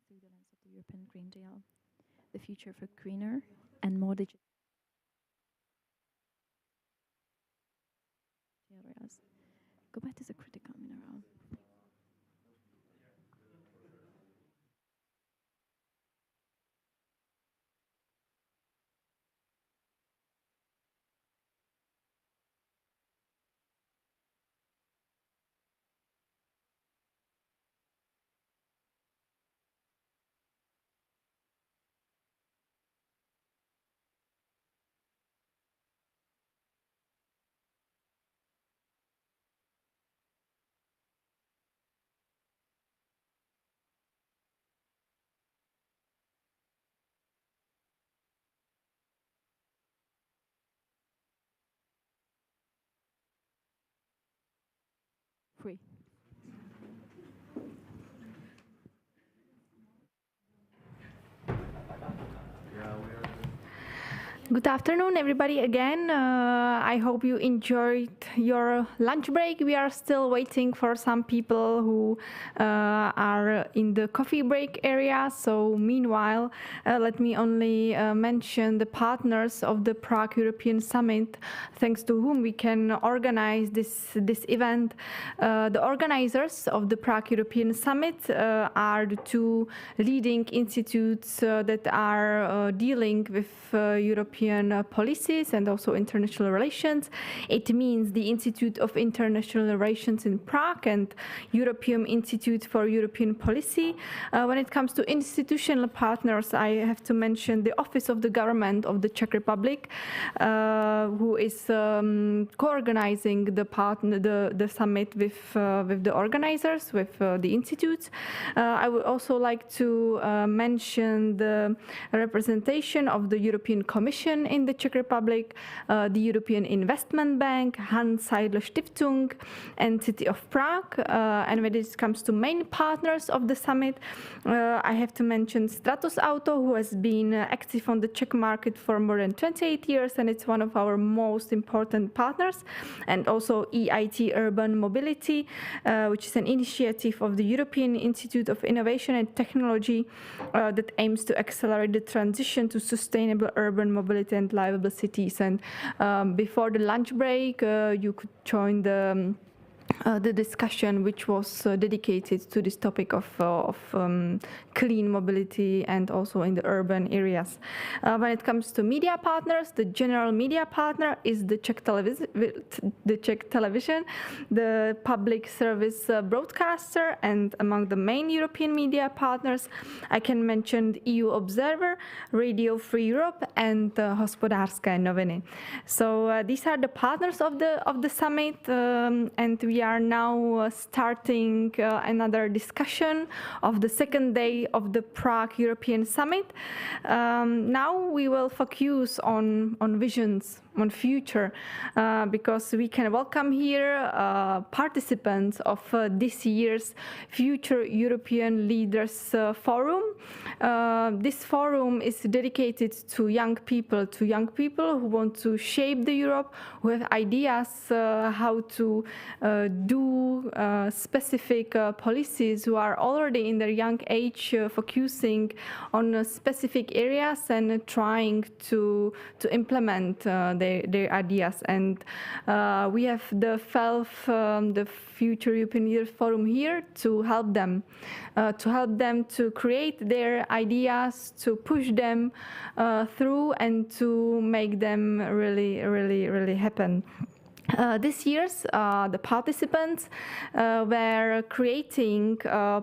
through the lens of the European Green Deal, the future for greener and more digital areas. Cobalt is a critical mineral. Free. Good afternoon, everybody, again. I hope you enjoyed your lunch break. We are still waiting for some people who are in the coffee break area. So meanwhile, let me only mention the partners of the Prague European Summit, thanks to whom we can organize this event. The organizers of the Prague European Summit are the two leading institutes that are dealing with European policies and also international relations. It means the Institute of International Relations in Prague and European Institute for European Policy. When it comes to institutional partners, I have to mention the Office of the Government of the Czech Republic, who is co-organizing the summit with the organizers, with the institutes. I would also like to mention the representation of the European Commission in the Czech Republic, the European Investment Bank, Hans Seidler Stiftung, and City of Prague. And when it comes to main partners of the summit, I have to mention Stratos Auto, who has been active on the Czech market for more than 28 years, and it's one of our most important partners, and also EIT Urban Mobility, which is an initiative of the European Institute of Innovation and Technology that aims to accelerate the transition to sustainable urban mobility and livable cities. And before the lunch break, you could join the discussion, which was dedicated to this topic of clean mobility and also in the urban areas. When it comes to media partners, the general media partner is the Czech television, the public service broadcaster, and among the main European media partners, I can mention the EU Observer, Radio Free Europe, and Hospodářské noviny. So these are the partners of the summit, and we are now starting another discussion of the second day of the Prague European Summit. Now we will focus on visions, on future, because we can welcome here participants of this year's Future European Leaders Forum. This forum is dedicated to young people who want to shape the Europe, who have ideas how to do specific policies, who are already in their young age focusing on specific areas and trying to implement their ideas. And we have the FELF, the Future European Leaders Forum, here to help them to create their ideas, to push them through and to make them really happen. This year's the participants were creating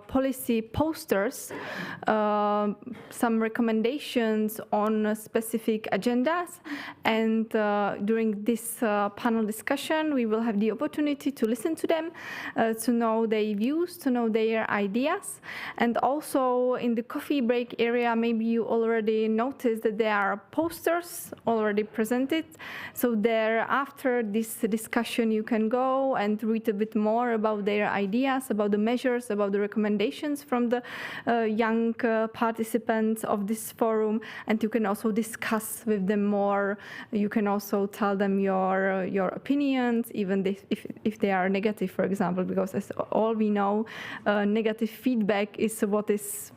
policy posters, some recommendations on specific agendas, and during this panel discussion we will have the opportunity to listen to them, to know their views, to know their ideas. And also in the coffee break area, maybe you already noticed that there are posters already presented, so there after this discussion you can go and read a bit more about their ideas, about the measures, about the recommendations from the young participants of this forum, and you can also discuss with them more. You can also tell them your opinions, even if they are negative, for example, because as all we know, negative feedback is what is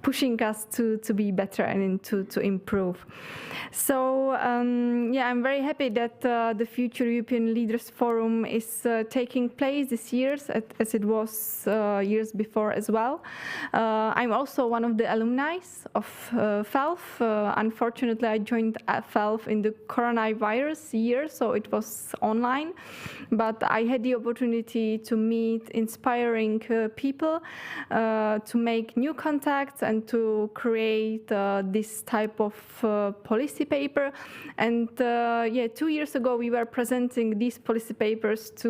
pushing us to be better and to improve. So yeah, I'm very happy that the Future European Leaders Forum is taking place this year, as it was years before as well. I'm also one of the alumni of FELF. Unfortunately, I joined FELF in the coronavirus year, so it was online. But I had the opportunity to meet inspiring people, to make new contacts, and to create this type of policy paper. And yeah, 2 years ago, we were presenting these policy papers to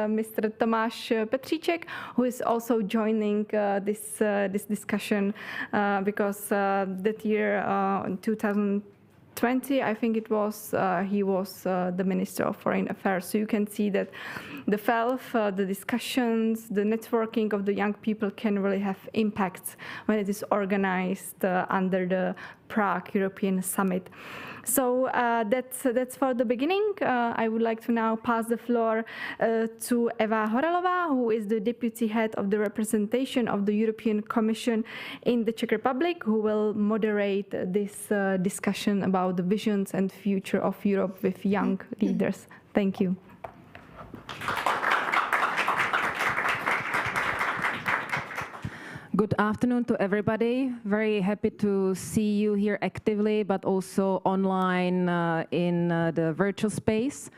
Mr. Tomáš Petříček, who is also joining this discussion because that year, in 2020, I think it was, he was the Minister of Foreign Affairs. So you can see that the FELF, the discussions, the networking of the young people can really have impacts when it is organized under the Prague European Summit. So that's for the beginning. I would like to now pass the floor to Eva Horelová, who is the Deputy Head of the Representation of the European Commission in the Czech Republic, who will moderate this discussion about the visions and future of Europe with young leaders. Thank you. Good afternoon to everybody. Very happy to see you here actively, but also online in the virtual space.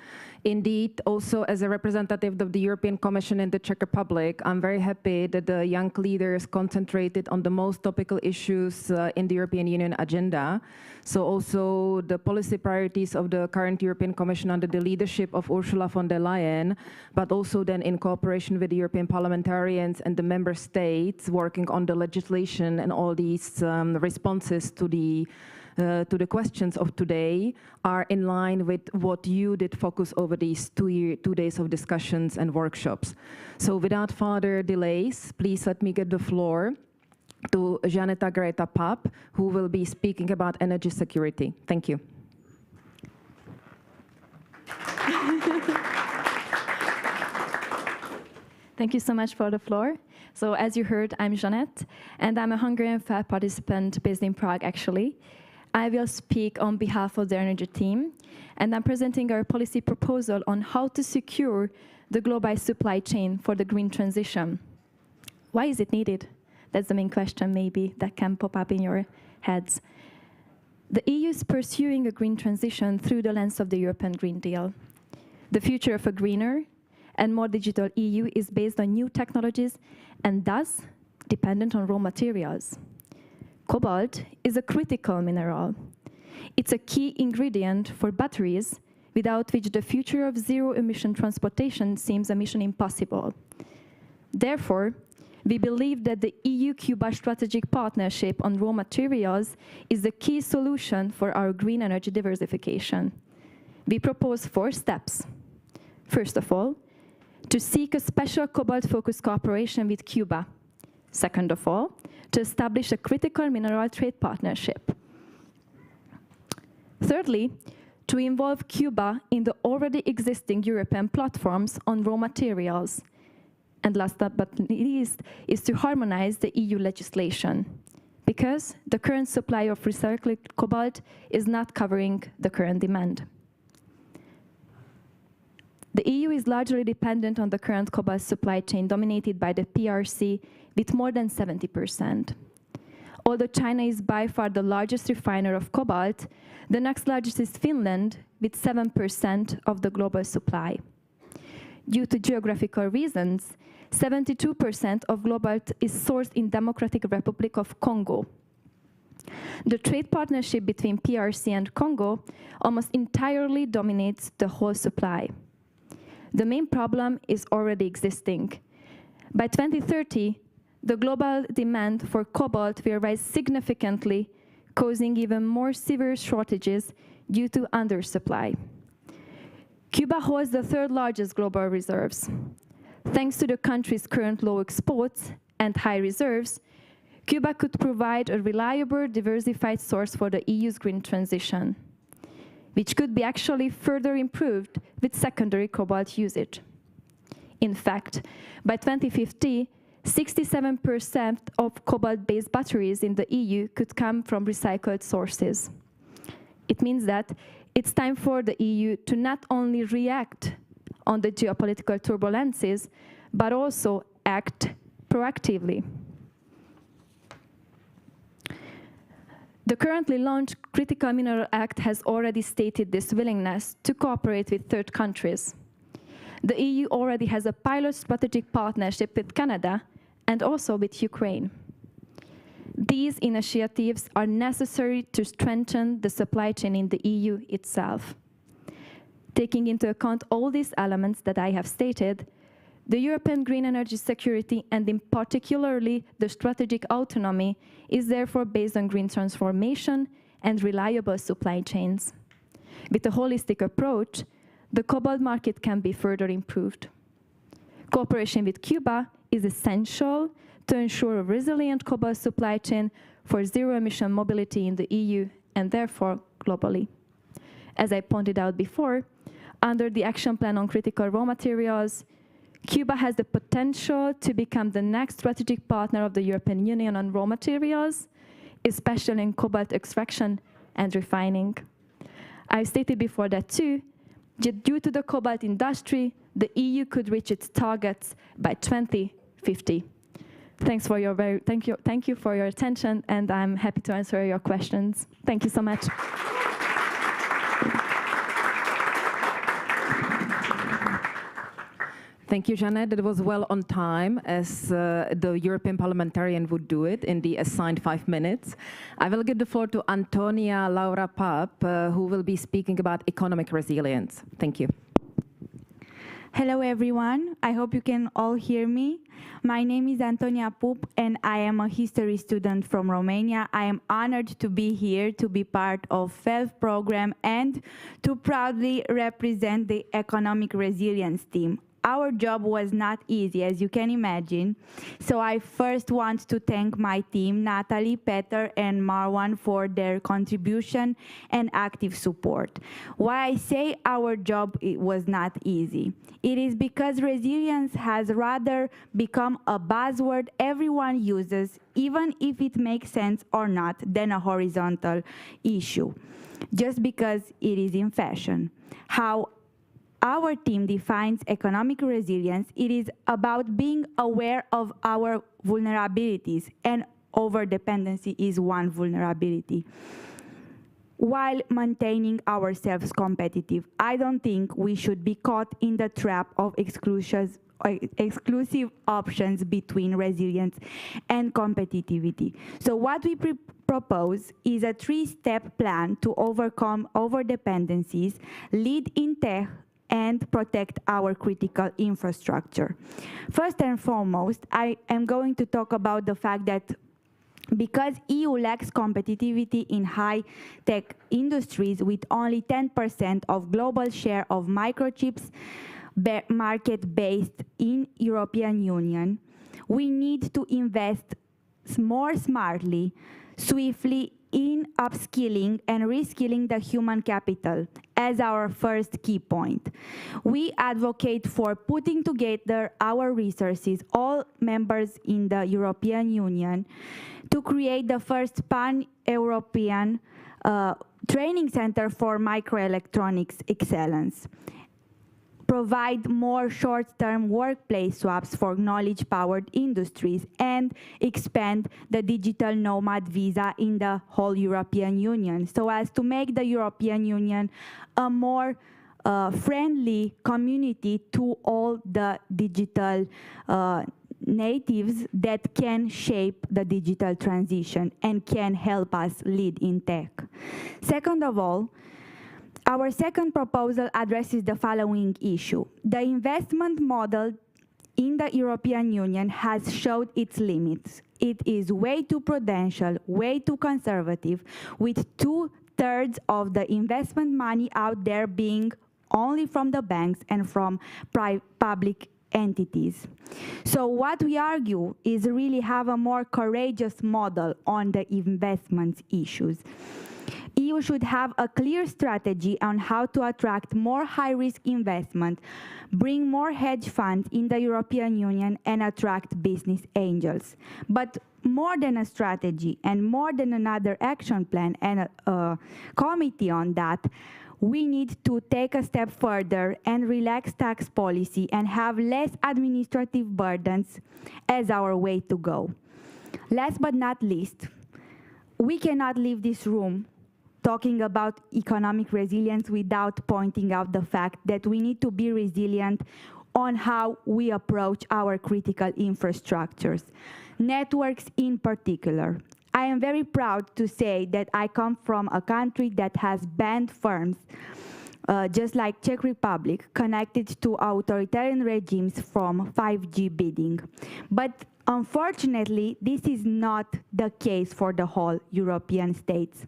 Indeed, also as a representative of the European Commission in the Czech Republic, I'm very happy that the young leaders concentrated on the most topical issues in the European Union agenda. So also the policy priorities of the current European Commission under the leadership of Ursula von der Leyen, but also then in cooperation with the European parliamentarians and the member states working on the legislation and all these responses to the questions of today are in line with what you did focus over these 2 days of discussions and workshops. So without further delays, please let me give the floor to Janeta Greta Papp, who will be speaking about energy security. Thank you. Thank you so much for the floor. So as you heard, I'm Jeanette, and I'm a Hungarian FED participant based in Prague, actually. I will speak on behalf of the energy team, and I'm presenting our policy proposal on how to secure the global supply chain for the green transition. Why is it needed? That's the main question, maybe, that can pop up in your heads. The EU is pursuing a green transition through the lens of the European Green Deal. The future of a greener and more digital EU is based on new technologies and thus dependent on raw materials. Cobalt is a critical mineral. It's a key ingredient for batteries, without which the future of zero-emission transportation seems a mission impossible. Therefore, we believe that the EU-Cuba strategic partnership on raw materials is the key solution for our green energy diversification. We propose 4 steps. First of all, to seek a special cobalt-focused cooperation with Cuba. Second of all, to establish a critical mineral trade partnership. Thirdly, to involve Cuba in the already existing European platforms on raw materials. And last but not least, is to harmonize the EU legislation, because the current supply of recycled cobalt is not covering the current demand. The EU is largely dependent on the current cobalt supply chain dominated by the PRC with more than 70%. Although China is by far the largest refiner of cobalt, the next largest is Finland with 7% of the global supply. Due to geographical reasons, 72% of cobalt is sourced in Democratic Republic of Congo. The trade partnership between PRC and Congo almost entirely dominates the whole supply. The main problem is already existing. By 2030, the global demand for cobalt will rise significantly, causing even more severe shortages due to undersupply. Cuba holds the 3rd largest global reserves. Thanks to the country's current low exports and high reserves, Cuba could provide a reliable, diversified source for the EU's green transition, which could be actually further improved with secondary cobalt usage. In fact, by 2050, 67% of cobalt-based batteries in the EU could come from recycled sources. It means that it's time for the EU to not only react on the geopolitical turbulences, but also act proactively. The currently launched Critical Mineral Act has already stated this willingness to cooperate with third countries. The EU already has a pilot strategic partnership with Canada and also with Ukraine. These initiatives are necessary to strengthen the supply chain in the EU itself. Taking into account all these elements that I have stated, the European green energy security, and in particularly the strategic autonomy, is therefore based on green transformation and reliable supply chains. With a holistic approach, the cobalt market can be further improved. Cooperation with Cuba is essential to ensure a resilient cobalt supply chain for zero-emission mobility in the EU and therefore globally. As I pointed out before, under the Action Plan on Critical Raw Materials, Cuba has the potential to become the next strategic partner of the European Union on raw materials, especially in cobalt extraction and refining. I stated before that too, that due to the cobalt industry, the EU could reach its targets by 2050. Thank you for your attention, and I'm happy to answer your questions. Thank you so much. Thank you, Jeanette. That was well on time, as the European parliamentarian would do it in the assigned 5 minutes. I will give the floor to Antonia Laura Papp, who will be speaking about economic resilience. Thank you. Hello, everyone. I hope you can all hear me. My name is Antonia Pup, and I am a history student from Romania. I am honored to be here to be part of FELV program and to proudly represent the economic resilience team. Our job was not easy, as you can imagine. So I first want to thank my team, Natalie, Peter, and Marwan, for their contribution and active support. Why I say our job was not easy? It is because resilience has rather become a buzzword everyone uses, even if it makes sense or not, than a horizontal issue, just because it is in fashion. How our team defines economic resilience, it is about being aware of our vulnerabilities, and overdependency is one vulnerability, while maintaining ourselves competitive. I don't think we should be caught in the trap of exclusive options between resilience and competitivity. So what we propose is a 3-step plan to overcome overdependencies, lead in tech, and protect our critical infrastructure. First and foremost, I am going to talk about the fact that because EU lacks competitivity in high-tech industries with only 10% of global share of microchips market based in European Union, we need to invest more smartly, swiftly in upskilling and reskilling the human capital as our first key point. We advocate for putting together our resources, all members in the European Union, to create the first pan-European training center for microelectronics excellence. Provide more short-term workplace swaps for knowledge-powered industries, and expand the digital nomad visa in the whole European Union so as to make the European Union a more friendly community to all the digital natives that can shape the digital transition and can help us lead in tech. Second of all, our second proposal addresses the following issue. The investment model in the European Union has showed its limits. It is way too prudential, way too conservative, with 2/3 of the investment money out there being only from the banks and from public entities. So what we argue is really have a more courageous model on the investments issues. EU should have a clear strategy on how to attract more high-risk investment, bring more hedge funds in the European Union, and attract business angels. But more than a strategy and more than another action plan and a committee on that, we need to take a step further and relax tax policy and have less administrative burdens as our way to go. Last but not least, we cannot leave this room talking about economic resilience without pointing out the fact that we need to be resilient on how we approach our critical infrastructures, networks in particular. I am very proud to say that I come from a country that has banned firms, just like Czech Republic, connected to authoritarian regimes from 5G bidding. But unfortunately, this is not the case for the whole European states.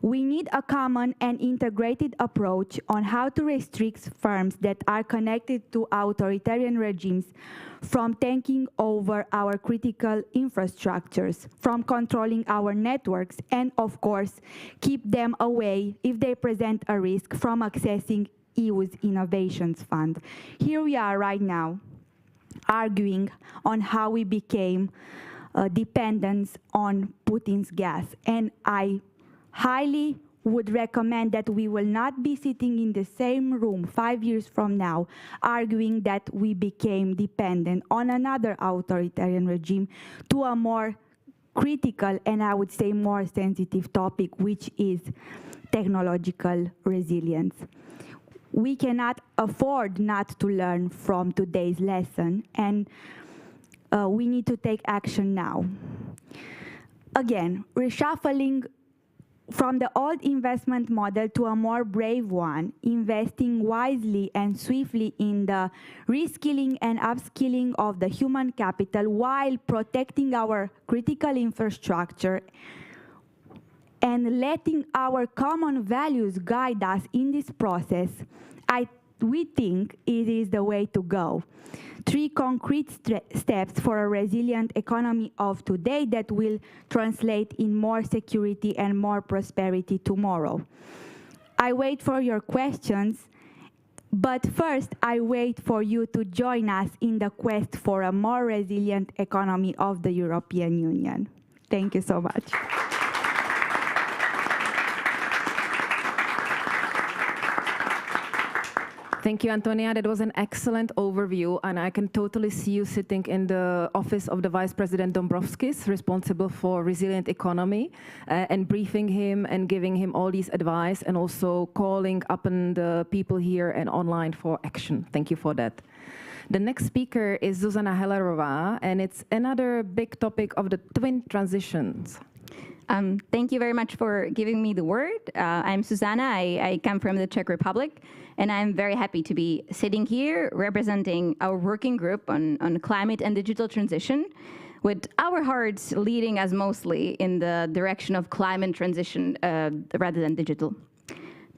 We need a common and integrated approach on how to restrict firms that are connected to authoritarian regimes from taking over our critical infrastructures, from controlling our networks, and of course, keep them away if they present a risk from accessing EU's Innovations Fund. Here we are right now, arguing on how we became dependent on Putin's gas, and I highly would recommend that we will not be sitting in the same room 5 years from now arguing that we became dependent on another authoritarian regime to a more critical and I would say more sensitive topic, which is technological resilience. We cannot afford not to learn from today's lesson, and we need to take action now. Again, reshuffling from the old investment model to a more brave one, investing wisely and swiftly in the reskilling and upskilling of the human capital while protecting our critical infrastructure and letting our common values guide us in this process, we think it is the way to go. 3 concrete steps for a resilient economy of today that will translate in more security and more prosperity tomorrow. I wait for your questions, but first I wait for you to join us in the quest for a more resilient economy of the European Union. Thank you so much. Thank you, Antonia. That was an excellent overview, and I can totally see you sitting in the office of the Vice President Dombrovskis, responsible for resilient economy, and briefing him and giving him all these advice, and also calling upon the people here and online for action. Thank you for that. The next speaker is Zuzana Hellerová, and it's another big topic of the twin transitions. Thank you very much for giving me the word. I'm Susanna. I come from the Czech Republic, and I'm very happy to be sitting here representing our working group on climate and digital transition, with our hearts leading us mostly in the direction of climate transition rather than digital.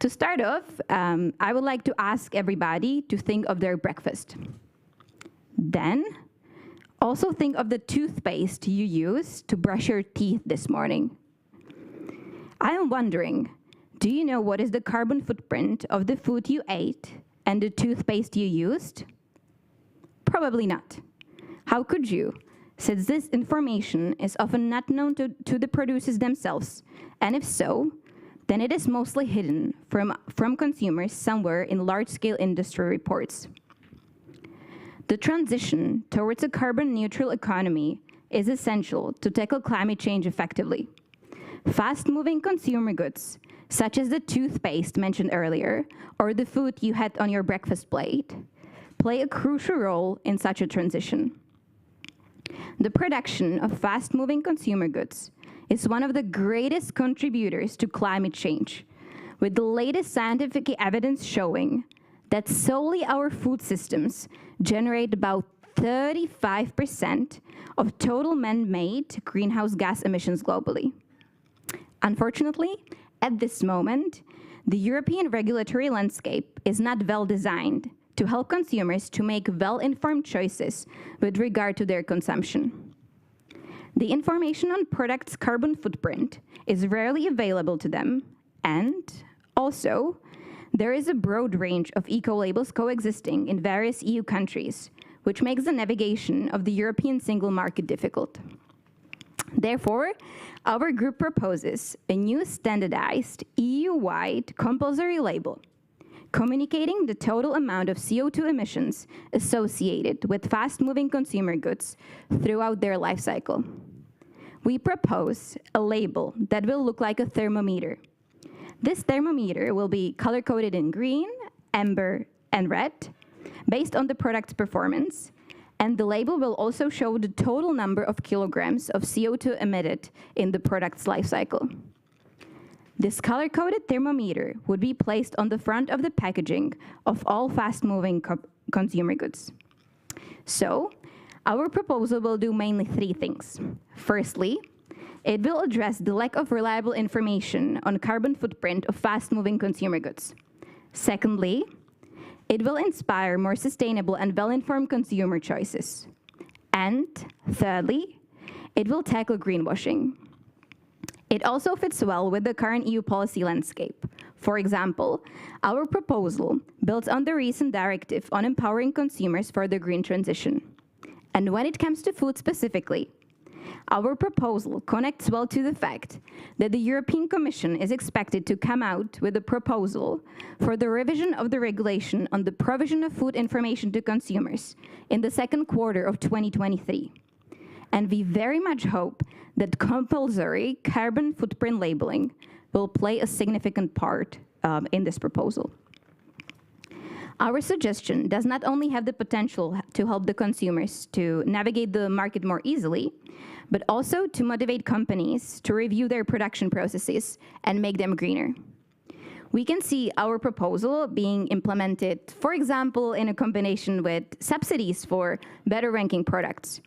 To start off, I would like to ask everybody to think of their breakfast. Then, also think of the toothpaste you used to brush your teeth this morning. I am wondering, do you know what is the carbon footprint of the food you ate and the toothpaste you used? Probably not. How could you, since this information is often not known to the producers themselves, and if so, then it is mostly hidden from consumers somewhere in large-scale industry reports. The transition towards a carbon-neutral economy is essential to tackle climate change effectively. Fast-moving consumer goods, such as the toothpaste mentioned earlier, or the food you had on your breakfast plate, play a crucial role in such a transition. The production of fast-moving consumer goods is one of the greatest contributors to climate change, with the latest scientific evidence showing that solely our food systems generate about 35% of total man-made greenhouse gas emissions globally. Unfortunately, at this moment, the European regulatory landscape is not well designed to help consumers to make well-informed choices with regard to their consumption. The information on products' carbon footprint is rarely available to them, And also, there is a broad range of eco-labels coexisting in various EU countries, which makes the navigation of the European single market difficult. Therefore, our group proposes a new standardized EU-wide compulsory label, communicating the total amount of CO2 emissions associated with fast-moving consumer goods throughout their life cycle. We propose a label that will look like a thermometer. This thermometer will be color-coded in green, amber, and red, based on the product's performance, and the label will also show the total number of kilograms of CO2 emitted in the product's life cycle. This color-coded thermometer would be placed on the front of the packaging of all fast-moving consumer goods. So, our proposal will do mainly three things. Firstly, it will address the lack of reliable information on carbon footprint of fast-moving consumer goods. Secondly, it will inspire more sustainable and well-informed consumer choices. And thirdly, it will tackle greenwashing. It also fits well with the current EU policy landscape. For example, our proposal builds on the recent directive on empowering consumers for the green transition. And when it comes to food specifically, our proposal connects well to the fact that the European Commission is expected to come out with a proposal for the revision of the regulation on the provision of food information to consumers in the second quarter of 2023. And we very much hope that compulsory carbon footprint labeling will play a significant part in this proposal. Our suggestion does not only have the potential to help the consumers to navigate the market more easily, but also to motivate companies to review their production processes and make them greener. We can see our proposal being implemented, for example, in a combination with subsidies for better ranking products,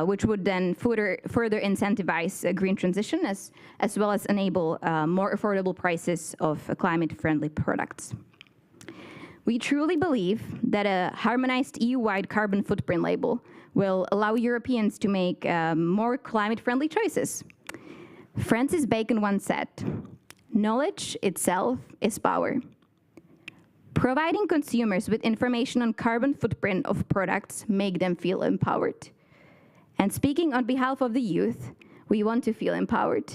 which would then further incentivize a green transition as well as enable more affordable prices of climate-friendly products. We truly believe that a harmonized EU-wide carbon footprint label will allow Europeans to make more climate-friendly choices. Francis Bacon once said, "Knowledge itself is power." Providing consumers with information on carbon footprint of products make them feel empowered. And speaking on behalf of the youth, we want to feel empowered.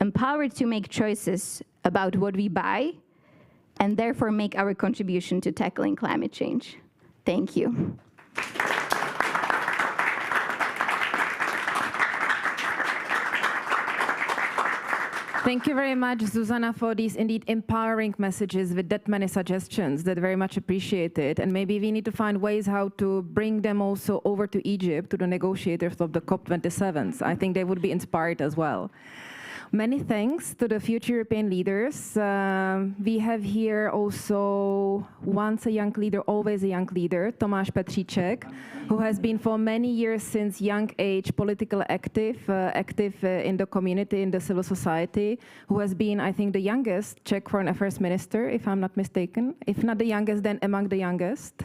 Empowered to make choices about what we buy and therefore make our contribution to tackling climate change. Thank you. Thank you very much, Zuzana, for these indeed empowering messages with that many suggestions. That very much appreciated. And maybe we need to find ways how to bring them also over to Egypt, to the negotiators of the COP27s. I think they would be inspired as well. Many thanks to the future European leaders. We have here also once a young leader, always a young leader, Tomáš Petříček, who has been for many years since young age political active in the community, in the civil society, who has been, I think, the youngest Czech Foreign Affairs Minister, if I'm not mistaken. If not the youngest, then among the youngest.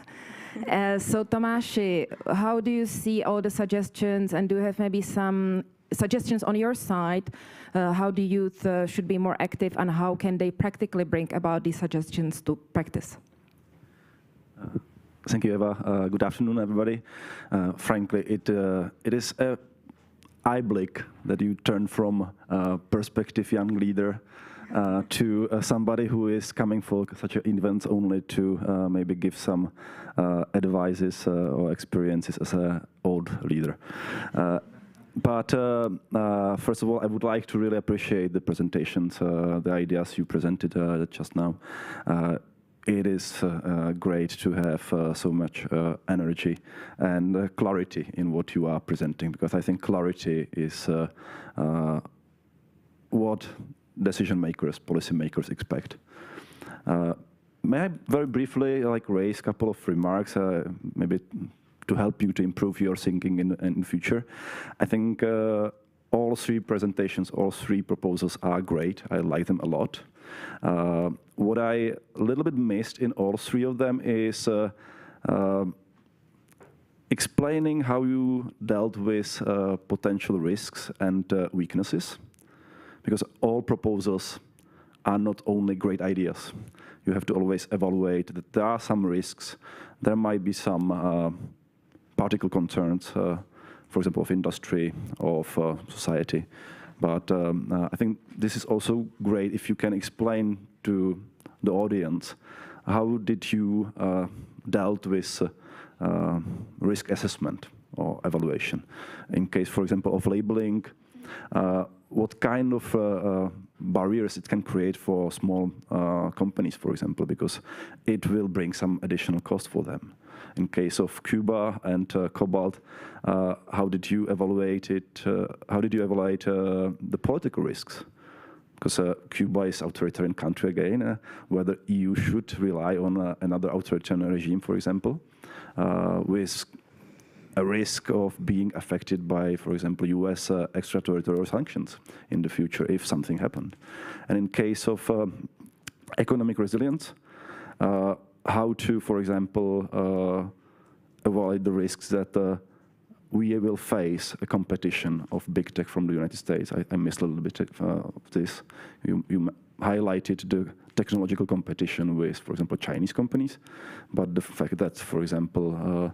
So Tomáši, how do you see all the suggestions, and do you have maybe some suggestions on your side, how the youth should be more active and how can they practically bring about these suggestions to practice? Thank you, Eva. Good afternoon, everybody. Frankly, it is eye blink that you turn from a prospective young leader to somebody who is coming for such an event only to maybe give some advices or experiences as an old leader. But first of all, I would like to really appreciate the presentations, the ideas you presented just now. It is great to have so much energy and clarity in what you are presenting, because I think clarity is what decision makers, policy makers expect. May I very briefly raise a couple of remarks, maybe to help you to improve your thinking in future? I think all three presentations, all three proposals are great. I like them a lot. What I a little bit missed in all three of them is explaining how you dealt with potential risks and weaknesses, because all proposals are not only great ideas. You have to always evaluate that there are some risks. There might be some particle concerns, for example, of industry, of society. But I think this is also great if you can explain to the audience how did you dealt with risk assessment or evaluation. In case, for example, of labeling, what kind of barriers it can create for small companies, for example, because it will bring some additional cost for them. In case of Cuba and cobalt, how did you evaluate it? How did you evaluate the political risks? Because Cuba is an authoritarian country again, whether EU should rely on another authoritarian regime, for example, with a risk of being affected by, for example, US extraterritorial sanctions in the future if something happened. And in case of economic resilience, how to, for example, avoid the risks that we will face a competition of big tech from the United States. I missed a little bit of this. You highlighted the technological competition with, for example, Chinese companies, but the fact that, for example,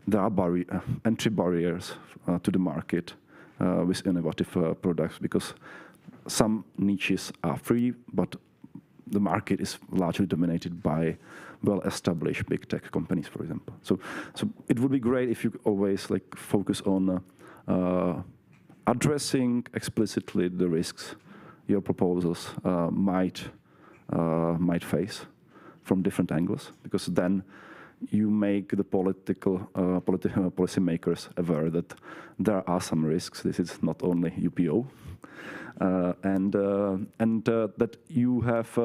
there are entry barriers to the market with innovative products, because some niches are free, but the market is largely dominated by well-established big tech companies, for example. So it would be great if you always focus on addressing explicitly the risks your proposals might face from different angles, because then you make the policymakers aware that there are some risks. This is not only UPO, and that you have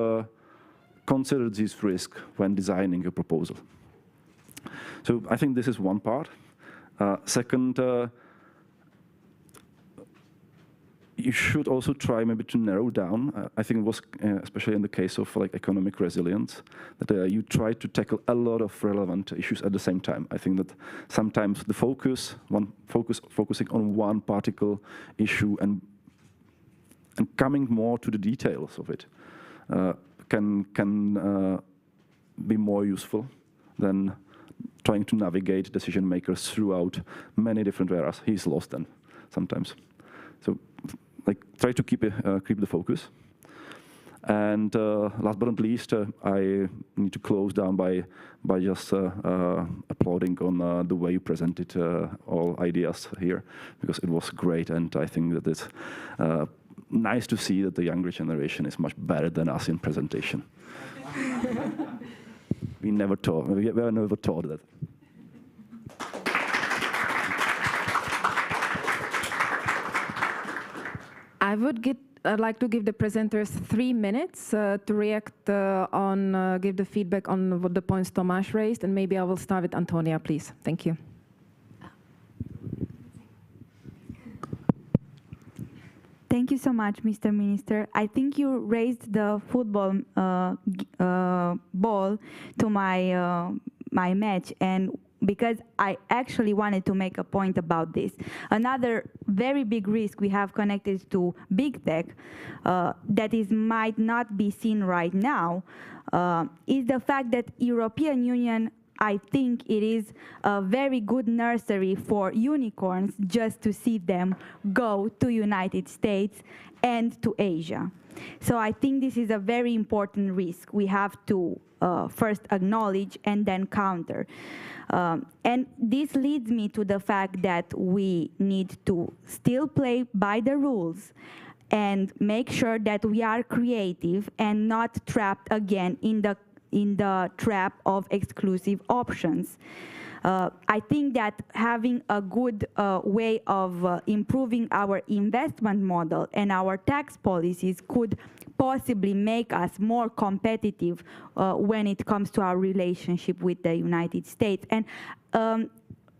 considered this risk when designing a proposal. So I think this is one part. Second, you should also try maybe to narrow down. I think it was, especially in the case of economic resilience, that you try to tackle a lot of relevant issues at the same time. I think that sometimes the focusing on one particular issue and coming more to the details of it can be more useful than trying to navigate decision makers throughout many different areas. He's lost then sometimes. So try to keep the focus. And last but not least, I need to close down by just applauding on the way you presented all ideas here, because it was great, and I think that it's nice to see that the younger generation is much better than us in presentation. we were never taught that. I'd like to give the presenters 3 minutes to react give the feedback on what the points Tomáš raised, and maybe I will start with Antonia, please. Thank you. Thank you so much, Mr. Minister. I think you raised the football ball to my match, and because I actually wanted to make a point about this. Another very big risk we have connected to big tech that might not be seen right now is the fact that European Union, I think it is a very good nursery for unicorns just to see them go to United States and to Asia. So I think this is a very important risk we have to first acknowledge and then counter. And this leads me to the fact that we need to still play by the rules and make sure that we are creative and not trapped again in the trap of exclusive options. I think that having a good way of improving our investment model and our tax policies could possibly make us more competitive when it comes to our relationship with the United States. And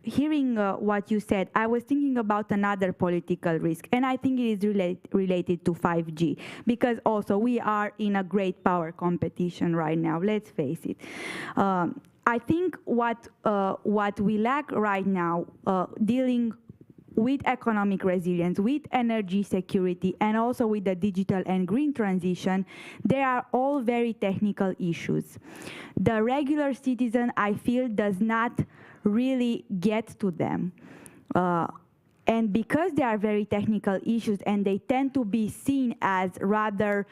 hearing what you said, I was thinking about another political risk, and I think it is related to 5G, because also we are in a great power competition right now, let's face it. I think what we lack right now, dealing with economic resilience, with energy security, and also with the digital and green transition, they are all very technical issues. The regular citizen, I feel, does not really get to them. And because they are very technical issues and they tend to be seen as rather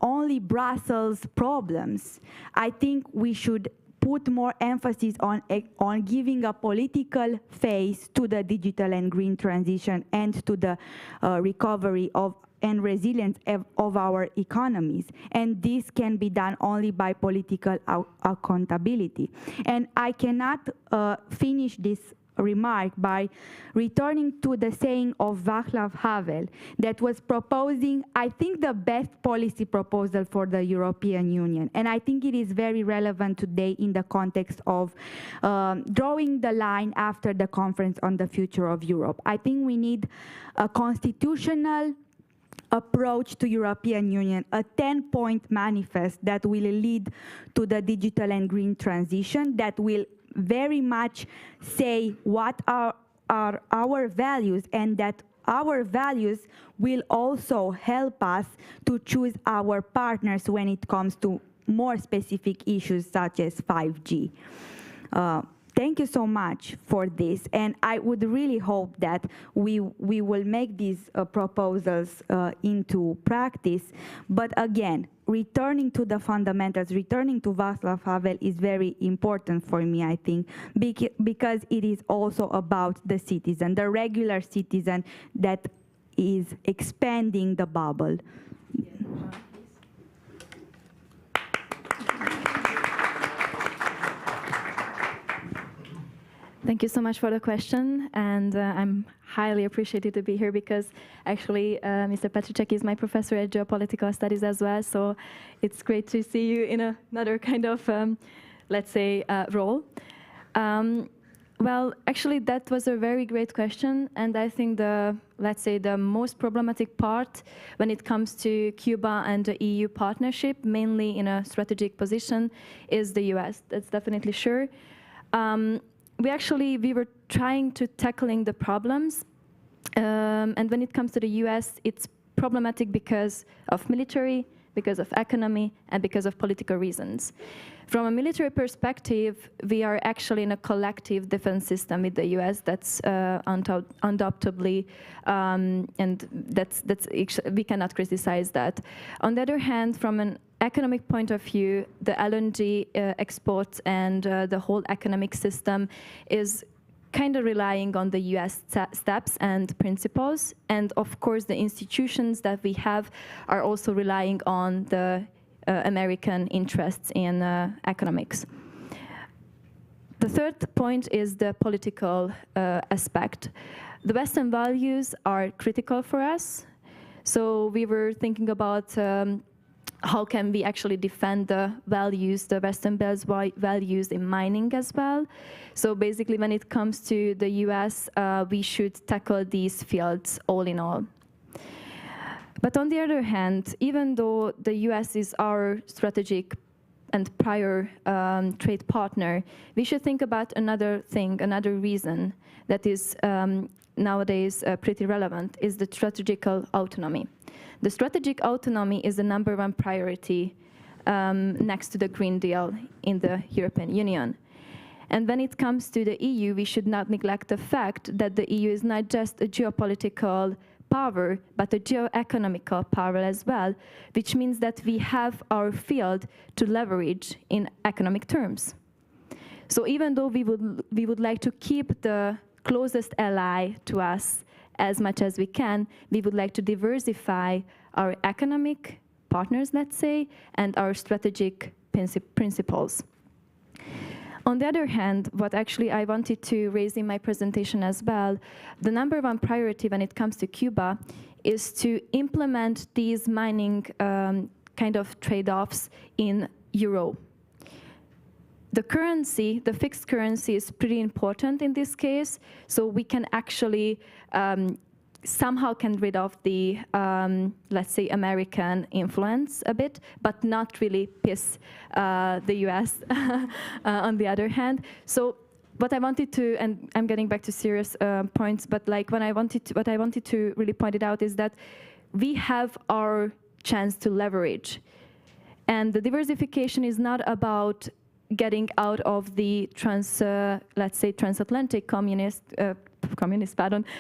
only Brussels problems, I think we should put more emphasis on giving a political face to the digital and green transition and to the recovery and resilience of our economies. And this can be done only by political accountability. And I cannot finish this remark by returning to the saying of Václav Havel that was proposing, I think, the best policy proposal for the European Union. And I think it is very relevant today in the context of drawing the line after the conference on the future of Europe. I think we need a constitutional approach to European Union, a 10-point manifest that will lead to the digital and green transition, that will very much say what are our values, and that our values will also help us to choose our partners when it comes to more specific issues such as 5G. Thank you so much for this, and I would really hope that we will make these proposals into practice. But again, returning to the fundamentals, returning to Václav Havel is very important for me, I think, because it is also about the citizen, the regular citizen that is expanding the bubble. Thank you so much for the question, and I'm highly appreciated to be here because actually Mr. Petricek is my professor at geopolitical studies as well, so it's great to see you in another kind of, let's say, role. Well, actually that was a very great question, and I think let's say the most problematic part when it comes to Cuba and the EU partnership, mainly in a strategic position, is the US. That's definitely sure. We were trying to tackling the problems, and when it comes to the US, it's problematic because of military, because of economy, and because of political reasons. From a military perspective, we are actually in a collective defense system with the US that's undoubtedly, and we cannot criticize that. On the other hand, from an economic point of view, the LNG exports and the whole economic system is kind of relying on the US steps and principles. And of course, the institutions that we have are also relying on the American interests in economics. The third point is the political aspect. The Western values are critical for us. So we were thinking about how can we actually defend the values, the Western values in mining as well. So basically, when it comes to the US, we should tackle these fields all in all. But on the other hand, even though the US is our strategic and prior trade partner, we should think about another thing, another reason that is nowadays pretty relevant, is the strategical autonomy. The strategic autonomy is the #1 priority next to the Green Deal in the European Union. And when it comes to the EU, we should not neglect the fact that the EU is not just a geopolitical power, but a geo-economical power as well, which means that we have our field to leverage in economic terms. So even though we would like to keep the closest ally to us as much as we can, we would like to diversify our economic partners, let's say, and our strategic principles. On the other hand, what actually I wanted to raise in my presentation as well, the #1 priority when it comes to Cuba is to implement these mining kind of trade-offs in euro. The currency, the fixed currency, is pretty important in this case, so we can actually somehow can rid of the, let's say, American influence a bit, but not really piss the US on the other hand. So what I wanted to, and I'm getting back to serious points, but like what I wanted to really point it out is that we have our chance to leverage. And the diversification is not about getting out of the transatlantic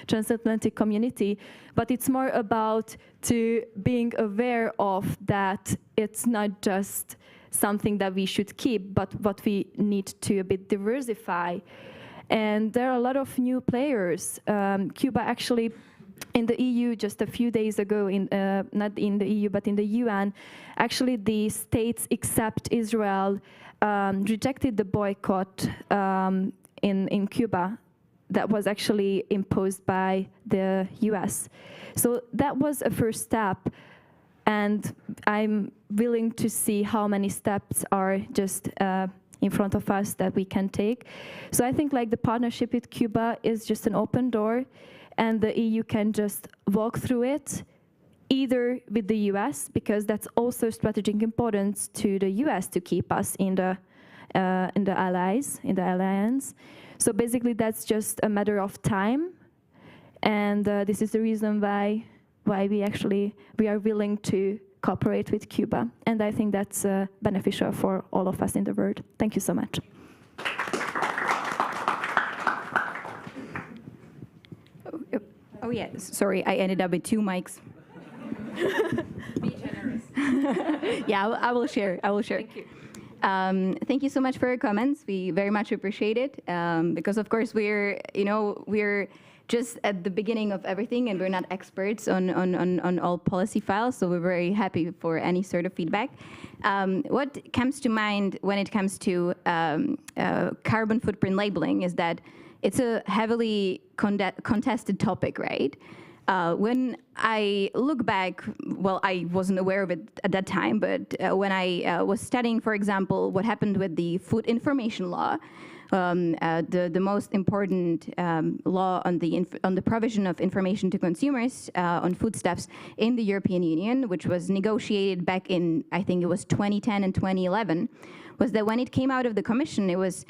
transatlantic community, but it's more about to being aware of that it's not just something that we should keep, but what we need to a bit diversify. And there are a lot of new players. Cuba actually, in the EU just a few days ago, not in the EU, but in the UN, actually the states except Israel rejected the boycott in Cuba that was actually imposed by the US. So that was a first step, and I'm willing to see how many steps are just in front of us that we can take. So I think like the partnership with Cuba is just an open door, and the EU can just walk through it, either with the US, because that's also strategic importance to the US to keep us in the alliance. So basically, that's just a matter of time, and this is the reason why we are willing to cooperate with Cuba, and I think that's beneficial for all of us in the world. Thank you so much. Oh yeah, sorry, I ended up with 2 mics. Be generous. Yeah, I will share. Thank you. Thank you so much for your comments. We very much appreciate it, because of course we're just at the beginning of everything, and we're not experts on all policy files, so we're very happy for any sort of feedback. What comes to mind when it comes to carbon footprint labeling is that it's a heavily contested topic, right? When I look back, well, I wasn't aware of it at that time, but when I was studying, for example, what happened with the food information law, the most important law on the provision of information to consumers on foodstuffs in the European Union, which was negotiated back in, I think it was 2010 and 2011, was that when it came out of the Commission, it was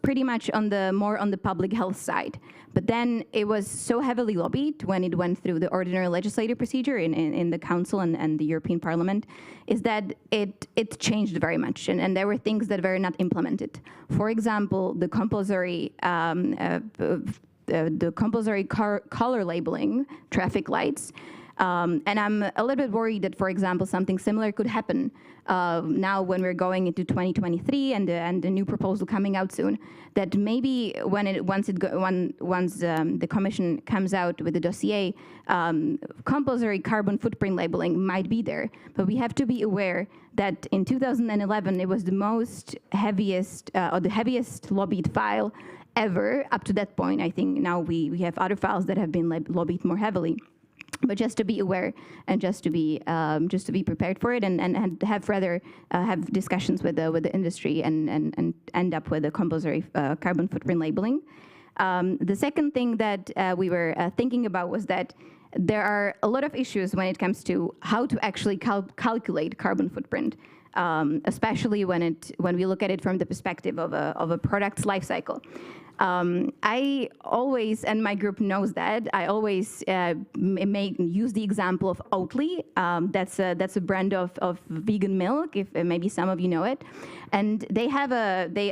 pretty much more on the public health side. But then it was so heavily lobbied when it went through the ordinary legislative procedure in the Council and the European Parliament, is that it changed very much, and there were things that were not implemented. For example, the compulsory color labeling traffic lights. And I'm a little bit worried that, for example, something similar could happen now when we're going into 2023 and the new proposal coming out soon. That maybe once the Commission comes out with the dossier, compulsory carbon footprint labeling might be there. But we have to be aware that in 2011 it was the heaviest lobbied file ever up to that point. I think now we have other files that have been lobbied more heavily. But just to be aware and just to be prepared for it, and have discussions with the industry and end up with a compulsory carbon footprint labeling. The second thing that we were thinking about was that there are a lot of issues when it comes to how to actually calculate carbon footprint, especially when we look at it from the perspective of a product's life cycle. I always, and my group knows that, I always use the example of Oatly. That's a brand of vegan milk, if maybe some of you know it. And they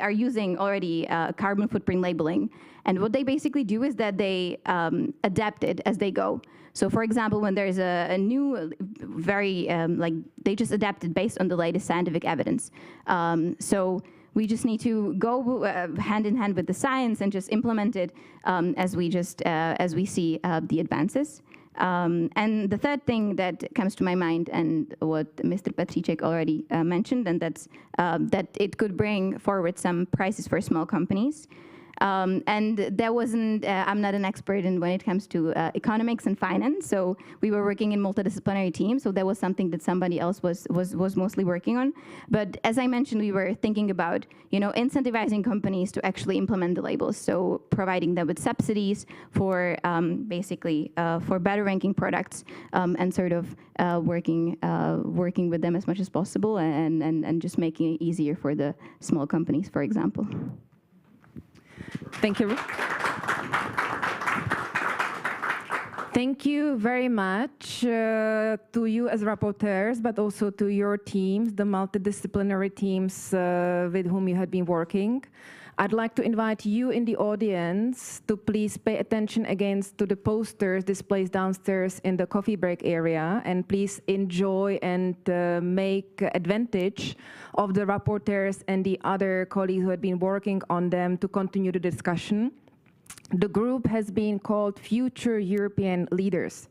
are using already carbon footprint labeling. And what they basically do is that they adapt it as they go. So for example, when there's a new, they just adapt it based on the latest scientific evidence. So we just need to go hand in hand with the science and just implement it as we see the advances. And the third thing that comes to my mind, and what Mr. Petříček already mentioned, and that's that it could bring forward some prices for small companies. And there wasn't, I'm not an expert when it comes to economics and finance, so we were working in multidisciplinary teams, so that was something that somebody else was mostly working on. But as I mentioned, we were thinking about, incentivizing companies to actually implement the labels, so providing them with subsidies for basically for better ranking products, and sort of working with them as much as possible, and just making it easier for the small companies, for example. Thank you. Thank you very much to you as rapporteurs, but also to your teams, the multidisciplinary teams with whom you had been working. I'd like to invite you in the audience to please pay attention again to the posters displayed downstairs in the coffee break area, and please enjoy and make advantage of the rapporteurs and the other colleagues who had been working on them to continue the discussion. The group has been called Future European Leaders.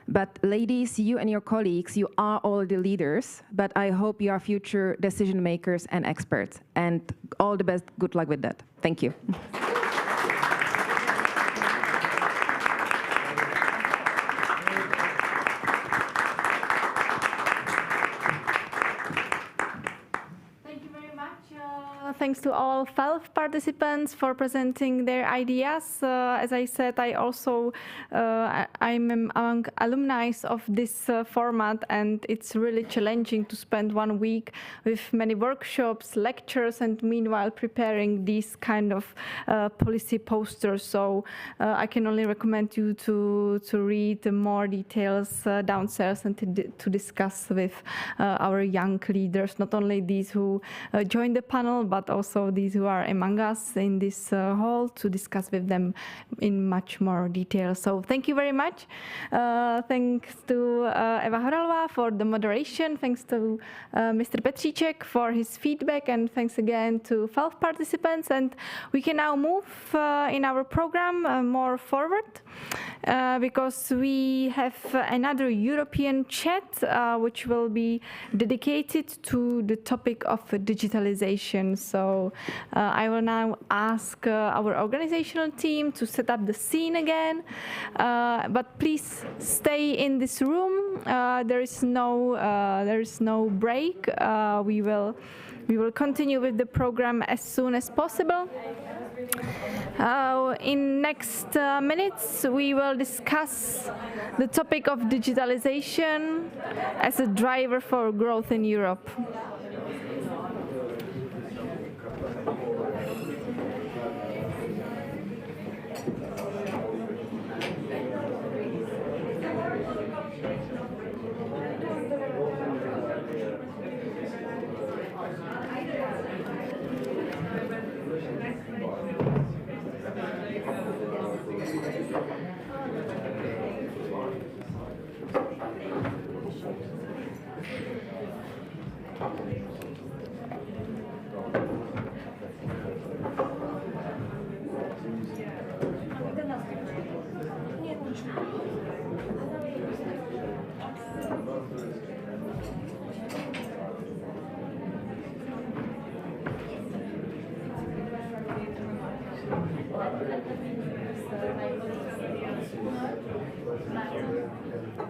But ladies, you and your colleagues, you are all the leaders, but I hope you are future decision makers and experts. And all the best, good luck with that. Thank you. Thanks to all 12 participants for presenting their ideas. As I said, I'm among alumni of this format, and it's really challenging to spend 1 week with many workshops, lectures, and meanwhile preparing these kind of policy posters. So I can only recommend you to read more details downstairs and to discuss with our young leaders, not only these who joined the panel, but also these who are among us in this hall, to discuss with them in much more detail. So thank you very much. Thanks to Eva Horalova for the moderation. Thanks to Mr. Petříček for his feedback, and thanks again to 12 participants. And we can now move in our program more forward because we have another European chat which will be dedicated to the topic of digitalization. So I will now ask our organizational team to set up the scene again, but please stay in this room. There is no break. We will continue with the program as soon as possible. In next minutes, we will discuss the topic of digitalization as a driver for growth in Europe.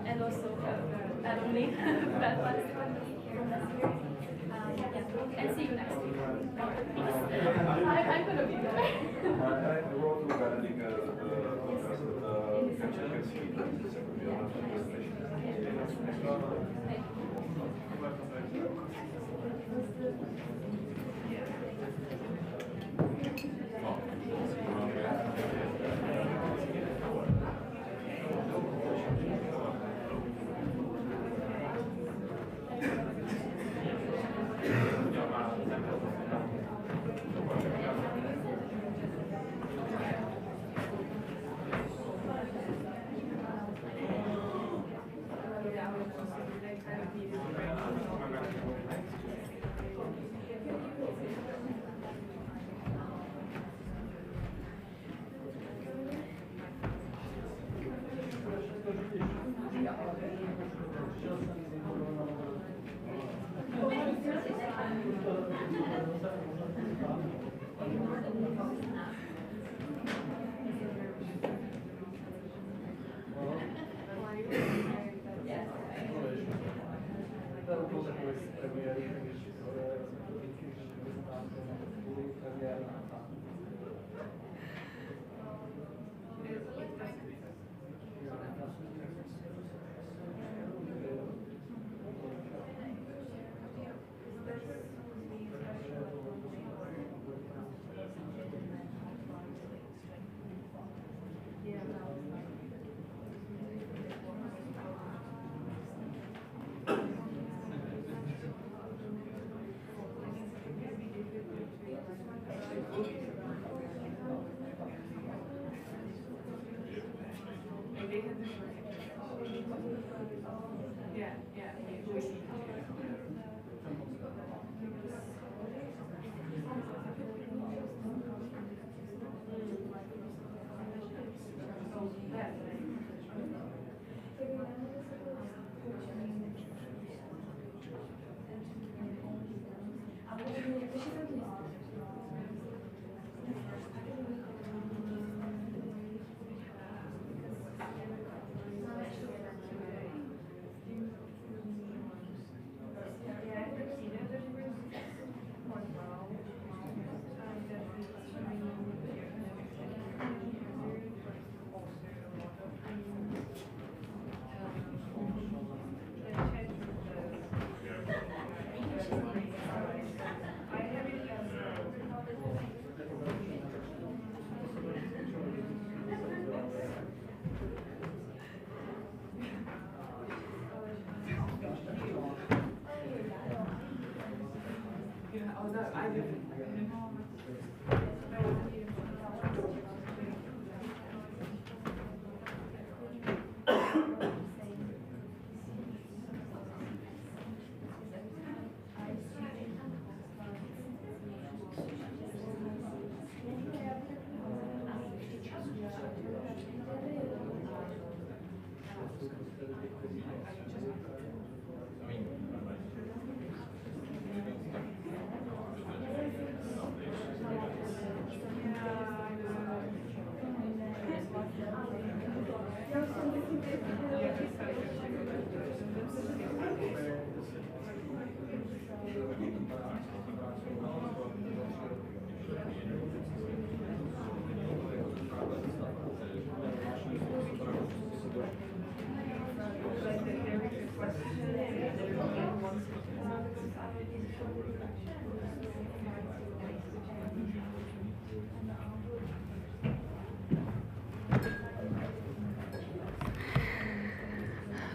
And also alumni, and see you next week. I'm going to be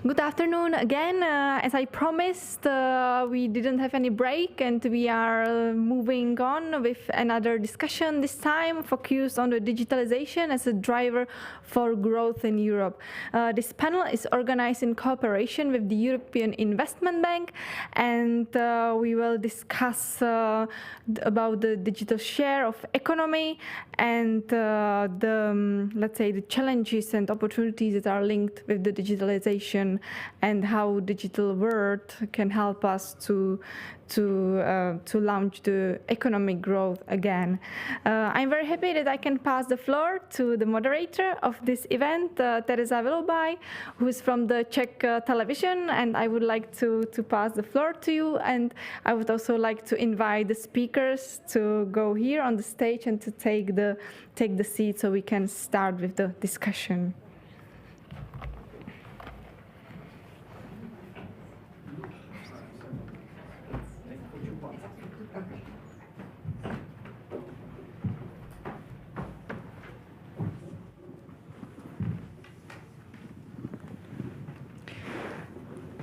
Good afternoon again. As I promised, we didn't have any break, and we are moving on with another discussion, this time focused on the digitalization as a driver for growth in Europe. This panel is organized in cooperation with the European Investment Bank, and we will discuss about the digital share of economy and let's say, the challenges and opportunities that are linked with the digitalization, and how digital world can help us to launch the economic growth again. I'm very happy that I can pass the floor to the moderator of this event, Teresa Vilobai, who is from the Czech television, and I would like to pass the floor to you, and I would also like to invite the speakers to go here on the stage and to take the seat so we can start with the discussion.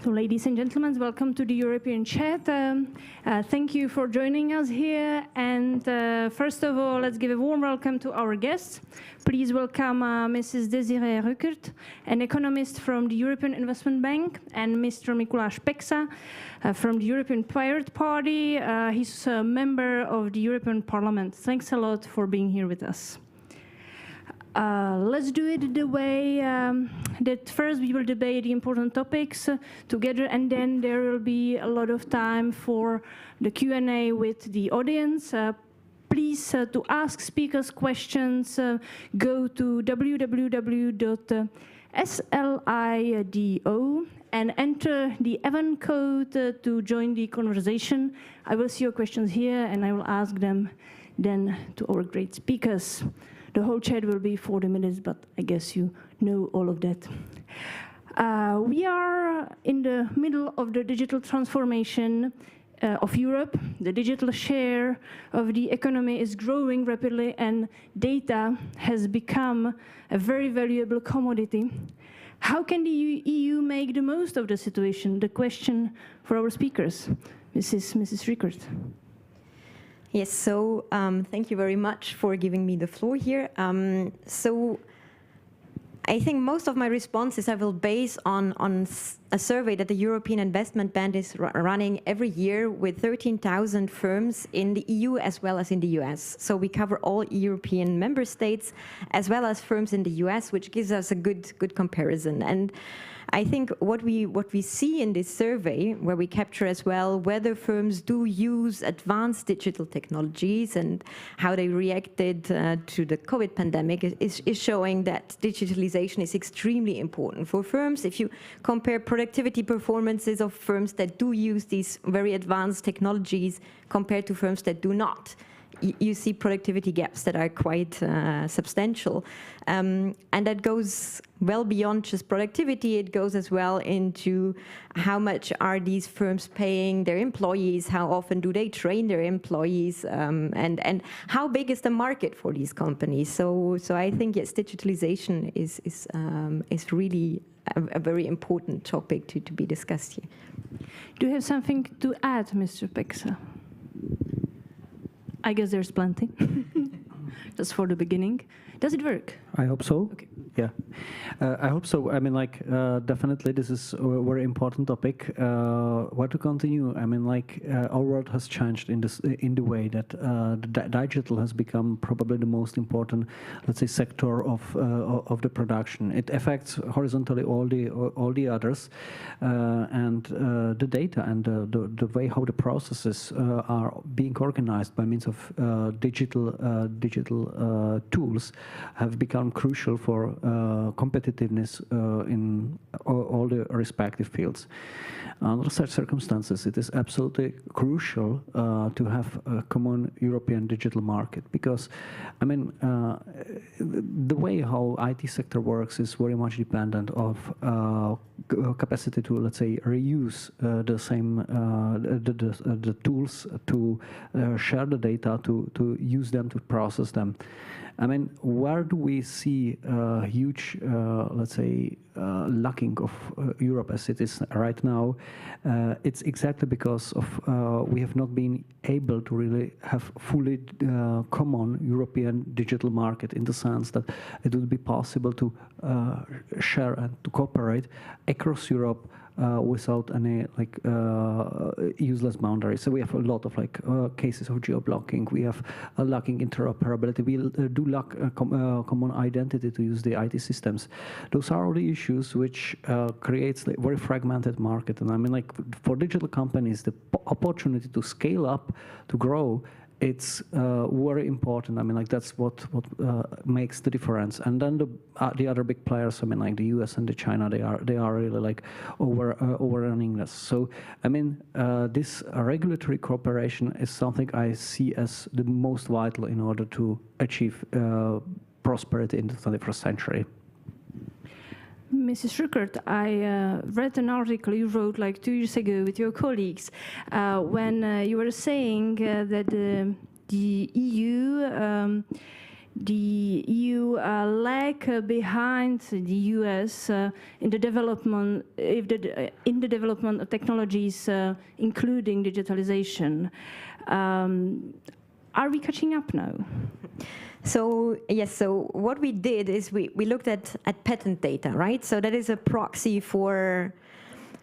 So, ladies and gentlemen, welcome to the European Chat. Thank you for joining us here. And first of all, let's give a warm welcome to our guests. Please welcome Mrs. Desiree Ruckert, an economist from the European Investment Bank, and Mr. Mikuláš Peksa from the European Pirate Party. He's a member of the European Parliament. Thanks a lot for being here with us. Let's do it the way that first we will debate the important topics together, and then there will be a lot of time for the Q&A with the audience. Please, to ask speakers questions, go to www.slido and enter the event code to join the conversation. I will see your questions here, and I will ask them then to our great speakers. The whole chat will be 40 minutes, but I guess you know all of that. We are in the middle of the digital transformation of Europe. The digital share of the economy is growing rapidly, and data has become a very valuable commodity. How can the EU make the most of the situation? The question for our speakers, Mrs. Ruckert. Yes, so thank you very much for giving me the floor here. So I think most of my responses I will base on a survey that the European Investment Bank is running every year with 13,000 firms in the EU as well as in the US. So we cover all European member states as well as firms in the US, which gives us a good comparison. And I think what we see in this survey, where we capture as well whether firms do use advanced digital technologies and how they reacted to the COVID pandemic, is showing that digitalization is extremely important for firms. If you compare productivity performances of firms that do use these very advanced technologies compared to firms that do not, you see productivity gaps that are quite substantial. And that goes well beyond just productivity. It goes as well into how much are these firms paying their employees, how often do they train their employees, and how big is the market for these companies. So I think, yes, digitalization is really a very important topic to be discussed here. Do you have something to add, Mr. Peksa? I guess there's plenty. Just for the beginning. Does it work? I hope so. Okay. Yeah, I hope so. I mean, like, definitely this is a very important topic. Where to continue? I mean, like, our world has changed in the way that the digital has become probably the most important, let's say, sector of the production. It affects horizontally all the others, and the data and the way how the processes are being organized by means of digital tools have become crucial for competitiveness in all the respective fields. Under such circumstances, it is absolutely crucial to have a common European digital market, because, I mean, the way how IT sector works is very much dependent of capacity to, let's say, reuse the same the tools, to share the data, to use them, to process them. I mean, where do we see a huge, let's say, lacking of Europe as it is right now? It's exactly because of we have not been able to really have fully common European digital market, in the sense that it would be possible to share and to cooperate across Europe without any useless boundaries. So we have a lot of cases of geo-blocking. We have a lacking interoperability. We do lack a common identity to use the IT systems. Those are all the issues which creates a very fragmented market. And I mean, like, for digital companies, the opportunity to scale up, to grow, it's very important. I mean, like, that's what makes the difference. And then the other big players, I mean, like the US and the China, they are really like overrunning this. So I mean, this regulatory cooperation is something I see as the most vital in order to achieve prosperity in the 21st century. Mrs. Ruckert, I read an article you wrote like 2 years ago with your colleagues when you were saying that the EU lag behind the US in the development of technologies, including digitalization. Are we catching up now? So yes, so what we did is we looked at patent data, right? So that is a proxy for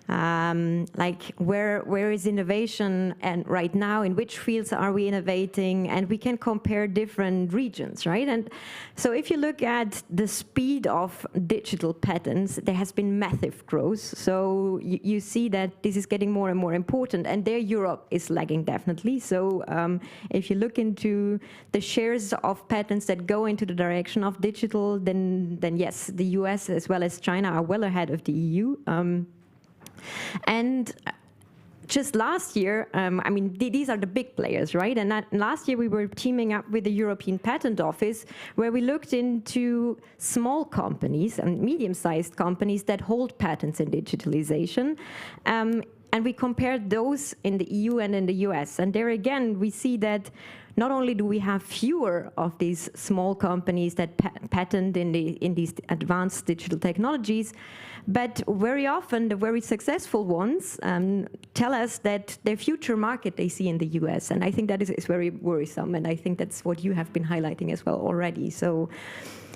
like where is innovation and right now, in which fields are we innovating, and we can compare different regions, right? And so if you look at the speed of digital patents, there has been massive growth. So you see that this is getting more and more important, and there Europe is lagging definitely. So if you look into the shares of patents that go into the direction of digital, then yes, the US as well as China are well ahead of the EU. And just last year, I mean, these are the big players, right? And last year we were teaming up with the European Patent Office, where we looked into small companies and medium-sized companies that hold patents in digitalization. And we compared those in the EU and in the US. And there again, we see that not only do we have fewer of these small companies that patent in these advanced digital technologies, but very often the very successful ones tell us that their future market they see in the US. And I think that is very worrisome. And I think that's what you have been highlighting as well already. So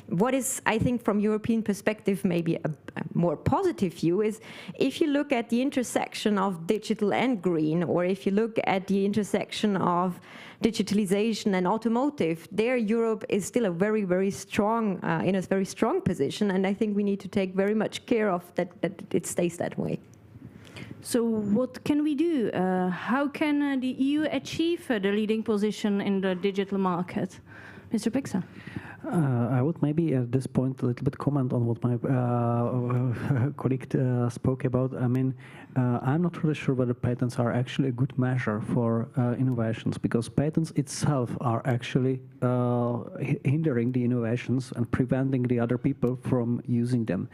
what is, I think, from European perspective, maybe a more positive view is if you look at the intersection of digital and green, or if you look at the intersection of digitalization and automotive, there Europe is still a very, very strong, in a very strong position. And I think we need to take very much care of that it stays that way. So what can we do? How can the EU achieve the leading position in the digital market? Mr. Pixa. I would maybe at this point a little bit comment on what my colleague spoke about. I mean, I'm not really sure whether patents are actually a good measure for innovations, because patents itself are actually hindering the innovations and preventing the other people from using them.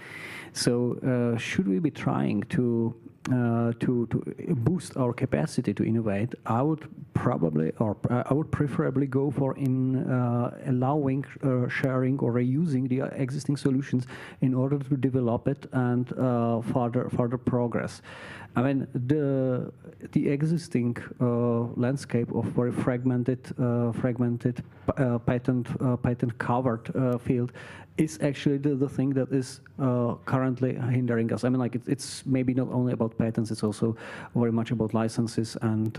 So should we be trying to to boost our capacity to innovate, I would probably, or I would preferably go for allowing sharing or reusing the existing solutions in order to develop it and further progress. I mean, the existing landscape of very fragmented patent covered field is actually the thing that is currently hindering us. I mean, like it's maybe not only about patents; it's also very much about licenses and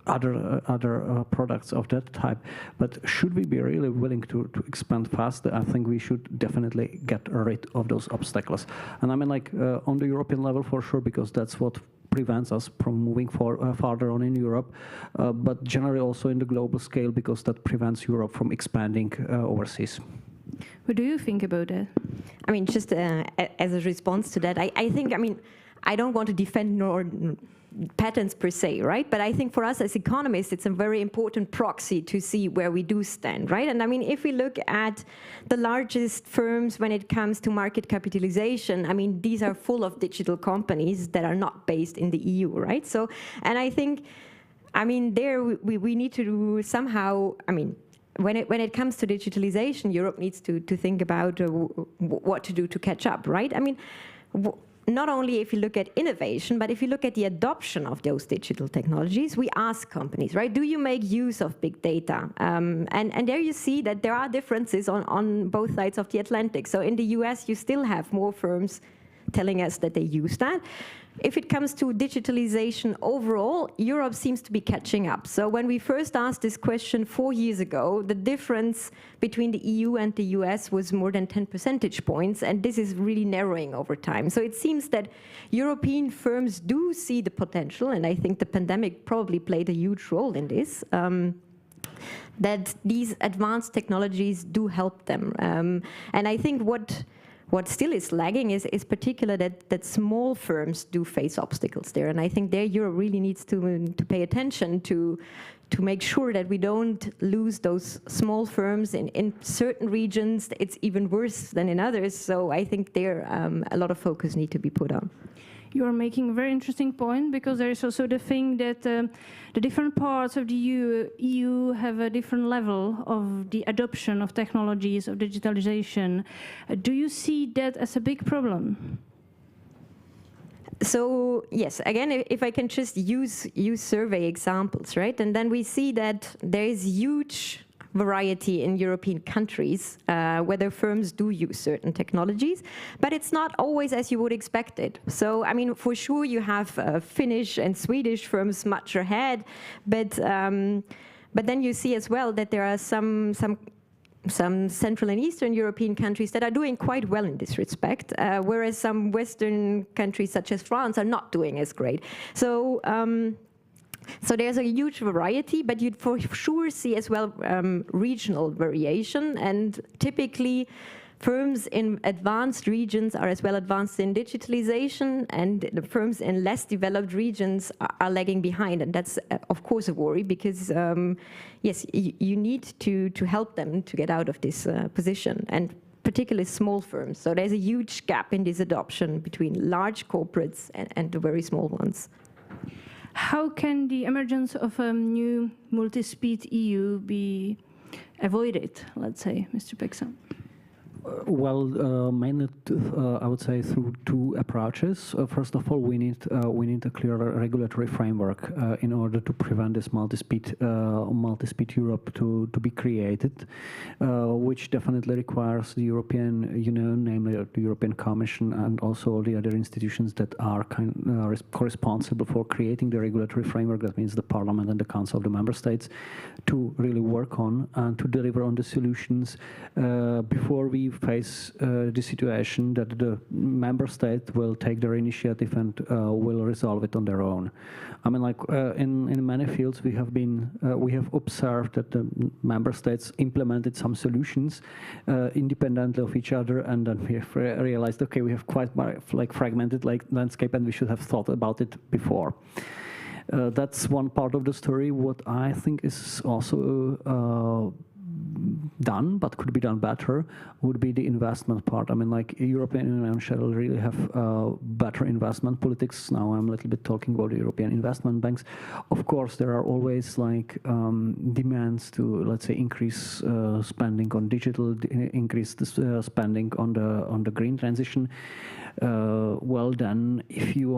other products of that type. But should we be really willing to expand faster, I think we should definitely get rid of those obstacles. And I mean, like on the European level for sure, because that's what prevents us from moving farther on in Europe, but generally also in the global scale, because that prevents Europe from expanding overseas. What do you think about that? I mean, just as a response to that, I think, I mean, I don't want to defend patents per se, right? But I think for us as economists, it's a very important proxy to see where we do stand, right? And I mean, if we look at the largest firms when it comes to market capitalization, I mean, these are full of digital companies that are not based in the EU, right? So, and I think, I mean, there we need to do somehow, I mean, when it comes to digitalization, Europe needs to think about what to do to catch up, right? I mean, not only if you look at innovation, but if you look at the adoption of those digital technologies, we ask companies, right? Do you make use of big data? And there you see that there are differences on both sides of the Atlantic. So in the US, you still have more firms telling us that they use that. If it comes to digitalization overall, Europe seems to be catching up. So when we first asked this question 4 years ago, the difference between the EU and the US was more than 10 percentage points, and this is really narrowing over time. So it seems that European firms do see the potential, and I think the pandemic probably played a huge role in this, that these advanced technologies do help them. And I think what still is lagging is particular that small firms do face obstacles there. And I think there Europe really needs to pay attention to make sure that we don't lose those small firms in certain regions. It's even worse than in others. So I think there a lot of focus need to be put on. You're making a very interesting point, because there is also the thing that the different parts of the EU have a different level of the adoption of technologies, of digitalization. Do you see that as a big problem? So yes, again, if I can just use survey examples, right? And then we see that there is huge variety in European countries, whether firms do use certain technologies, but it's not always as you would expect it. So, I mean, for sure you have Finnish and Swedish firms much ahead, but then you see as well that there are some Central and Eastern European countries that are doing quite well in this respect, whereas some Western countries such as France are not doing as great. So there's a huge variety, but you'd for sure see as well regional variation, and typically firms in advanced regions are as well advanced in digitalization, and the firms in less developed regions are lagging behind, and that's of course a worry, because yes, you need to help them to get out of this position, and particularly small firms. So there's a huge gap in this adoption between large corporates and the very small ones. How can the emergence of a new multi-speed EU be avoided, let's say, Mr. Peksa? Well, mainly, I would say through two approaches. First of all, we need a clear regulatory framework in order to prevent this multi-speed Europe to be created, which definitely requires the European Union, namely the European Commission, and also all the other institutions that are responsible for creating the regulatory framework. That means the Parliament and the Council of the Member States, to really work on and to deliver on the solutions before we face the situation that the member state will take their initiative and will resolve it on their own. I mean, like in many fields, we have observed that the member states implemented some solutions independently of each other, and then we have realized, okay, we have quite fragmented landscape, and we should have thought about it before. That's one part of the story. What I think is also done, but could be done better, would be the investment part. I mean, like European Union shall really have better investment politics. Now I'm a little bit talking about the European investment banks. Of course, there are always like demands to, let's say, increase spending on digital, increase the spending on the green transition. Well, then, if you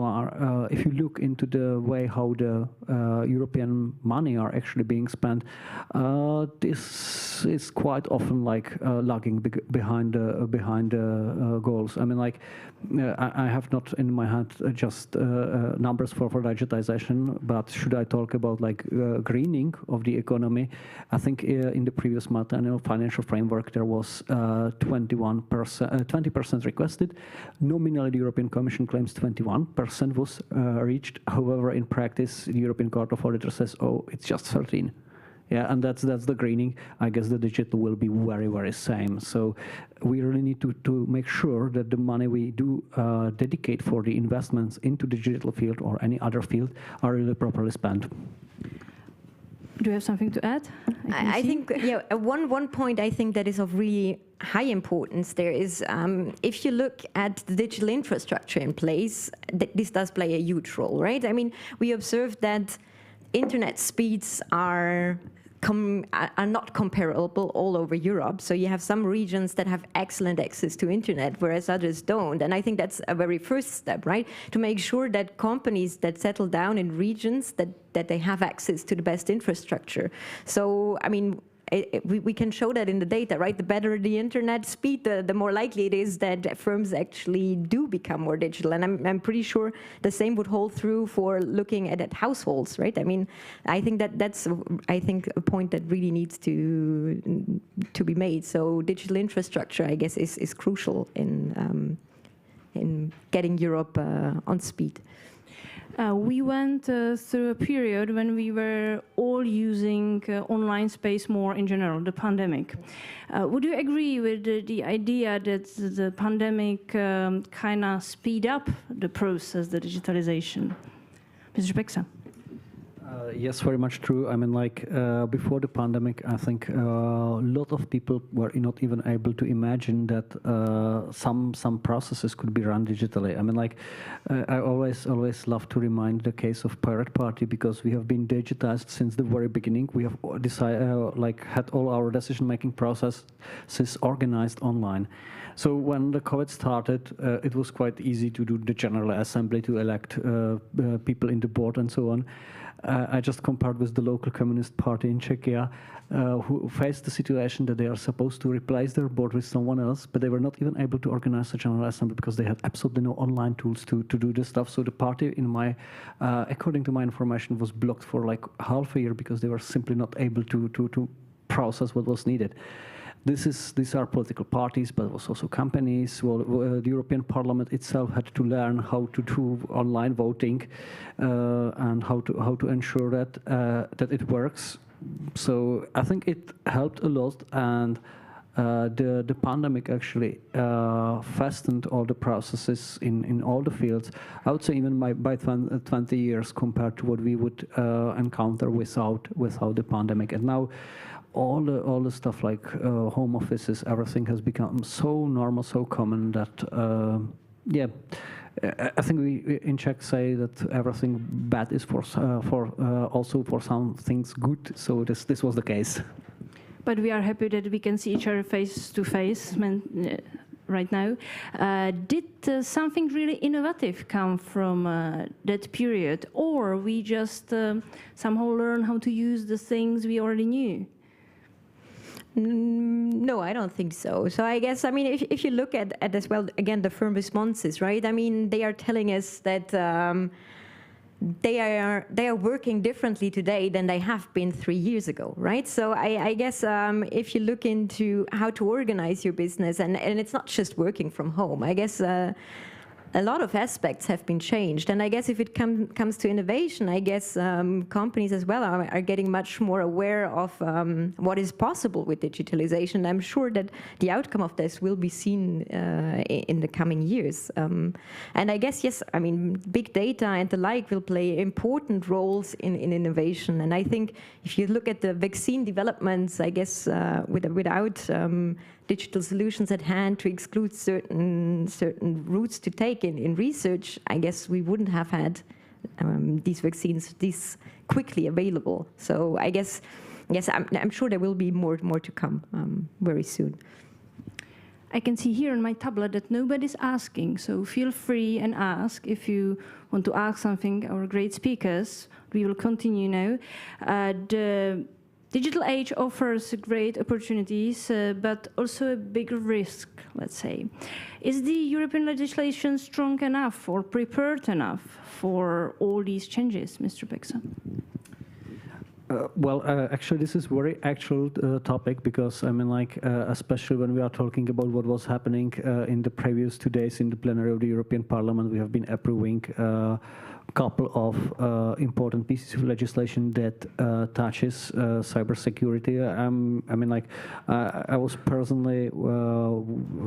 look into the way how the European money are actually being spent, this is quite often like lagging behind the goals. I mean, like I have not in my hand just numbers for digitization, but should I talk about like greening of the economy? I think in the previous multi-annual financial framework there was 20% requested. Nominally, the European Commission claims 21% was reached. However, in practice, the European Court of Auditors says, "Oh, it's just 13." Yeah, and that's the greening. I guess the digital will be very, very same. So we really need to make sure that the money we do dedicate for the investments into the digital field or any other field are really properly spent. Do you have something to add? I think, yeah, one point I think that is of really high importance there is if you look at the digital infrastructure in place, this does play a huge role, right? I mean, we observed that internet speeds are not comparable all over Europe. So you have some regions that have excellent access to internet, whereas others don't. And I think that's a very first step, right? To make sure that companies that settle down in regions that they have access to the best infrastructure. So, I mean, we can show that in the data, right? The better the internet speed, the more likely it is that firms actually do become more digital. And I'm pretty sure the same would hold true for looking at households, right? I mean, I think that's a point that really needs to be made. So digital infrastructure, I guess, is crucial in getting Europe on speed. We went through a period when we were all using online space more in general, the pandemic. Would you agree with the idea that the pandemic kind of speed up the process, the digitalization? Mr. Peksa. Yes, very much true. I mean, like before the pandemic, I think a lot of people were not even able to imagine that some processes could be run digitally. I mean, like I always love to remind the case of Pirate Party because we have been digitized since the very beginning. We have had all our decision-making processes organized online. So when the COVID started, it was quite easy to do the General Assembly to elect people in the board and so on. I just compared with the local Communist Party in Czechia, who faced the situation that they are supposed to replace their board with someone else, but they were not even able to organize a General Assembly because they had absolutely no online tools to do this stuff. So the party, according to my information, was blocked for like half a year because they were simply not able to process what was needed. These are political parties, but also companies. Well, the European Parliament itself had to learn how to do online voting and how to ensure that it works. So I think it helped a lot, and the pandemic actually fastened all the processes in all the fields. I would say even by 20 years compared to what we would encounter without the pandemic. And now all the stuff like home offices, everything has become so normal, so common that I think we in Czech say that everything bad is also for some things good. So this was the case. But we are happy that we can see each other face to face right now. Did something really innovative come from that period, or we just somehow learn how to use the things we already knew? No, I don't think so. So I guess, I mean, if you look at as well, again, the firm responses, right? I mean, they are telling us that they are working differently today than they have been 3 years ago, right? So I guess if you look into how to organize your business, and it's not just working from home, I guess a lot of aspects have been changed. And I guess if it comes to innovation, I guess companies as well are getting much more aware of what is possible with digitalization. I'm sure that the outcome of this will be seen in the coming years. And I guess, yes, I mean, big data and the like will play important roles in innovation. And I think if you look at the vaccine developments, I guess without digital solutions at hand to exclude certain routes to take in research, I guess we wouldn't have had these vaccines this quickly available. So I guess, yes, I'm sure there will be more to come very soon. I can see here on my tablet that nobody's asking, so feel free and ask if you want to ask something, our great speakers. We will continue now. The digital age offers great opportunities, but also a big risk, let's say. Is the European legislation strong enough or prepared enough for all these changes, Mr. Peksa? Well, actually, this is very actual topic because, I mean, like, especially when we are talking about what was happening in the previous 2 days in the plenary of the European Parliament, we have been approving couple of important pieces of legislation that touches cybersecurity. I mean, like, I was personally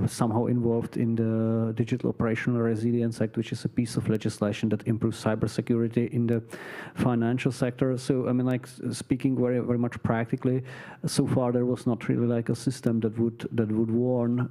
somehow involved in the Digital Operational Resilience Act, which is a piece of legislation that improves cybersecurity in the financial sector. So, I mean, like, speaking very much practically, so far there was not really like a system that would warn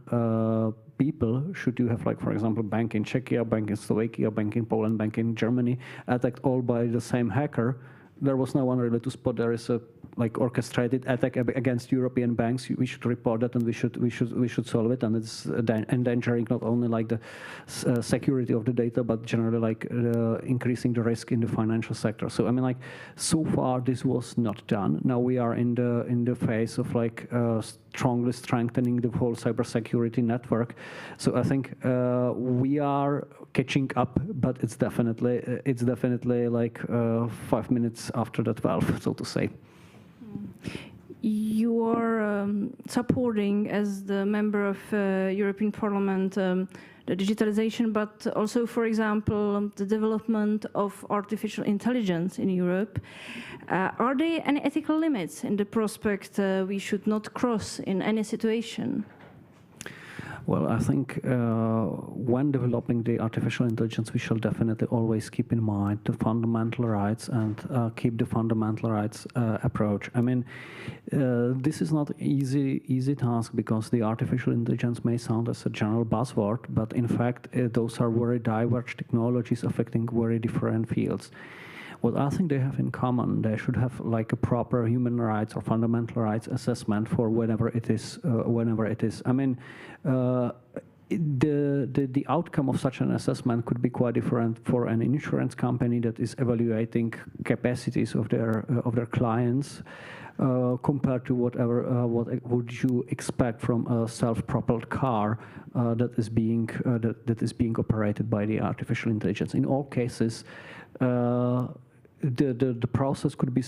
people, should you have, like, for example, bank in Czechia, bank in Slovakia, bank in Poland, bank in Germany, attacked all by the same hacker. There was no one really to spot there is a like orchestrated attack against European banks. We should report that, and we should solve it. And it's endangering not only like the security of the data, but generally like increasing the risk in the financial sector. So I mean, like, so far this was not done. Now we are in the phase of like strongly strengthening the whole cybersecurity network. So I think we are catching up, but it's definitely like 5 minutes after the 12, so to say. You are supporting, as the member of European Parliament, the digitalization, but also, for example, the development of artificial intelligence in Europe. Are there any ethical limits in the prospect we should not cross in any situation? Well, I think when developing the artificial intelligence, we shall definitely always keep in mind the fundamental rights and keep the fundamental rights approach. I mean, this is not easy task because the artificial intelligence may sound as a general buzzword, but in fact, those are very diverse technologies affecting very different fields. What I think they have in common, they should have like a proper human rights or fundamental rights assessment for whenever it is. I mean, the outcome of such an assessment could be quite different for an insurance company that is evaluating capacities of their clients compared to what would you expect from a self-propelled car that is being operated by the artificial intelligence. In all cases, the process could be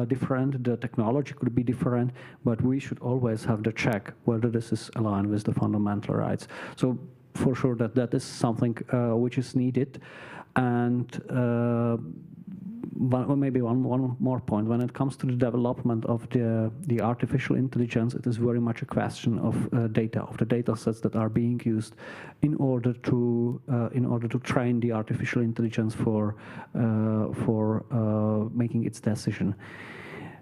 different, the technology could be different, but we should always have the check whether this is aligned with the fundamental rights. So for sure that is something which is needed. And maybe one more point. When it comes to the development of the artificial intelligence, it is very much a question of data, of the data sets that are being used in order to train the artificial intelligence for making its decision.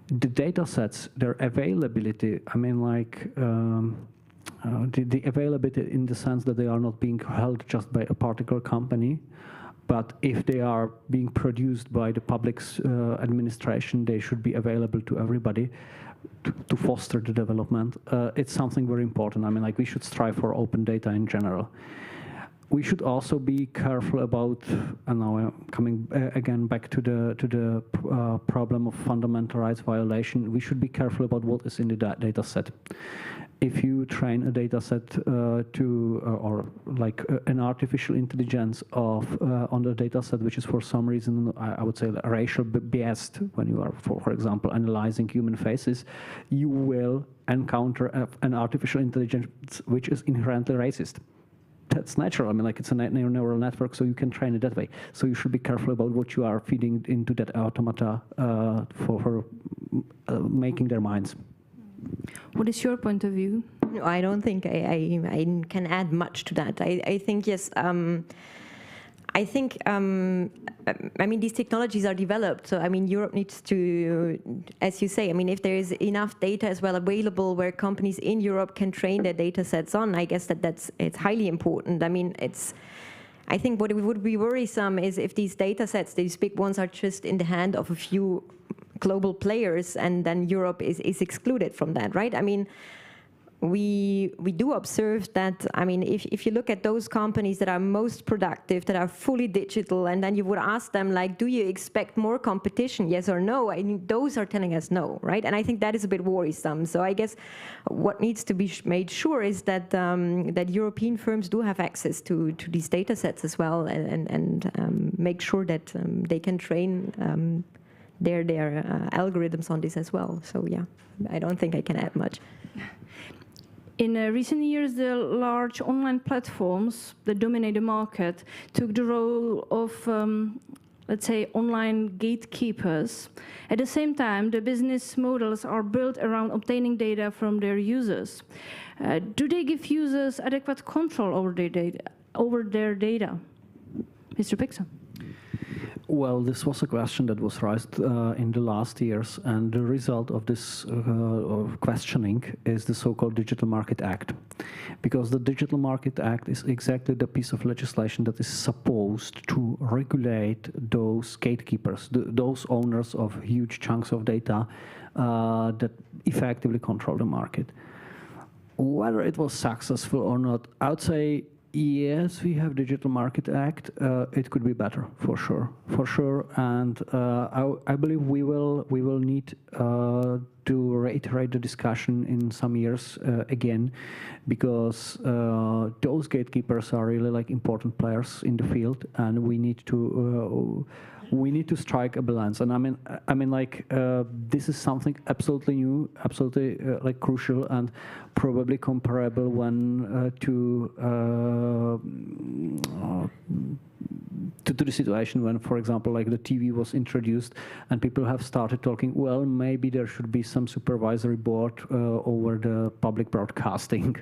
The data sets, their availability, I mean, like the availability in the sense that they are not being held just by a particular company. But if they are being produced by the public administration, they should be available to everybody to foster the development. It's something very important. I mean, like, we should strive for open data in general. We should also be careful about, and now I'm coming again back to the problem of fundamental rights violation. We should be careful about what is in the data set. If you train a data set or like an artificial intelligence on the data set, which is for some reason, I would say, racial biased, when you are, for example, analyzing human faces, you will encounter an artificial intelligence which is inherently racist. that's natural. I mean, like it's a neural network, so you can train it that way. So you should be careful about what you are feeding into that automata for making their minds. What is your point of view? No, I don't think I can add much to that. I think, yes, I think, I mean, these technologies are developed. So, I mean, Europe needs to, as you say, I mean, if there is enough data as well available where companies in Europe can train their data sets on, I guess it's highly important. I mean, I think what would be worrisome is if these data sets, these big ones, are just in the hand of a few global players, and then Europe is excluded from that, right? I mean, we do observe that, I mean, if you look at those companies that are most productive, that are fully digital, and then you would ask them, like, do you expect more competition, yes or no? I mean, those are telling us no, right? And I think that is a bit worrisome. So I guess what needs to be made sure is that that European firms do have access to these data sets as well, and make sure that they can train their algorithms on this as well. So yeah, I don't think I can add much. In recent years, the large online platforms that dominate the market took the role of, let's say, online gatekeepers. At the same time, the business models are built around obtaining data from their users. Do they give users adequate control over their data? Mr. Pixon. Well, this was a question that was raised in the last years, and the result of this questioning is the so-called Digital Market Act. Because the Digital Market Act is exactly the piece of legislation that is supposed to regulate those gatekeepers, those owners of huge chunks of data that effectively control the market. Whether it was successful or not, I would say, yes, we have Digital Market Act. It could be better, for sure. And I believe we will need to reiterate the discussion in some years again, because those gatekeepers are really like important players in the field, and we need to strike a balance. And I mean, like this is something absolutely new, absolutely like crucial, and probably comparable when to the situation when, for example, like the TV was introduced, and people have started talking, well, maybe there should be some supervisory board over the public broadcasting.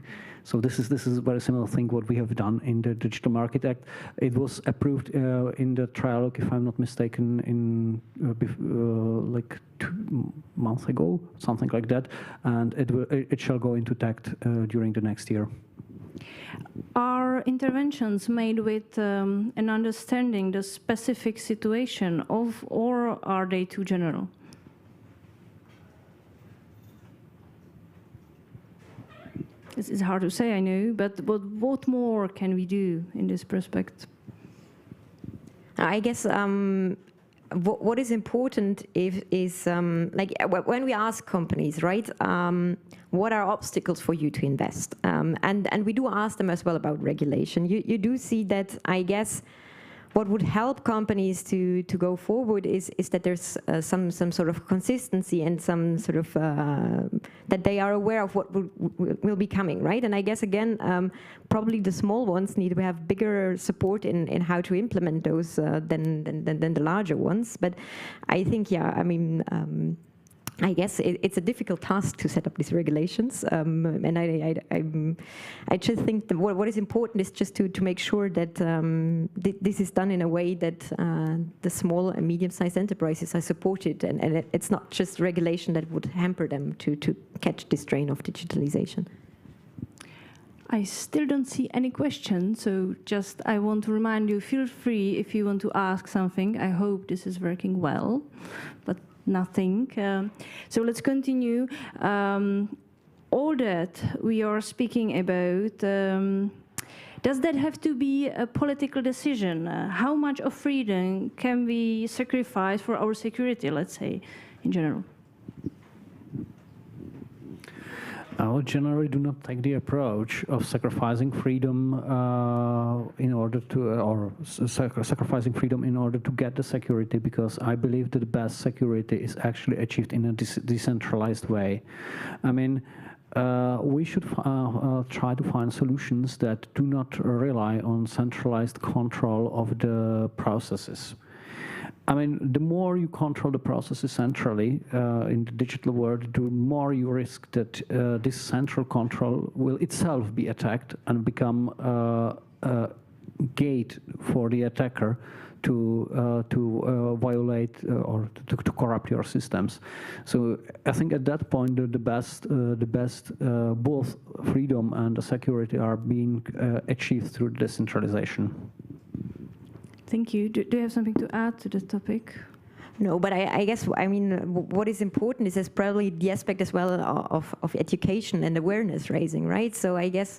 So this is a very similar thing what we have done in the Digital Market Act. It was approved in the trialogue, if I'm not mistaken, in like 2 months ago, something like that, and it shall go into effect during the next year. Are interventions made with an understanding the specific situation of, or are they too general? This is hard to say, I know, but what more can we do in this respect? I guess what is important is like when we ask companies, right, what are obstacles for you to invest? And we do ask them as well about regulation. You do see that, I guess, what would help companies to go forward is that there's some sort of consistency and some sort of that they are aware of what will be coming, right? And I guess again, probably the small ones need to have bigger support in how to implement those than the larger ones. But I think, yeah, I mean, I guess it's a difficult task to set up these regulations, and I just think that what is important is just to make sure that this is done in a way that the small and medium-sized enterprises are supported, and it's not just regulation that would hamper them to catch this train of digitalization. I still don't see any questions, so just I want to remind you, feel free if you want to ask something. I hope this is working well, but nothing. So let's continue. All that we are speaking about, does that have to be a political decision? How much of freedom can we sacrifice for our security, let's say, in general? I generally do not take the approach of sacrificing freedom in order to, or sacrificing freedom in order to get the security, because I believe that the best security is actually achieved in a decentralized way. I mean, we should try to find solutions that do not rely on centralized control of the processes. I mean, the more you control the processes centrally in the digital world, the more you risk that this central control will itself be attacked and become a gate for the attacker to violate or to corrupt your systems. So I think at that point the best both freedom and security are being achieved through decentralization. Thank you. Do you have something to add to this topic? No, but I guess, I mean, what is important is probably the aspect as well of education and awareness raising, right? So I guess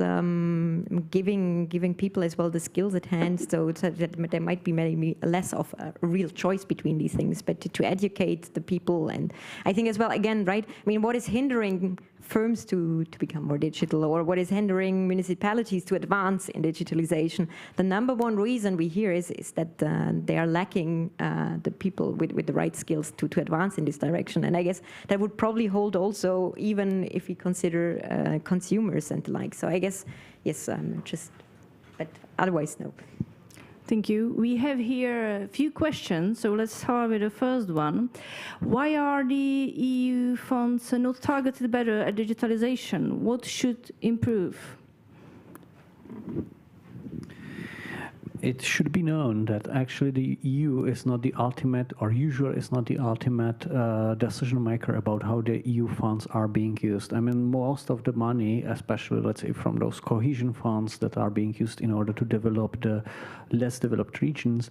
giving people as well the skills at hand, so that there might be maybe less of a real choice between these things, but to educate the people. And I think as well, again, right, I mean, what is hindering firms to become more digital, or what is hindering municipalities to advance in digitalization? The number one reason we hear is that they are lacking the people with the right skills to advance in this direction. And I guess that would probably hold also even if we consider consumers and the like. So I guess, yes, but otherwise, no. Thank you. We have here a few questions, so let's start with the first one. Why are the EU funds not targeted better at digitalization? What should improve? It should be known that actually the EU is not the ultimate, or usually is not the ultimate decision maker about how the EU funds are being used. I mean, most of the money, especially let's say from those cohesion funds that are being used in order to develop the less developed regions,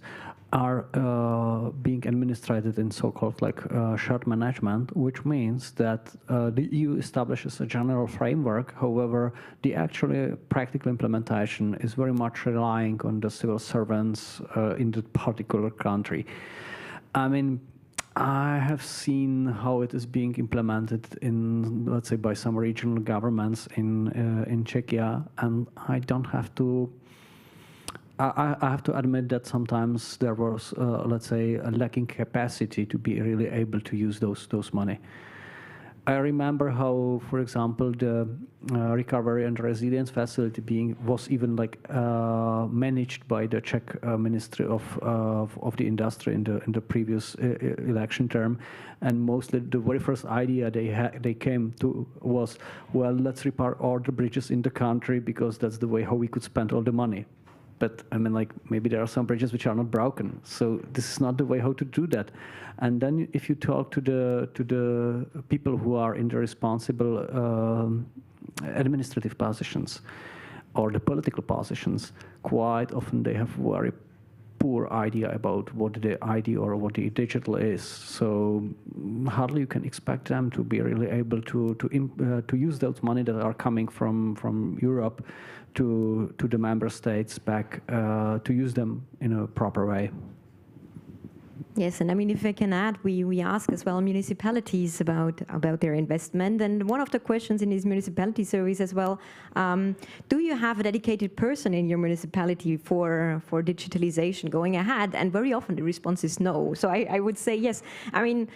are being administered in so-called like shared management, which means that the EU establishes a general framework. However, the actually practical implementation is very much relying on the civil servants in the particular country. I mean, I have seen how it is being implemented in, let's say, by some regional governments in Czechia, and I don't have to. I have to admit that sometimes there was, let's say, a lacking capacity to be really able to use those money. I remember how, for example, the recovery and resilience facility was even like managed by the Czech Ministry of the Industry in the previous election term, and mostly the very first idea they came to was, well, let's repair all the bridges in the country because that's the way how we could spend all the money. But I mean, like, maybe there are some bridges which are not broken. So this is not the way how to do that. And then if you talk to the people who are in the responsible administrative positions or the political positions, quite often they have very poor idea about what the ID or what the digital is. So hardly you can expect them to be really able to use those money that are coming from Europe to the member states back to use them in a proper way. Yes, and I mean, if I can add, we ask as well municipalities about their investment, and one of the questions in this municipality surveys as well, do you have a dedicated person in your municipality for digitalization going ahead? And very often the response is no. So I would say yes. I mean,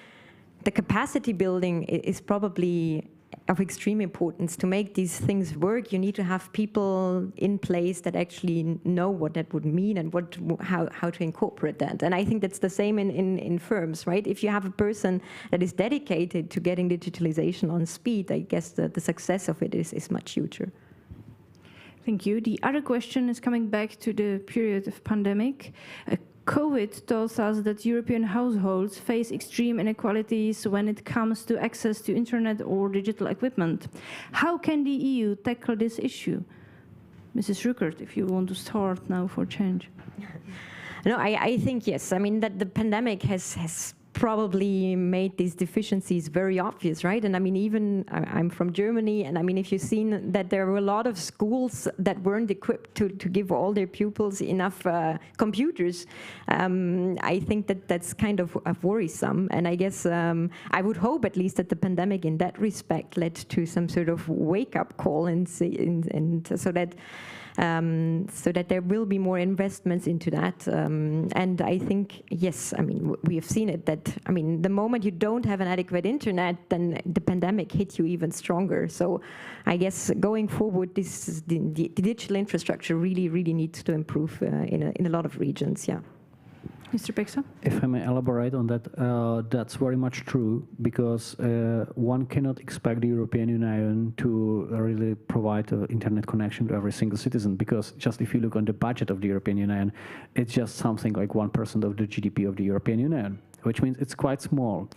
the capacity building is probably of extreme importance. To make these things work, you need to have people in place that actually know what that would mean and how to incorporate that. And I think that's the same in firms, right? If you have a person that is dedicated to getting digitalization on speed, I guess the success of it is much huger. Thank you. The other question is coming back to the period of pandemic. COVID tells us that European households face extreme inequalities when it comes to access to internet or digital equipment. How can the EU tackle this issue? Mrs. Ruckert, if you want to start now for change. No, I think yes. I mean, that the pandemic has probably made these deficiencies very obvious, right? And I mean, even I'm from Germany, and I mean, if you've seen that there were a lot of schools that weren't equipped to give all their pupils enough computers, I think that's kind of worrisome. And I guess I would hope at least that the pandemic in that respect led to some sort of wake-up call, and so that so that there will be more investments into that. And I think, yes, I mean, we have seen it that, I mean, the moment you don't have an adequate internet, then the pandemic hit you even stronger. So I guess going forward, the digital infrastructure really needs to improve in a lot of regions, yeah. Mr. Peksa? If I may elaborate on that, that's very much true, because one cannot expect the European Union to really provide an internet connection to every single citizen, because just if you look on the budget of the European Union, it's just something like 1% of the GDP of the European Union, which means it's quite small.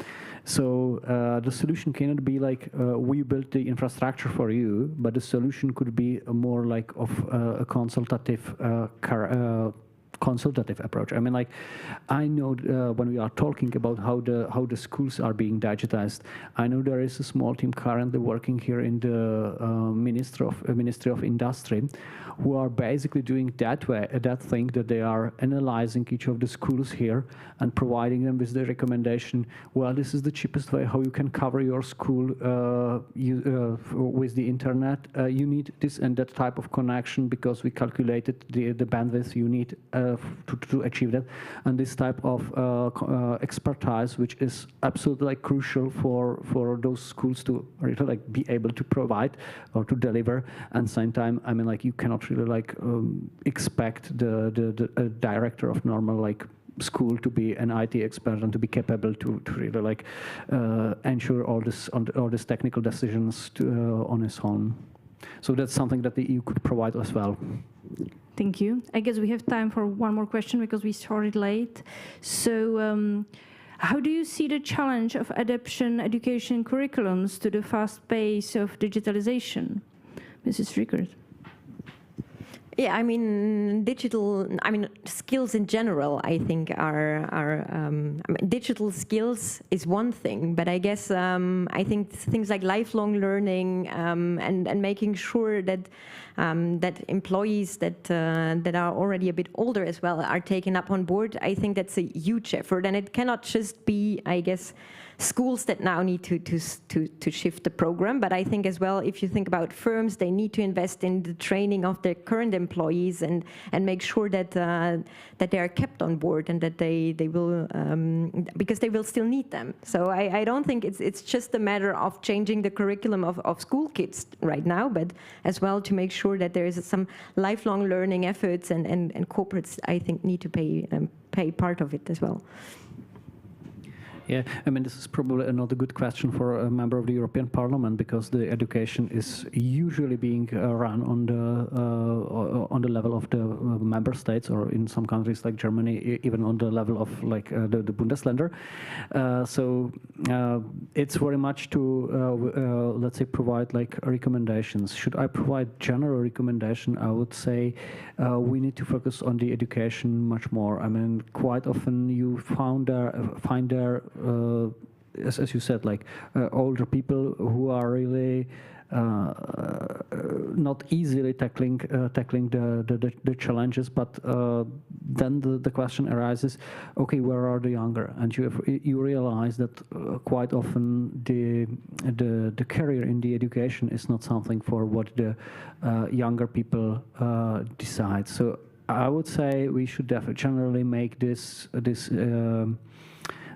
So the solution cannot be like, we built the infrastructure for you, but the solution could be more like of a consultative approach. I mean, like, I know when we are talking about how the schools are being digitized, I know there is a small team currently working here in the Ministry of Industry, who are basically doing that thing that they are analyzing each of the schools here and providing them with the recommendation, well, this is the cheapest way how you can cover your school with the internet. You need this and that type of connection because we calculated the bandwidth you need to achieve that, and this type of expertise, which is absolutely like crucial for those schools to really like be able to provide or to deliver. And same time, I mean, like, you cannot really like expect the director of normal like school to be an IT expert and to be capable to really like ensure all this technical decisions on his own. So that's something that the EU could provide as well. Thank you. I guess we have time for one more question because we started late. So how do you see the challenge of adaptation education curriculums to the fast pace of digitalization? Mrs. Rickert. Yeah, I mean, skills in general, I think digital skills is one thing, but I guess I think things like lifelong learning and making sure that that employees that are already a bit older as well are taken up on board. I think that's a huge effort, and it cannot just be, I guess, schools that now need to shift the program, but I think as well, if you think about firms, they need to invest in the training of their current employees and make sure that that they are kept on board and that they will because they will still need them. So I don't think it's just a matter of changing the curriculum of school kids right now, but as well to make sure that there is some lifelong learning efforts and corporates, I think, need to pay part of it as well. Yeah, I mean, this is probably another good question for a member of the European Parliament, because the education is usually being run on the level of the member states, or in some countries like Germany, even on the level of like the Bundesländer. So it's very much to let's say provide like recommendations. Should I provide general recommendation? I would say we need to focus on the education much more. I mean, quite often you find there as you said, like older people who are really not easily tackling the challenges, but then the question arises: okay, where are the younger? And you realize that quite often the career in the education is not something for what the younger people decide. So I would say we should generally make this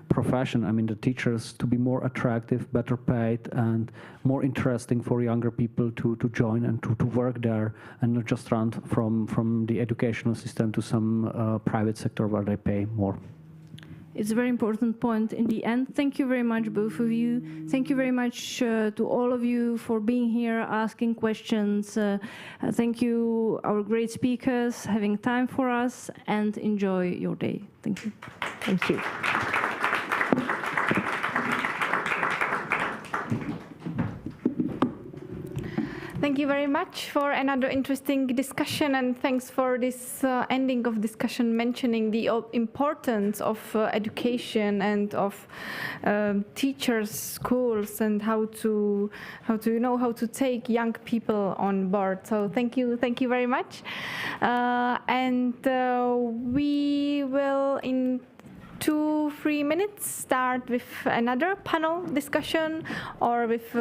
profession, I mean the teachers, to be more attractive, better paid, and more interesting for younger people to join and to work there, and not just run from the educational system to some private sector where they pay more. It's a very important point in the end. Thank you very much, both of you. Thank you very much to all of you for being here, asking questions. Thank you, our great speakers, having time for us, and enjoy your day. Thank you. Thank you. Thank you very much for another interesting discussion, and thanks for this ending of discussion mentioning the importance of education and of teachers, schools, and how to take young people on board. So thank you very much, and we will in 2-3 minutes, start with another panel discussion or with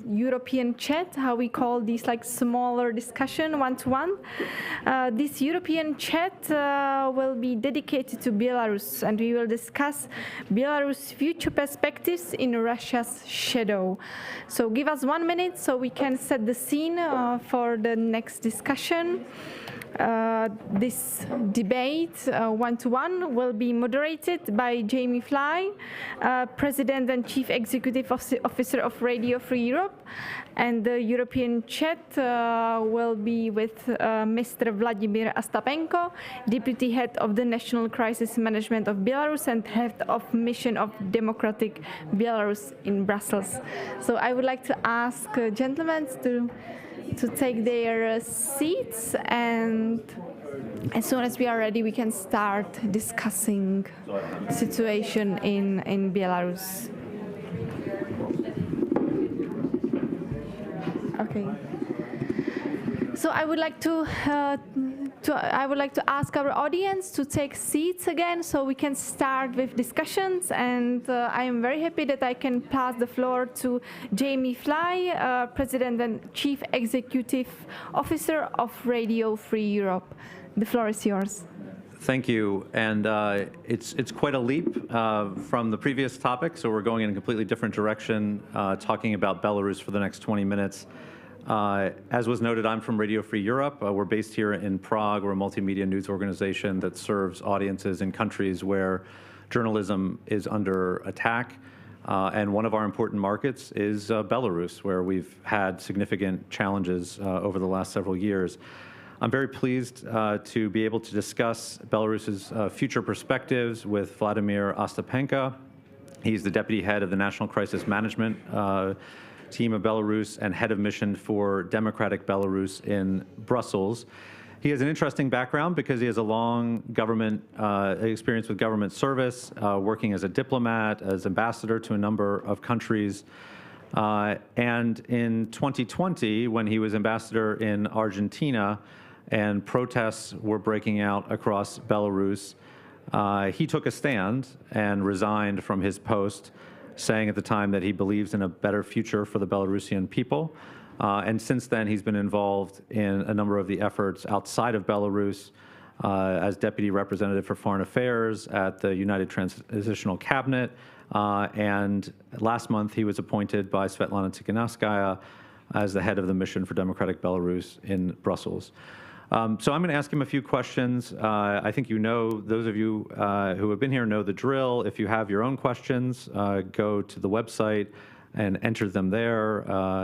European chat, how we call these like smaller discussion one-to-one. This European chat will be dedicated to Belarus, and we will discuss Belarus' future perspectives in Russia's shadow. So give us 1 minute so we can set the scene for the next discussion. This debate, one-to-one, will be moderated by Jamie Fly, President and Chief Executive Officer of Radio Free Europe, and the European chat will be with Mr. Vladimir Ostapenko, Deputy Head of the National Crisis Management of Belarus and Head of Mission of Democratic Belarus in Brussels. So I would like to ask gentlemen to take their seats, and as soon as we are ready, we can start discussing the situation in Belarus. Okay. So I would like to ask our audience to take seats again so we can start with discussions, and I am very happy that I can pass the floor to Jamie Fly, President and Chief Executive Officer of Radio Free Europe. The floor is yours. Thank you, and it's quite a leap from the previous topic, so we're going in a completely different direction, talking about Belarus for the next 20 minutes. As was noted, I'm from Radio Free Europe. We're based here in Prague. We're a multimedia news organization that serves audiences in countries where journalism is under attack. And one of our important markets is Belarus, where we've had significant challenges over the last several years. I'm very pleased to be able to discuss Belarus's future perspectives with Vladimir Ostapenko. He's the deputy head of the National Crisis Management team of Belarus and head of mission for Democratic Belarus in Brussels. He has an interesting background because he has a long government experience with government service, working as a diplomat, as ambassador to a number of countries. And in 2020, when he was ambassador in Argentina and protests were breaking out across Belarus, he took a stand and resigned from his post, saying at the time that he believes in a better future for the Belarusian people. And since then, he's been involved in a number of the efforts outside of Belarus as Deputy Representative for Foreign Affairs at the United Transitional Cabinet. And last month, he was appointed by Svetlana Tikhanovskaya as the head of the Mission for Democratic Belarus in Brussels. So I'm going to ask him a few questions. I think you know, those of you who have been here know the drill. If you have your own questions, go to the website and enter them there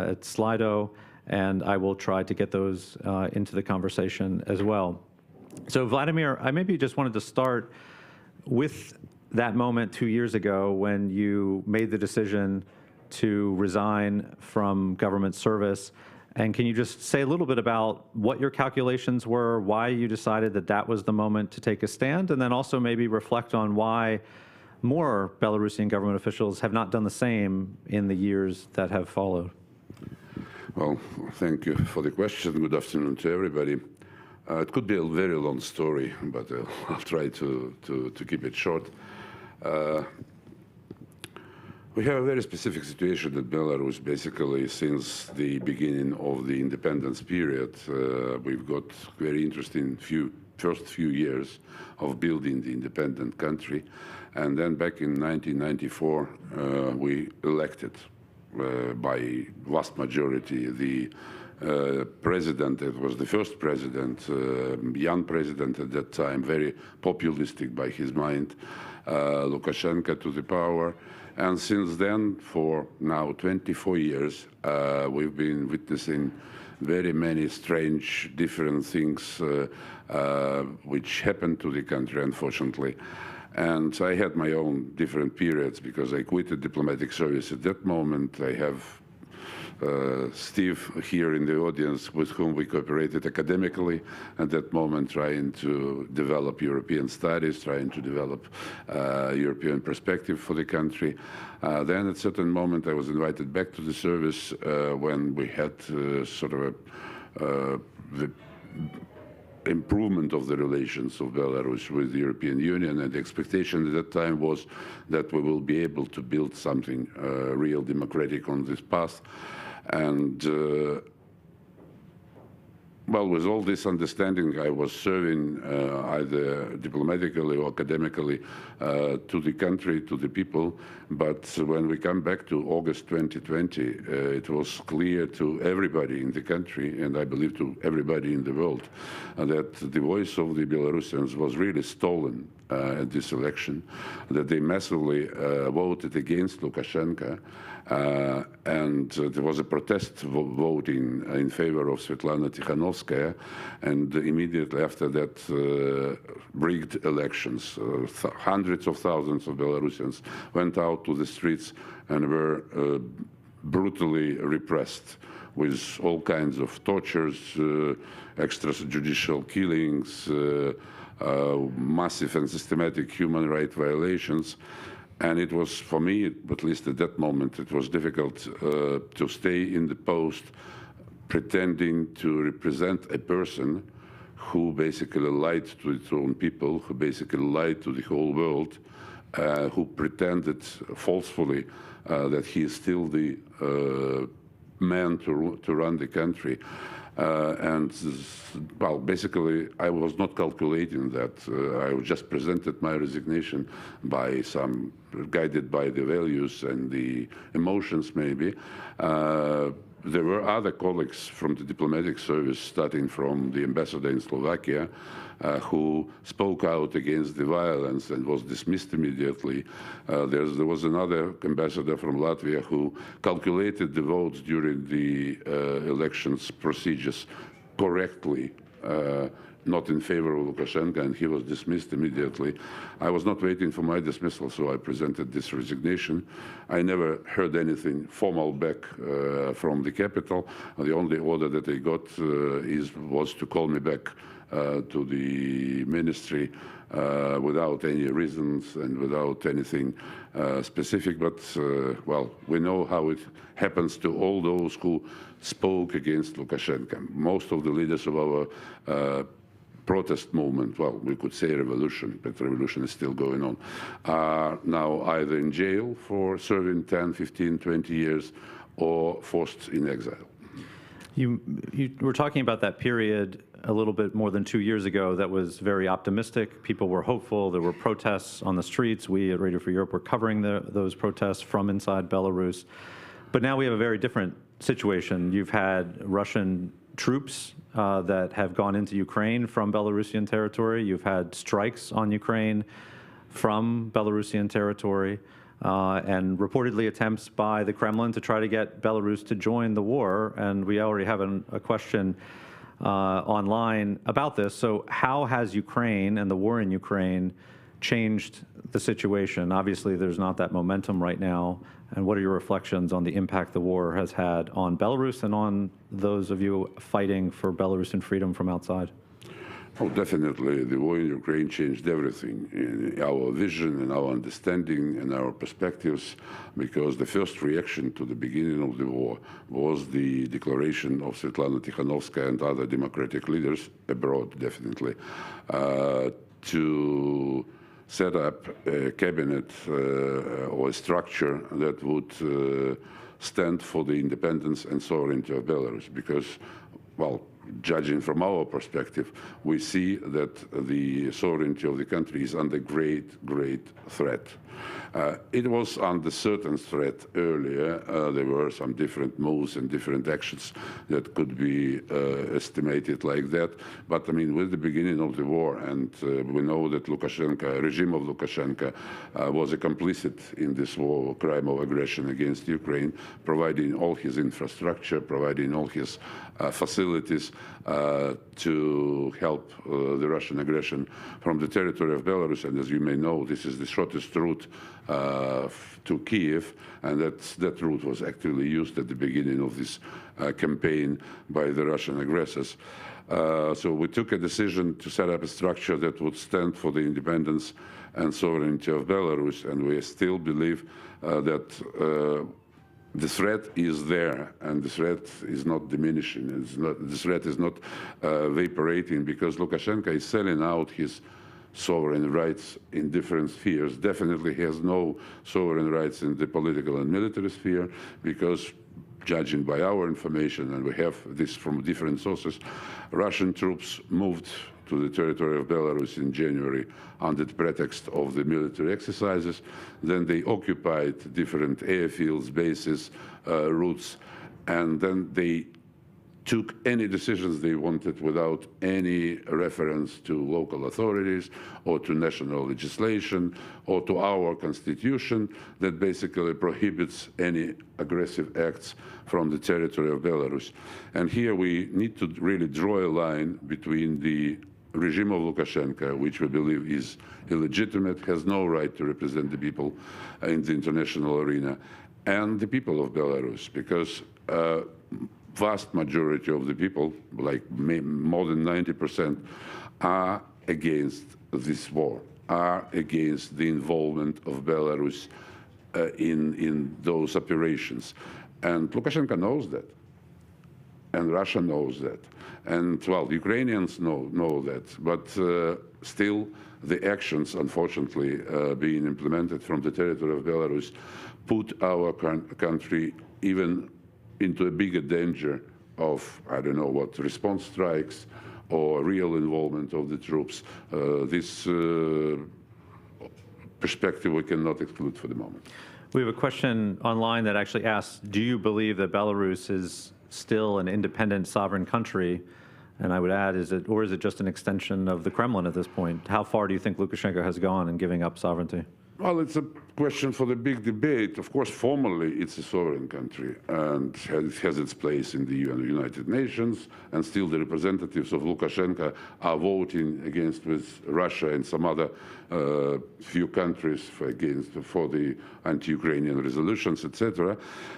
at Slido, and I will try to get those into the conversation as well. So Vladimir, I maybe just wanted to start with that moment 2 years ago when you made the decision to resign from government service. And can you just say a little bit about what your calculations were, why you decided that that was the moment to take a stand, and then also maybe reflect on why more Belarusian government officials have not done the same in the years that have followed? Well, thank you for the question. Good afternoon to everybody. It could be a very long story, but I'll try to keep it short. We have a very specific situation in Belarus. Basically, since the beginning of the independence period, we've got very interesting first few years of building the independent country. And then back in 1994, we elected by vast majority the president. It was the first president, young president at that time, very populistic by his mind, Lukashenko to the power. And since then, for now 24 years, we've been witnessing very many strange, different things which happened to the country, unfortunately. And I had my own different periods because I quit the diplomatic service at that moment. I have Steve here in the audience with whom we cooperated academically at that moment, trying to develop European studies, trying to develop European perspective for the country. Then at a certain moment I was invited back to the service when we had sort of improvement of the relations of Belarus with the European Union, and the expectation at that time was that we will be able to build something real democratic on this path. And well, with all this understanding, I was serving either diplomatically or academically to the country, to the people. But when we come back to August 2020, it was clear to everybody in the country, and I believe to everybody in the world, that the voice of the Belarusians was really stolen at this election, that they massively voted against Lukashenko. And there was a protest voting in favor of Svetlana Tikhanovskaya, and immediately after that, rigged elections. Hundreds of thousands of Belarusians went out to the streets and were brutally repressed with all kinds of tortures, extrajudicial killings, massive and systematic human rights violations. And it was, for me, at least at that moment, it was difficult to stay in the post pretending to represent a person who basically lied to its own people, who basically lied to the whole world, who pretended falsely that he is still the man to run the country. And, well, basically, I was not calculating that. I just presented my resignation by guided by the values and the emotions, maybe. There were other colleagues from the diplomatic service, starting from the ambassador in Slovakia, who spoke out against the violence and was dismissed immediately. There was another ambassador from Latvia who calculated the votes during the elections procedures correctly, not in favor of Lukashenko, and he was dismissed immediately. I was not waiting for my dismissal, so I presented this resignation. I never heard anything formal back from the capital. The only order that I got was to call me back to the ministry without any reasons and without anything specific. But, well, we know how it happens to all those who spoke against Lukashenko. Most of the leaders of our protest movement, well, we could say revolution, but revolution is still going on, are now either in jail for serving 10, 15, 20 years or forced in exile. You were talking about that period a little bit more than 2 years ago that was very optimistic. People were hopeful. There were protests on the streets. We at Radio Free Europe were covering those protests from inside Belarus. But now we have a very different situation. You've had Russian troops that have gone into Ukraine from Belarusian territory. You've had strikes on Ukraine from Belarusian territory, and reportedly attempts by the Kremlin to try to get Belarus to join the war. And we already have a question online about this. So how has Ukraine and the war in Ukraine changed the situation? Obviously, there's not that momentum right now. And what are your reflections on the impact the war has had on Belarus and on those of you fighting for Belarusian freedom from outside? Oh, definitely. The war in Ukraine changed everything in our vision and our understanding and our perspectives, because the first reaction to the beginning of the war was the declaration of Svetlana Tikhanovskaya and other democratic leaders abroad, definitely, to set up a cabinet or a structure that would stand for the independence and sovereignty of Belarus, because, well, judging from our perspective, we see that the sovereignty of the country is under great, great threat. It was under certain threat earlier. There were some different moves and different actions that could be estimated like that. But I mean, with the beginning of the war, and we know that Lukashenko, regime of Lukashenko, was a complicit in this war, crime of aggression against Ukraine, providing all his infrastructure, providing all his facilities to help the Russian aggression from the territory of Belarus. And as you may know, this is the shortest route to Kiev, and that route was actually used at the beginning of this campaign by the Russian aggressors. So we took a decision to set up a structure that would stand for the independence and sovereignty of Belarus, and we still believe that the threat is there, and the threat is not diminishing. The threat is not evaporating, because Lukashenko is selling out his sovereign rights in different spheres. Definitely has no sovereign rights in the political and military sphere, because judging by our information, and we have this from different sources, Russian troops moved to the territory of Belarus in January under the pretext of the military exercises. Then they occupied different airfields, bases, routes, and then they took any decisions they wanted without any reference to local authorities or to national legislation or to our constitution that basically prohibits any aggressive acts from the territory of Belarus. And here we need to really draw a line between the regime of Lukashenko, which we believe is illegitimate, has no right to represent the people in the international arena, and the people of Belarus, because vast majority of the people, like more than 90%, are against this war, are against the involvement of Belarus in those operations. And Lukashenko knows that, and Russia knows that. And, well, Ukrainians know that, but still the actions, unfortunately, being implemented from the territory of Belarus put our country even into a bigger danger of, I don't know what, response strikes or real involvement of the troops. This perspective we cannot exclude for the moment. We have a question online that actually asks, do you believe that Belarus is still an independent sovereign country? And I would add, is it just an extension of the Kremlin at this point? How far do you think Lukashenko has gone in giving up sovereignty? Well, it's a question for the big debate. Of course, formally, it's a sovereign country, and it has its place in the United Nations, and still the representatives of Lukashenko are voting against with Russia and some other few countries for the anti-Ukrainian resolutions, etc.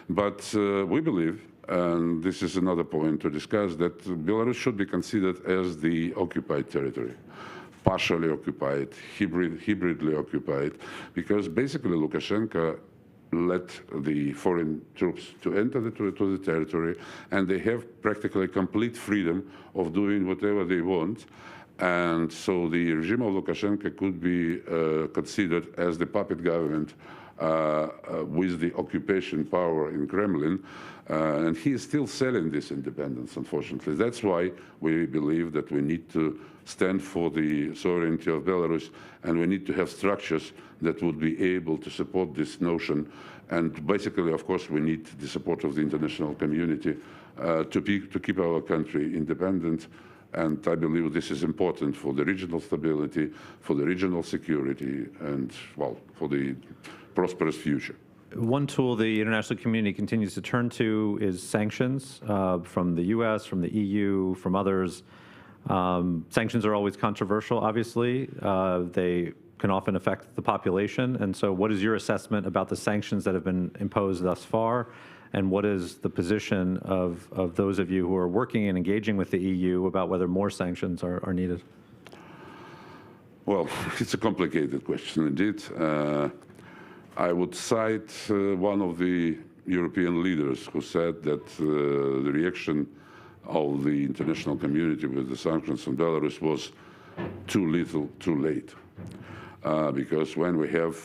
But we believe, and this is another point to discuss, that Belarus should be considered as the occupied territory. Partially occupied, hybridly occupied, because basically Lukashenko let the foreign troops to enter to the territory, and they have practically complete freedom of doing whatever they want. And so the regime of Lukashenko could be considered as the puppet government with the occupation power in Kremlin. And he is still selling this independence, unfortunately. That's why we believe that we need to stand for the sovereignty of Belarus, and we need to have structures that would be able to support this notion. And basically, of course, we need the support of the international community to keep our country independent. And I believe this is important for the regional stability, for the regional security, and, well, for the prosperous future. One tool the international community continues to turn to is sanctions from the US, from the EU, from others. Sanctions are always controversial, obviously. They can often affect the population. And so what is your assessment about the sanctions that have been imposed thus far? And what is the position of those of you who are working and engaging with the EU about whether more sanctions are needed? Well, it's a complicated question indeed. I would cite one of the European leaders who said that the reaction of the international community with the sanctions on Belarus was too little, too late. Because when we have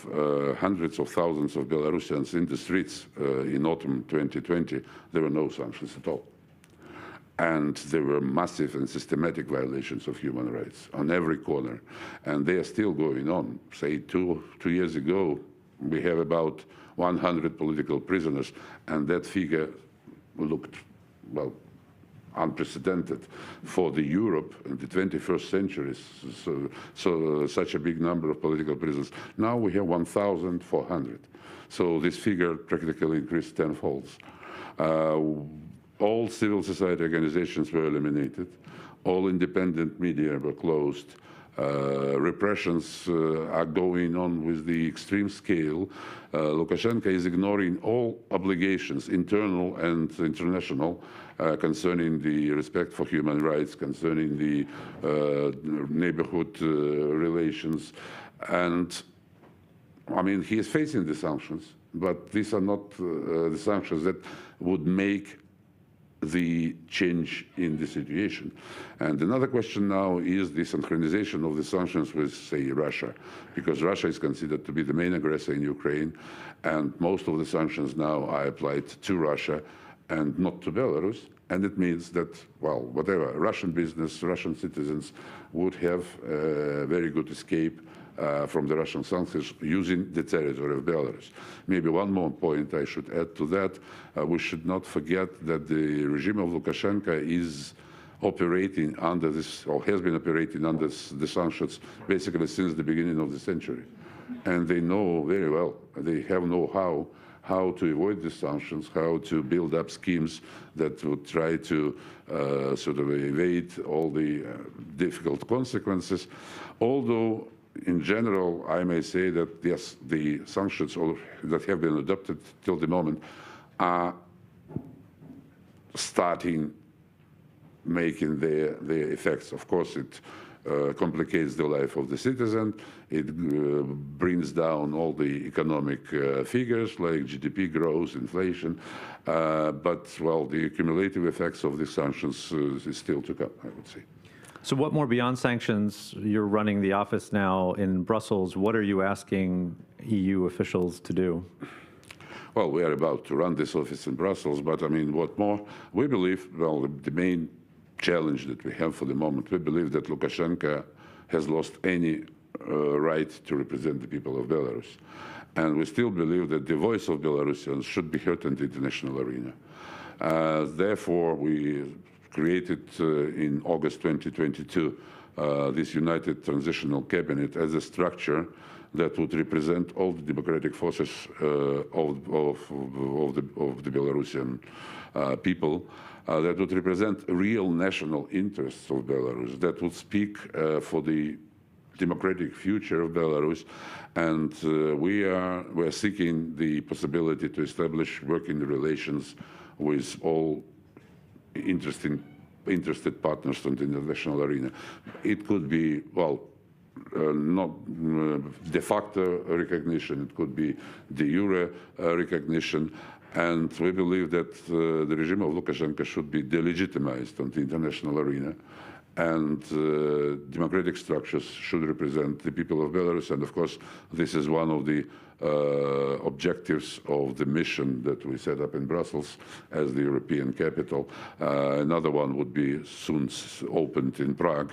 hundreds of thousands of Belarusians in the streets in autumn 2020, there were no sanctions at all. And there were massive and systematic violations of human rights on every corner. And they are still going on. Say two years ago, we have about 100 political prisoners, and that figure looked, well, unprecedented for the Europe in the 21st century. So such a big number of political prisoners. Now we have 1,400. So this figure practically increased tenfold. All civil society organizations were eliminated. All independent media were closed. Repressions are going on with the extreme scale. Lukashenko is ignoring all obligations, internal and international, concerning the respect for human rights, concerning the neighborhood relations. And, I mean, he is facing the sanctions. but these are not the sanctions that would make the change in the situation. And another question now is the synchronization of the sanctions with, say, Russia, because Russia is considered to be the main aggressor in Ukraine, and most of the sanctions now are applied to Russia and not to Belarus. And it means that, well, whatever, Russian business, Russian citizens would have a very good escape from the Russian sanctions using the territory of Belarus. Maybe one more point I should add to that. We should not forget that the regime of Lukashenko is operating under this, or has been operating under the sanctions basically since the beginning of the century. And they know very well, they have know-how, how to avoid the sanctions, how to build up schemes that would try to sort of evade all the difficult consequences. Although, in general, I may say that yes, the sanctions that have been adopted till the moment are starting making their effects. Of course, it complicates the life of the citizen. It brings down all the economic figures like GDP growth, inflation. But, well, the cumulative effects of the sanctions is still to come, I would say. So what more beyond sanctions? You're running the office now in Brussels. What are you asking EU officials to do? Well, we are about to run this office in Brussels, but I mean, what more? We believe, well, the main challenge that we have for the moment, we believe that Lukashenko has lost any right to represent the people of Belarus. And we still believe that the voice of Belarusians should be heard in the international arena. Therefore, we created in August 2022 this United Transitional Cabinet as a structure that would represent all the democratic forces of the Belarusian people, that would represent real national interests of Belarus, that would speak for the democratic future of Belarus. And we are seeking the possibility to establish working relations with all interested partners on the international arena. It could be, well, not de facto recognition, it could be de jure recognition. And we believe that the regime of Lukashenko should be delegitimized on the international arena, and democratic structures should represent the people of Belarus. And of course, this is one of the objectives of the mission that we set up in Brussels as the European capital. Another one would be soon opened in Prague.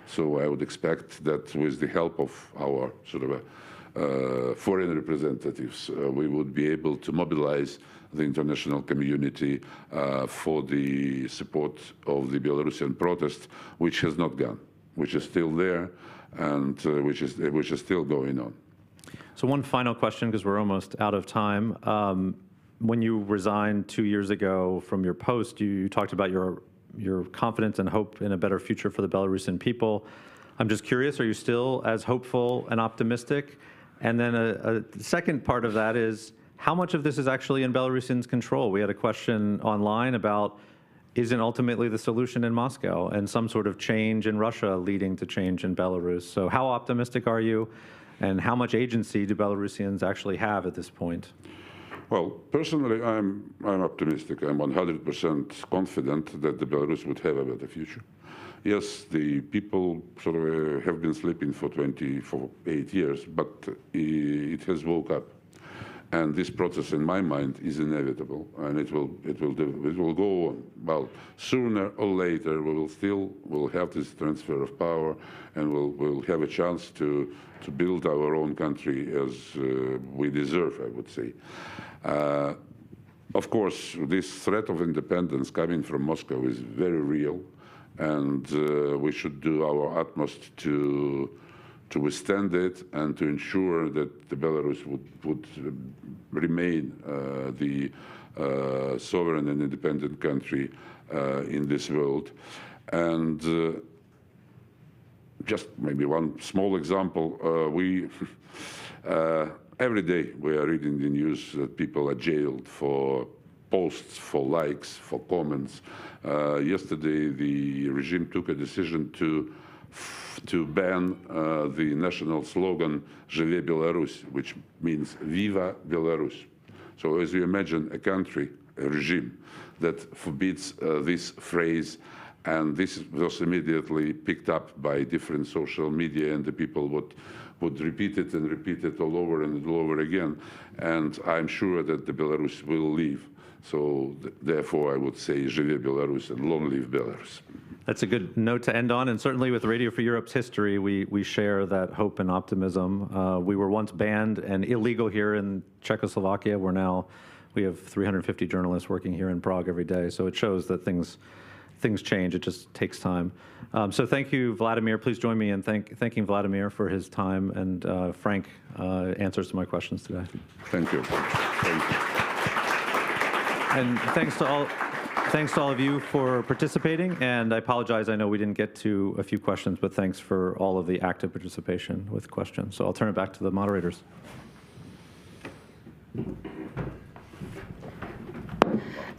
So I would expect that with the help of our sort of foreign representatives, we would be able to mobilize the international community for the support of the Belarusian protest, which has not gone, which is still there, and which is still going on. So one final question, because we're almost out of time. When you resigned 2 years ago from your post, you talked about your confidence and hope in a better future for the Belarusian people. I'm just curious, are you still as hopeful and optimistic? And then a second part of that is, how much of this is actually in Belarusians' control? We had a question online about, isn't ultimately the solution in Moscow and some sort of change in Russia leading to change in Belarus? So how optimistic are you, and how much agency do Belarusians actually have at this point? Well, personally, I'm optimistic. I'm 100% confident that the Belarus would have a better future. Yes, the people sort of have been sleeping for 8 years, but it has woke up. And this process, in my mind, is inevitable, and it will go on. Well, sooner or later, we'll have this transfer of power, and we'll have a chance to build our own country as we deserve, I would say. Of course, this threat of independence coming from Moscow is very real, and we should do our utmost to withstand it and to ensure that the Belarus would remain the sovereign and independent country in this world. And just maybe one small example, every day we are reading the news that people are jailed for posts, for likes, for comments. Yesterday, the regime took a decision to ban the national slogan "Живе Беларусь," which means "Viva Belarus." So as you imagine a country, a regime that forbids this phrase, and this was immediately picked up by different social media, and the people would repeat it and repeat it all over and all over again. And I'm sure that the Belarus will leave. So therefore, I would say, Żyje Belarus and long live Belarus. That's a good note to end on, and certainly with Radio Free Europe's history, we share that hope and optimism. We were once banned and illegal here in Czechoslovakia. We have 350 journalists working here in Prague every day, so it shows that things change. It just takes time. So thank you, Vladimir. Please join me in thanking Vladimir for his time and frank answers to my questions today. Thank you. Thank you. And thanks to all of you for participating. And I apologize, I know we didn't get to a few questions, but thanks for all of the active participation with questions. So I'll turn it back to the moderators.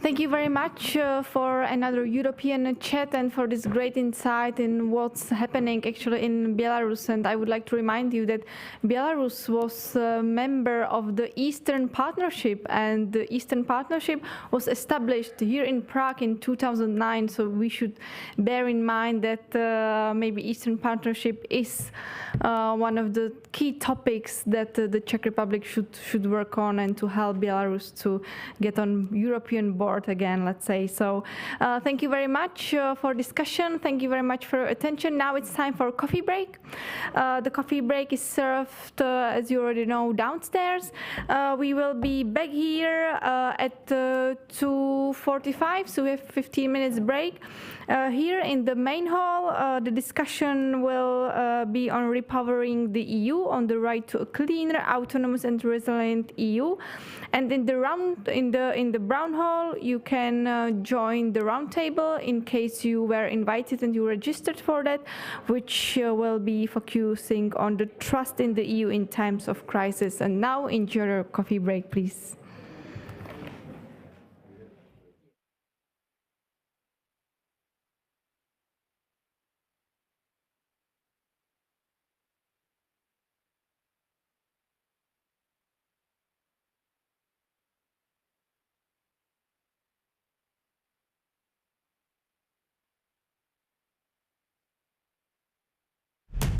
Thank you very much for another European chat and for this great insight in what's happening actually in Belarus. And I would like to remind you that Belarus was a member of the Eastern Partnership, and the Eastern Partnership was established here in Prague in 2009. So we should bear in mind that maybe Eastern Partnership is one of the key topics that the Czech Republic should work on, and to help Belarus to get on European board again, let's say. So thank you very much for discussion. Thank you very much for your attention. Now it's time for a coffee break. The coffee break is served, as you already know, downstairs. We will be back here at 2:45, so we have 15 minutes break. Here in the main hall, the discussion will be on repowering the EU, on the right to a cleaner, autonomous and resilient EU. And in the brown hall, you can join the roundtable in case you were invited and you registered for that, which will be focusing on the trust in the EU in times of crisis. And now enjoy your coffee break, please.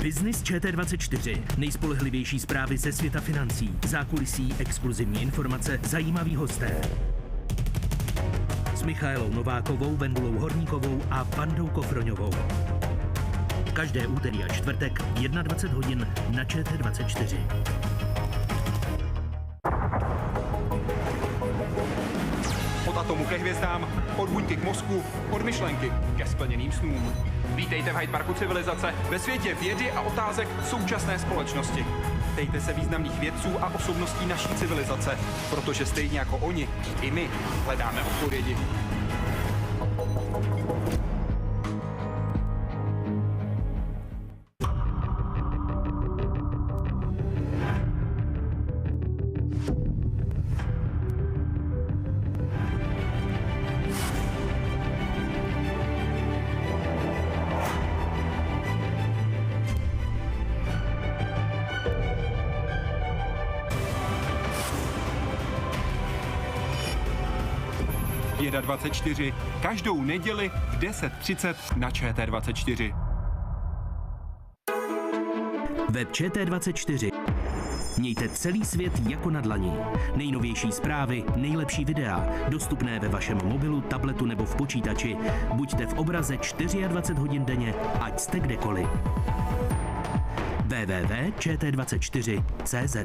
Business ČT24. Nejspolehlivější zprávy ze světa financí, zákulisí, exkluzivní informace, zajímaví hosté. S Michailou Novákovou, Vendulou Horníkovou a Vandou Kofroňovou. Každé úterý a čtvrtek v 21 hodin na ČT24. Od atomu ke hvězdám, od buňky k mozku, od myšlenky ke splněným snům. Vítejte v Hyde Parku civilizace ve světě vědy a otázek současné společnosti. Ptejte se významných vědců a osobností naší civilizace, protože stejně jako oni, i my hledáme odpovědi. Věda 24 každou neděli v 10:30 na ČT24. Web ČT24. Mějte celý svět jako na dlani. Nejnovější zprávy, nejlepší videa, dostupné ve vašem mobilu, tabletu nebo v počítači. Buďte v obraze 24 hodin denně, ať jste kdekoliv. www.ČT24.cz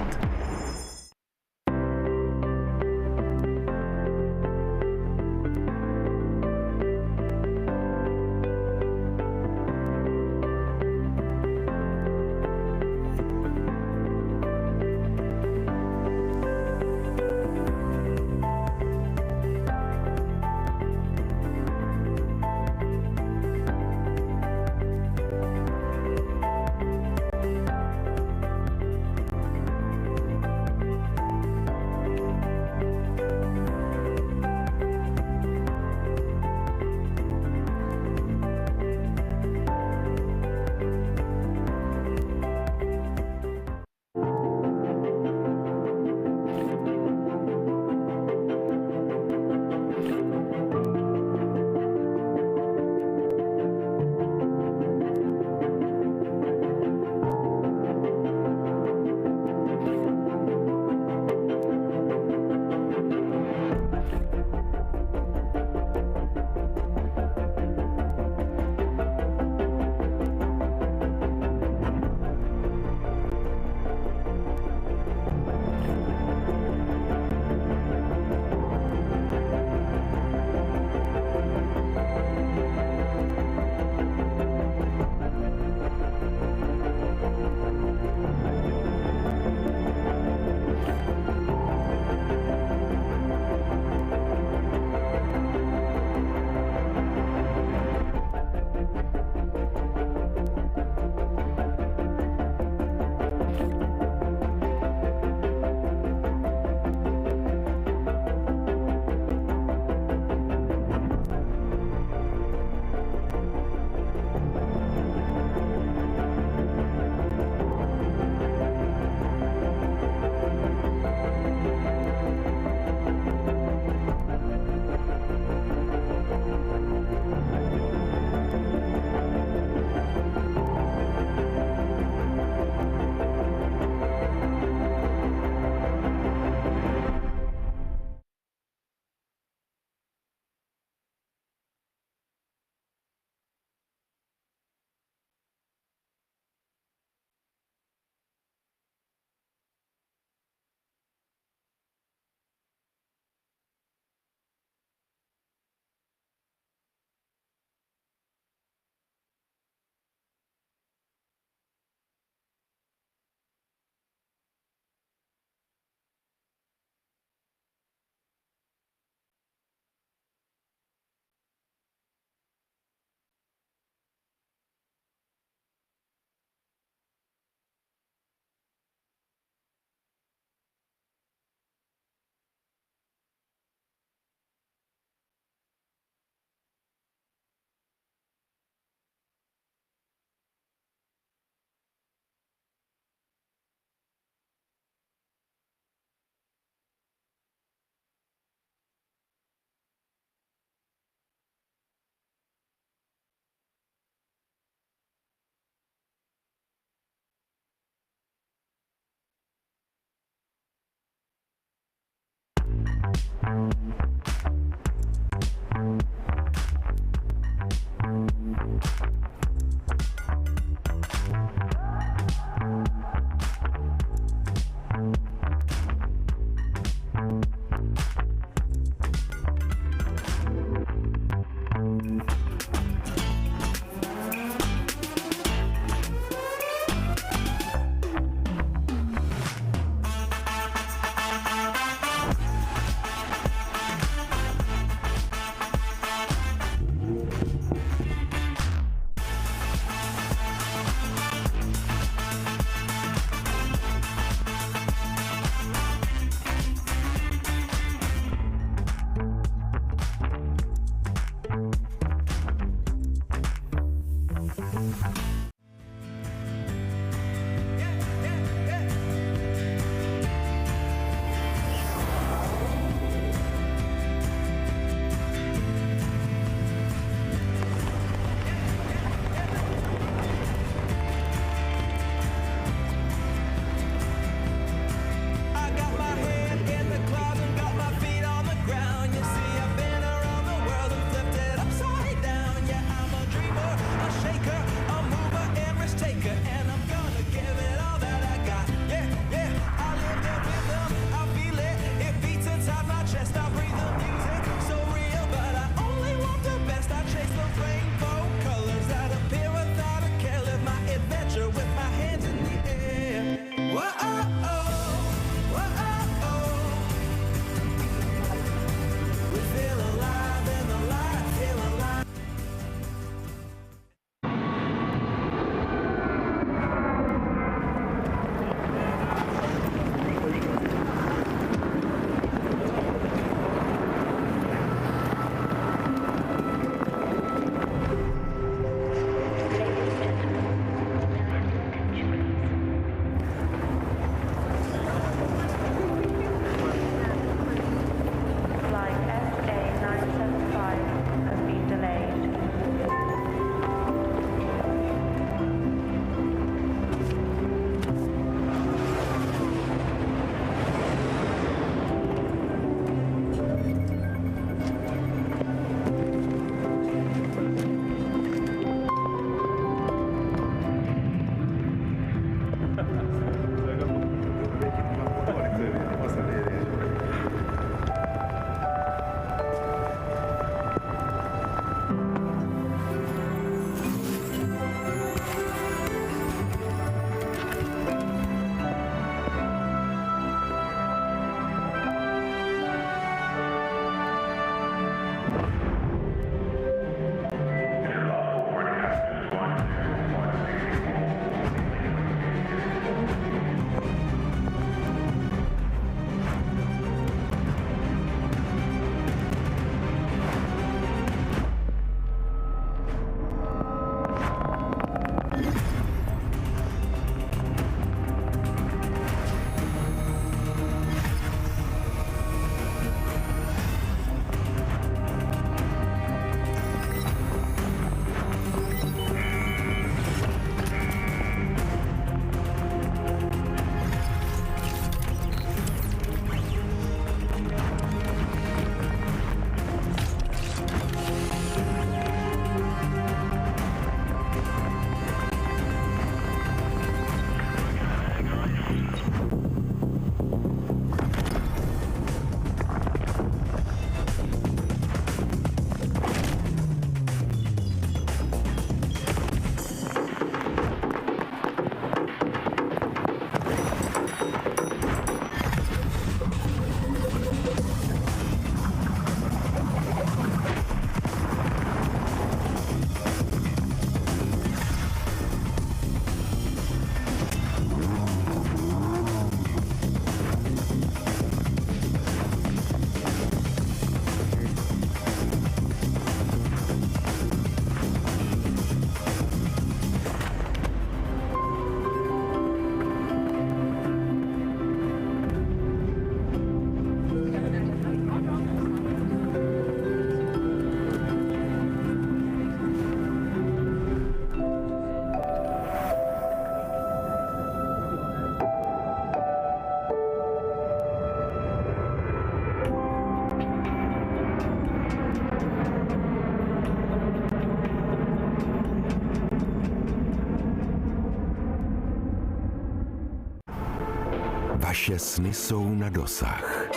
Vaše sny jsou na dosah.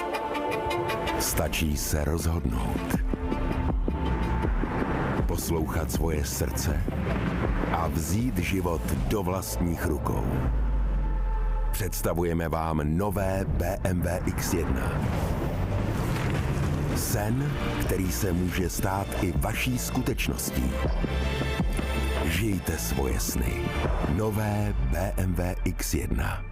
Stačí se rozhodnout. Poslouchat svoje srdce a vzít život do vlastních rukou. Představujeme vám nové BMW X1. Sen, který se může stát i vaší skutečností. Žijte svoje sny. Nové BMW X1.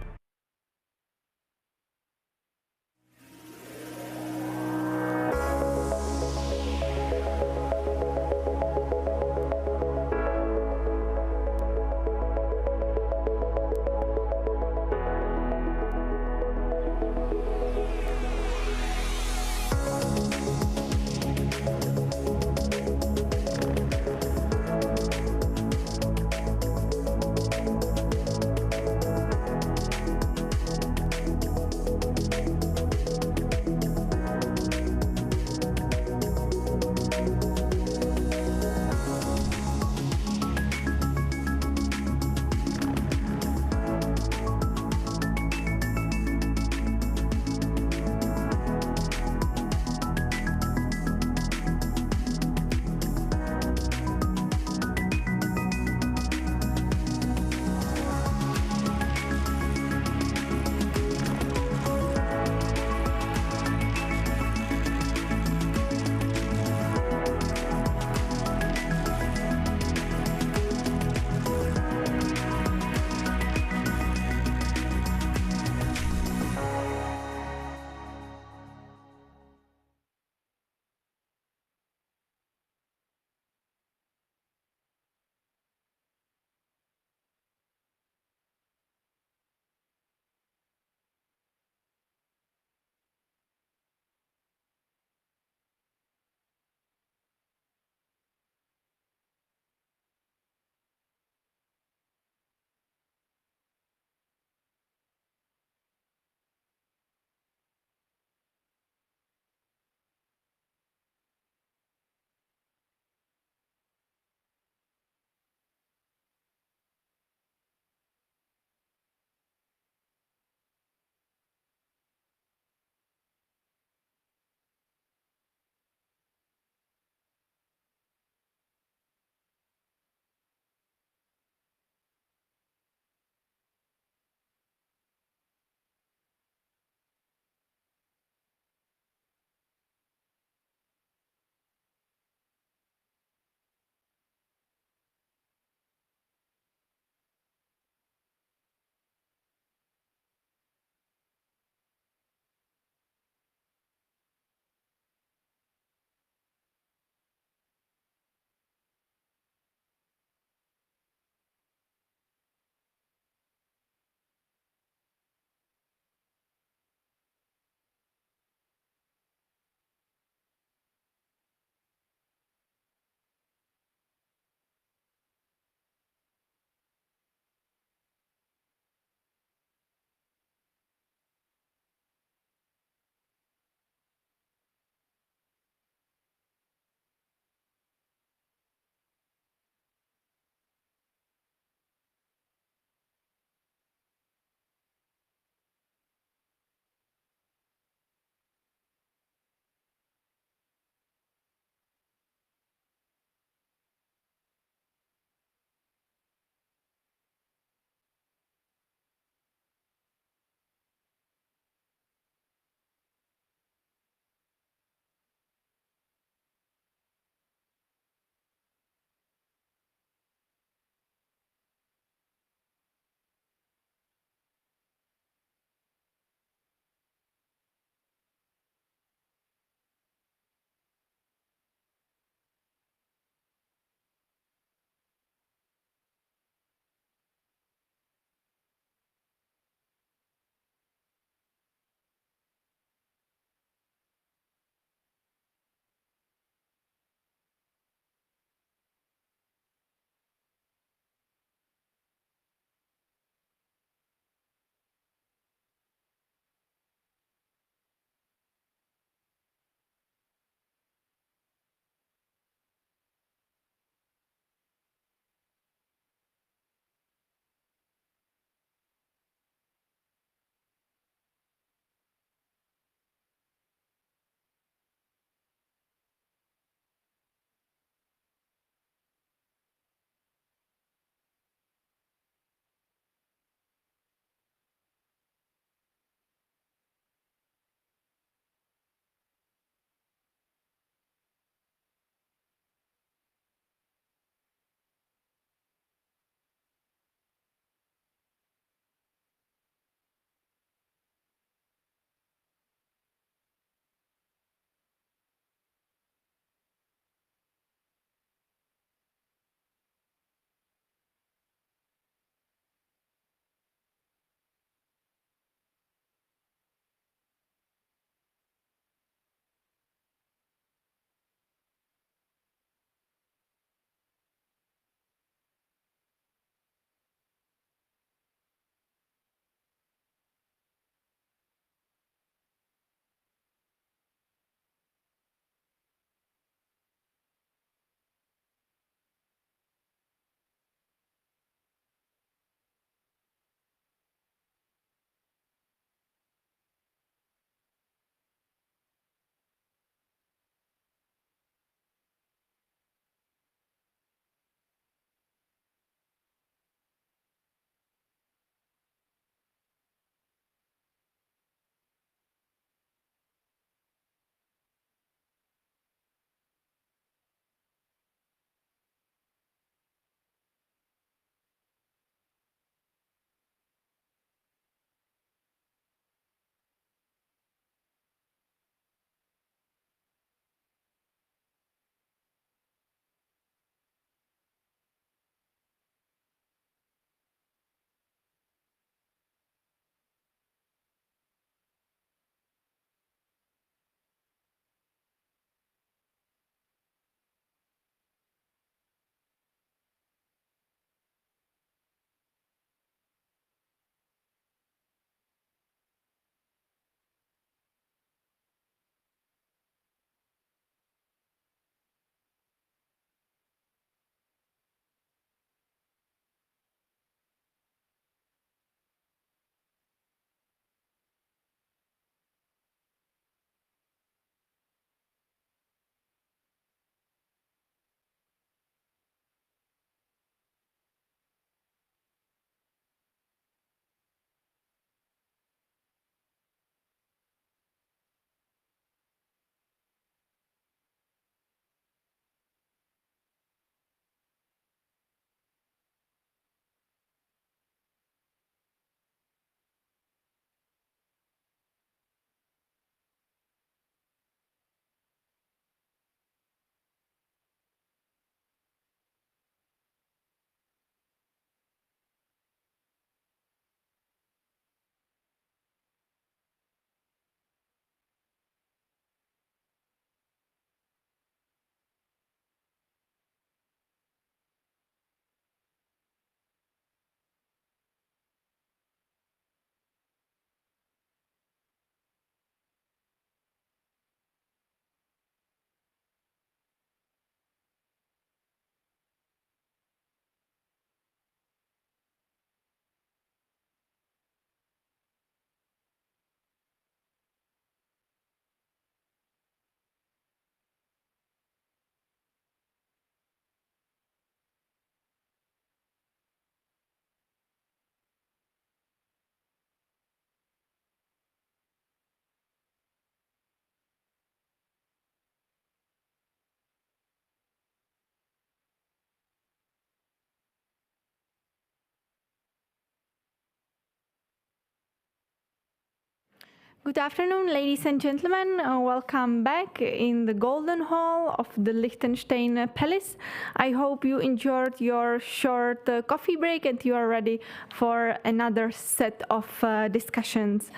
Good afternoon, ladies and gentlemen. Welcome back in the Golden Hall of the Liechtenstein Palace. I hope you enjoyed your short coffee break and you are ready for another set of discussions.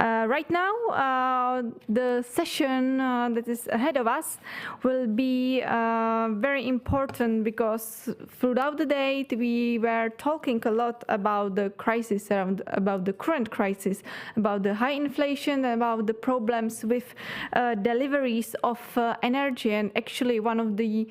Right now, the session that is ahead of us will be very important because throughout the day we were talking a lot about the crisis, about the current crisis, about the high inflation, about the problems with deliveries of energy, and actually one of the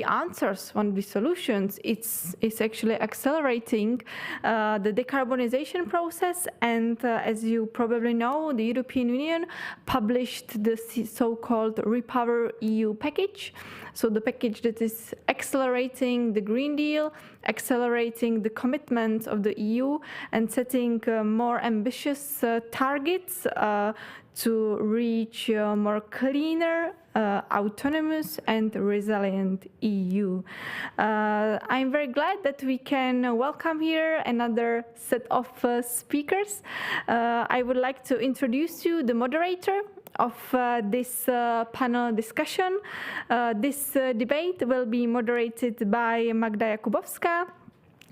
answers, one of the solutions, it's actually accelerating the decarbonization process. And as you probably know, the European Union published the so-called Repower EU package. So the package that is accelerating the Green Deal, accelerating the commitment of the EU, and setting more ambitious targets to reach a more cleaner, autonomous and resilient EU. I'm very glad that we can welcome here another set of speakers. I would like to introduce you the moderator of this panel discussion. This debate will be moderated by Magda Jakubowska,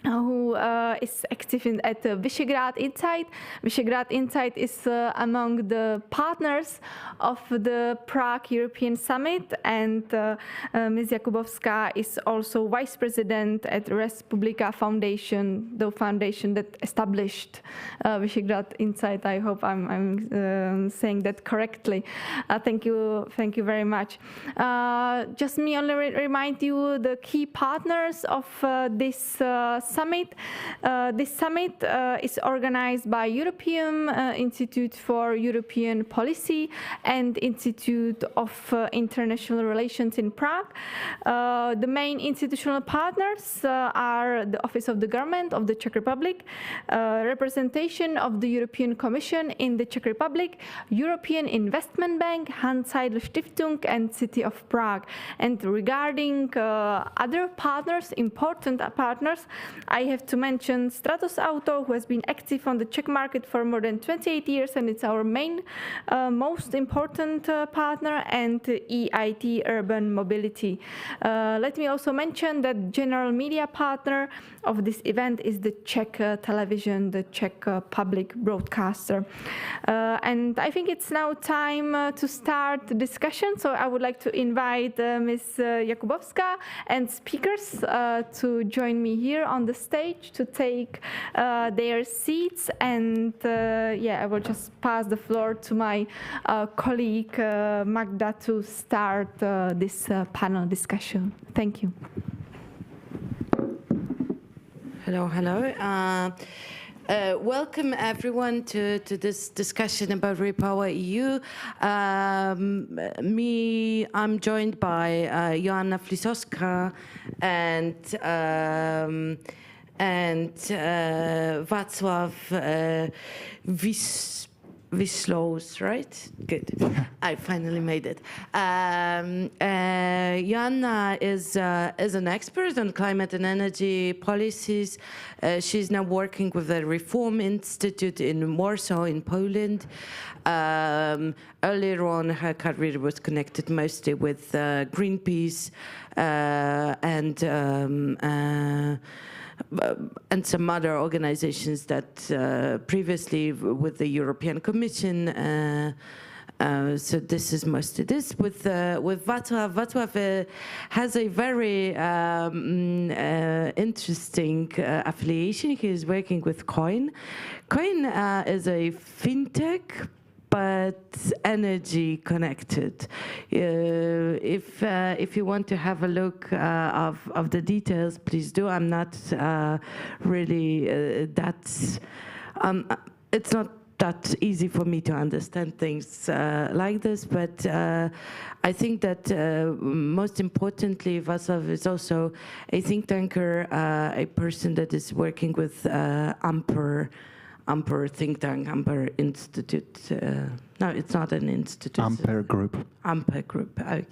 who is active at Visegrad Insight. Visegrad Insight is among the partners of the Prague European Summit, and Ms. Jakubowska is also vice president at Respublika Foundation, the foundation that established Visegrad Insight. I hope I'm saying that correctly. Thank you very much. Just me only remind you the key partners of this summit. This summit is organized by European Institute for European Policy and Institute of International Relations in Prague. The main institutional partners are the Office of the Government of the Czech Republic, representation of the European Commission in the Czech Republic, European Investment Bank, Hans Seidel Stiftung, and City of Prague. And regarding other partners, important partners, I have to mention Stratos Auto, who has been active on the Czech market for more than 28 years, and it's our main, most important partner, and EIT Urban Mobility. Let me also mention that general media partner of this event is the Czech television, the Czech public broadcaster. And I think it's now time to start the discussion, so I would like to invite Ms. Jakubowska and speakers to join me here on the stage to take their seats, and I will just pass the floor to my colleague Magda to start this panel discussion. Thank you. Hello. Welcome everyone to this discussion about Repower EU. I'm joined by Joanna Flisowska and Václav Wislows, right? Good. I finally made it. Joanna is an expert on climate and energy policies. She's now working with the Reform Institute in Warsaw, in Poland. Earlier on, her career was connected mostly with Greenpeace and some other organizations that previously with the European Commission. So this is mostly this. With Václav. Václav has a very interesting affiliation. He is working with Coin. Coin is a fintech, but energy connected. If you want to have a look of the details, please do. I'm not really it's not that easy for me to understand things like this, but I think that most importantly, Václav is also a think tanker, a person that is working with Ampere think tank, Ampere Institute. No, it's not an institute. Ampere Group. Ampere Group, okay.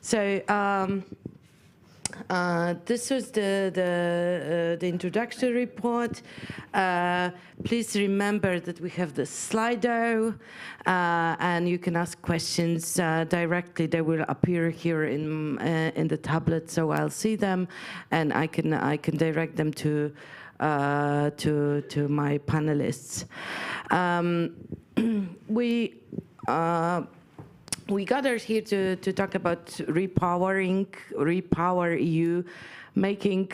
So This was the introductory report. Please remember that we have the Slido, and you can ask questions directly. They will appear here in the tablet, so I'll see them, and I can direct them to my panelists. We gathered here to talk about Repower EU, making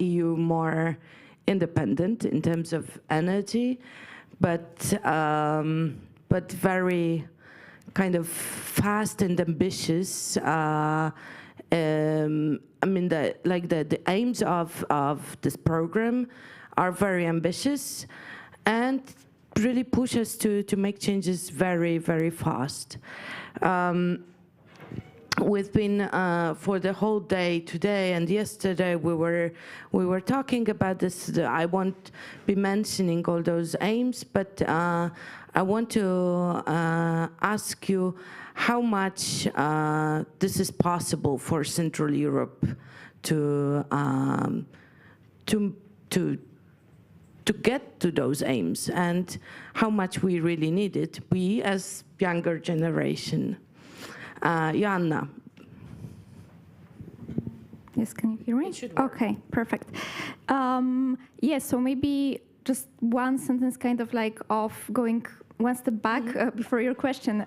EU more independent in terms of energy, but very kind of fast and ambitious. I mean, the aims of this program are very ambitious and really push us to make changes very, very fast. We've been for the whole day today and yesterday we were talking about this. I won't be mentioning all those aims, but I want to ask you how much this is possible for Central Europe to get to those aims, and how much we really need it, we as younger generation. Joanna. Yes, can you hear me? Okay, perfect. Yes, so maybe just one sentence kind of like of going one step back before your question,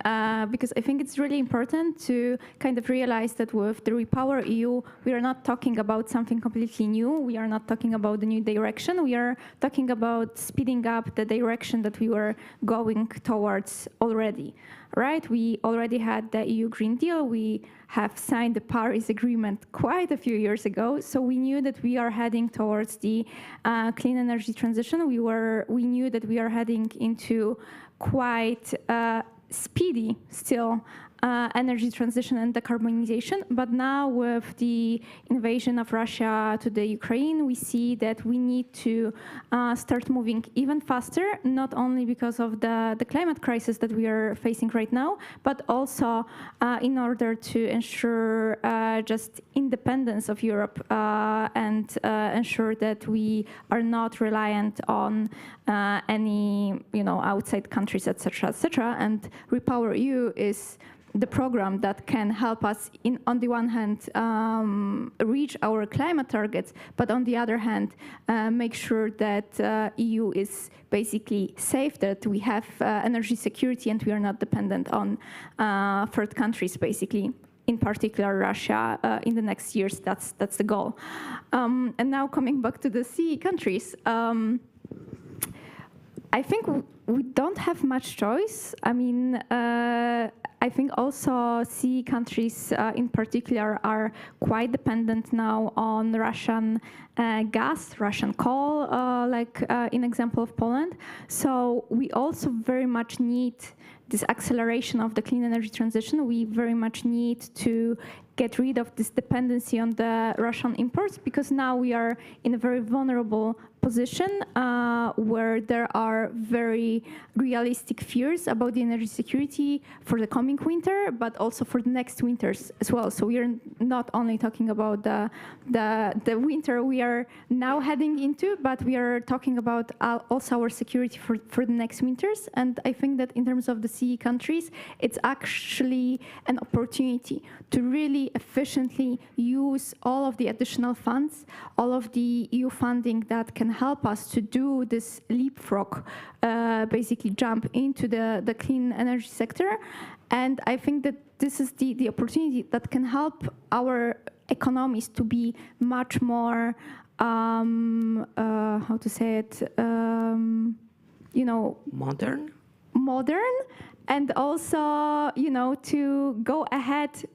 because I think it's really important to kind of realize that with the Repower EU, we are not talking about something completely new. We are not talking about the new direction. We are talking about speeding up the direction that we were going towards already, right? We already had the EU Green Deal. We have signed the Paris Agreement quite a few years ago. So we knew that we are heading towards the clean energy transition. We knew that we are heading into quite speedy still energy transition and decarbonization. But now with the invasion of Russia to the Ukraine, we see that we need to start moving even faster, not only because of the climate crisis that we are facing right now, but also in order to ensure just independence of Europe and ensure that we are not reliant on any outside countries, etc., etc. And Repower EU is the program that can help us, on the one hand, reach our climate targets, but on the other hand, make sure that EU is basically safe, that we have energy security and we are not dependent on third countries, basically. In particular, Russia, in the next years, that's the goal. And now coming back to the CE countries, I think we don't have much choice. I mean, I think also CE countries in particular are quite dependent now on Russian gas, Russian coal, like in example of Poland. So we also very much need this acceleration of the clean energy transition. We very much need to get rid of this dependency on the Russian imports, because now we are in a very vulnerable position where there are very realistic fears about the energy security for the coming winter, but also for the next winters as well. So we are not only talking about the winter we are now heading into, but we are talking about also our security for the next winters. And I think that in terms of the CE countries, it's actually an opportunity to really efficiently use all of the additional funds, all of the EU funding that can help us to do this leapfrog, basically jump into the clean energy sector. And I think that this is the opportunity that can help our economies to be much more, how to say it, modern, and also, to go ahead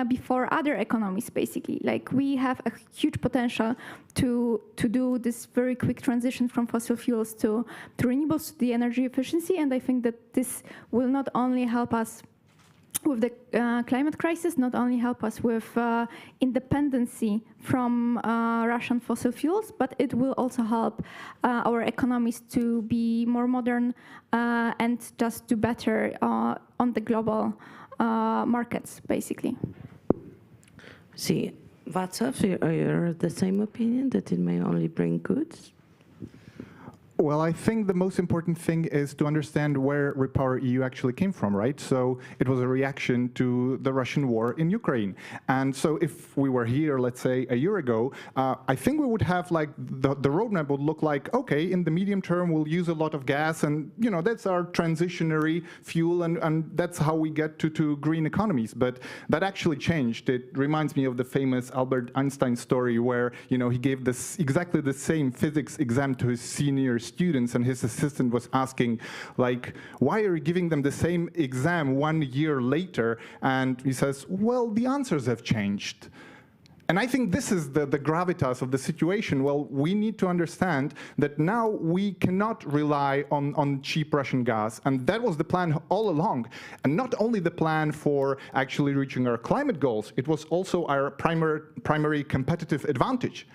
before other economies, basically. Like, we have a huge potential to do this very quick transition from fossil fuels to renewables, to the energy efficiency. And I think that this will not only help us with the climate crisis, not only help us with independency from Russian fossil fuels, but it will also help our economies to be more modern and just do better on the global markets, basically. Sì, Václav, you're the same opinion, that it may only bring goods? Well, I think the most important thing is to understand where Repower EU actually came from, right? So it was a reaction to the Russian war in Ukraine. And so if we were here, let's say, a year ago, I think we would have like the roadmap would look like, okay, in the medium term, we'll use a lot of gas and, you know, that's our transitionary fuel and that's how we get to green economies. But that actually changed. It reminds me of the famous Albert Einstein story where, you know, he gave this exactly the same physics exam to his senior students and his assistant was asking, like, why are you giving them the same exam 1 year later? And he says, well, the answers have changed. And I think this is the gravitas of the situation. Well, we need to understand that now we cannot rely on cheap Russian gas. And that was the plan all along. And not only the plan for actually reaching our climate goals, it was also our primary competitive advantage.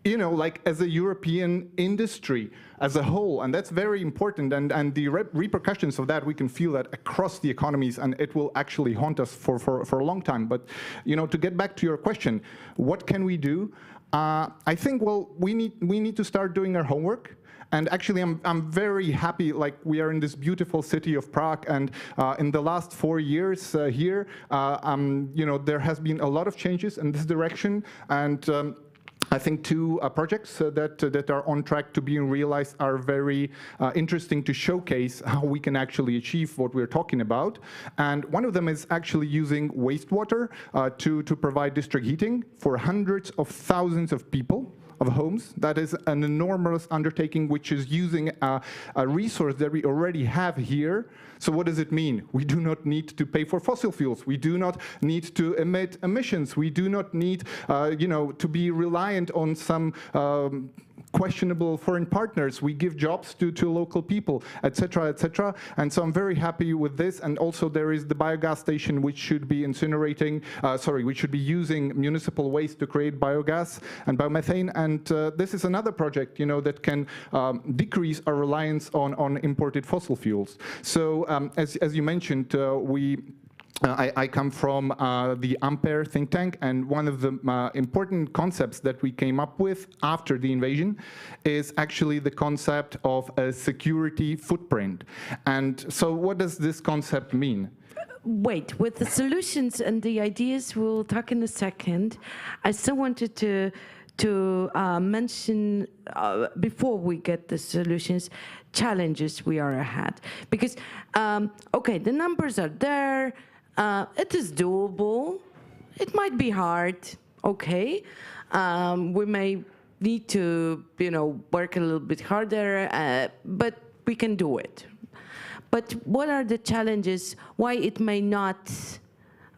You know, like as a European industry as a whole, and that's very important, and the repercussions of that, we can feel that across the economies, and it will actually haunt us for a long time. But, you know, to get back to your question, what can we do? I think, well, we need to start doing our homework. And actually, I'm very happy, like we are in this beautiful city of Prague, and in the last 4 years here, you know, there has been a lot of changes in this direction, and I think two projects that are on track to being realized are very interesting to showcase how we can actually achieve what we're talking about. And one of them is actually using wastewater to provide district heating for hundreds of thousands of people, of homes. That is an enormous undertaking which is using a resource that we already have here. So what does it mean? We do not need to pay for fossil fuels. We do not need to emit emissions. We do not need, you know, to be reliant on some questionable foreign partners. We give jobs to local people, etc., etc. And so I'm very happy with this. And also there is the biogas station which should be incinerating, which should be using municipal waste to create biogas and biomethane. And this is another project, you know, that can decrease our reliance on imported fossil fuels. So as you mentioned, I come from the Ampere think tank, and one of the important concepts that we came up with after the invasion is actually the concept of a security footprint. And so what does this concept mean? Wait, with the solutions and the ideas, we'll talk in a second. I still wanted to mention, before we get the solutions, challenges we are ahead. Because, okay, the numbers are there. It is doable. It might be hard, okay. We may need to, you know, work a little bit harder, but we can do it. But what are the challenges? Why it may not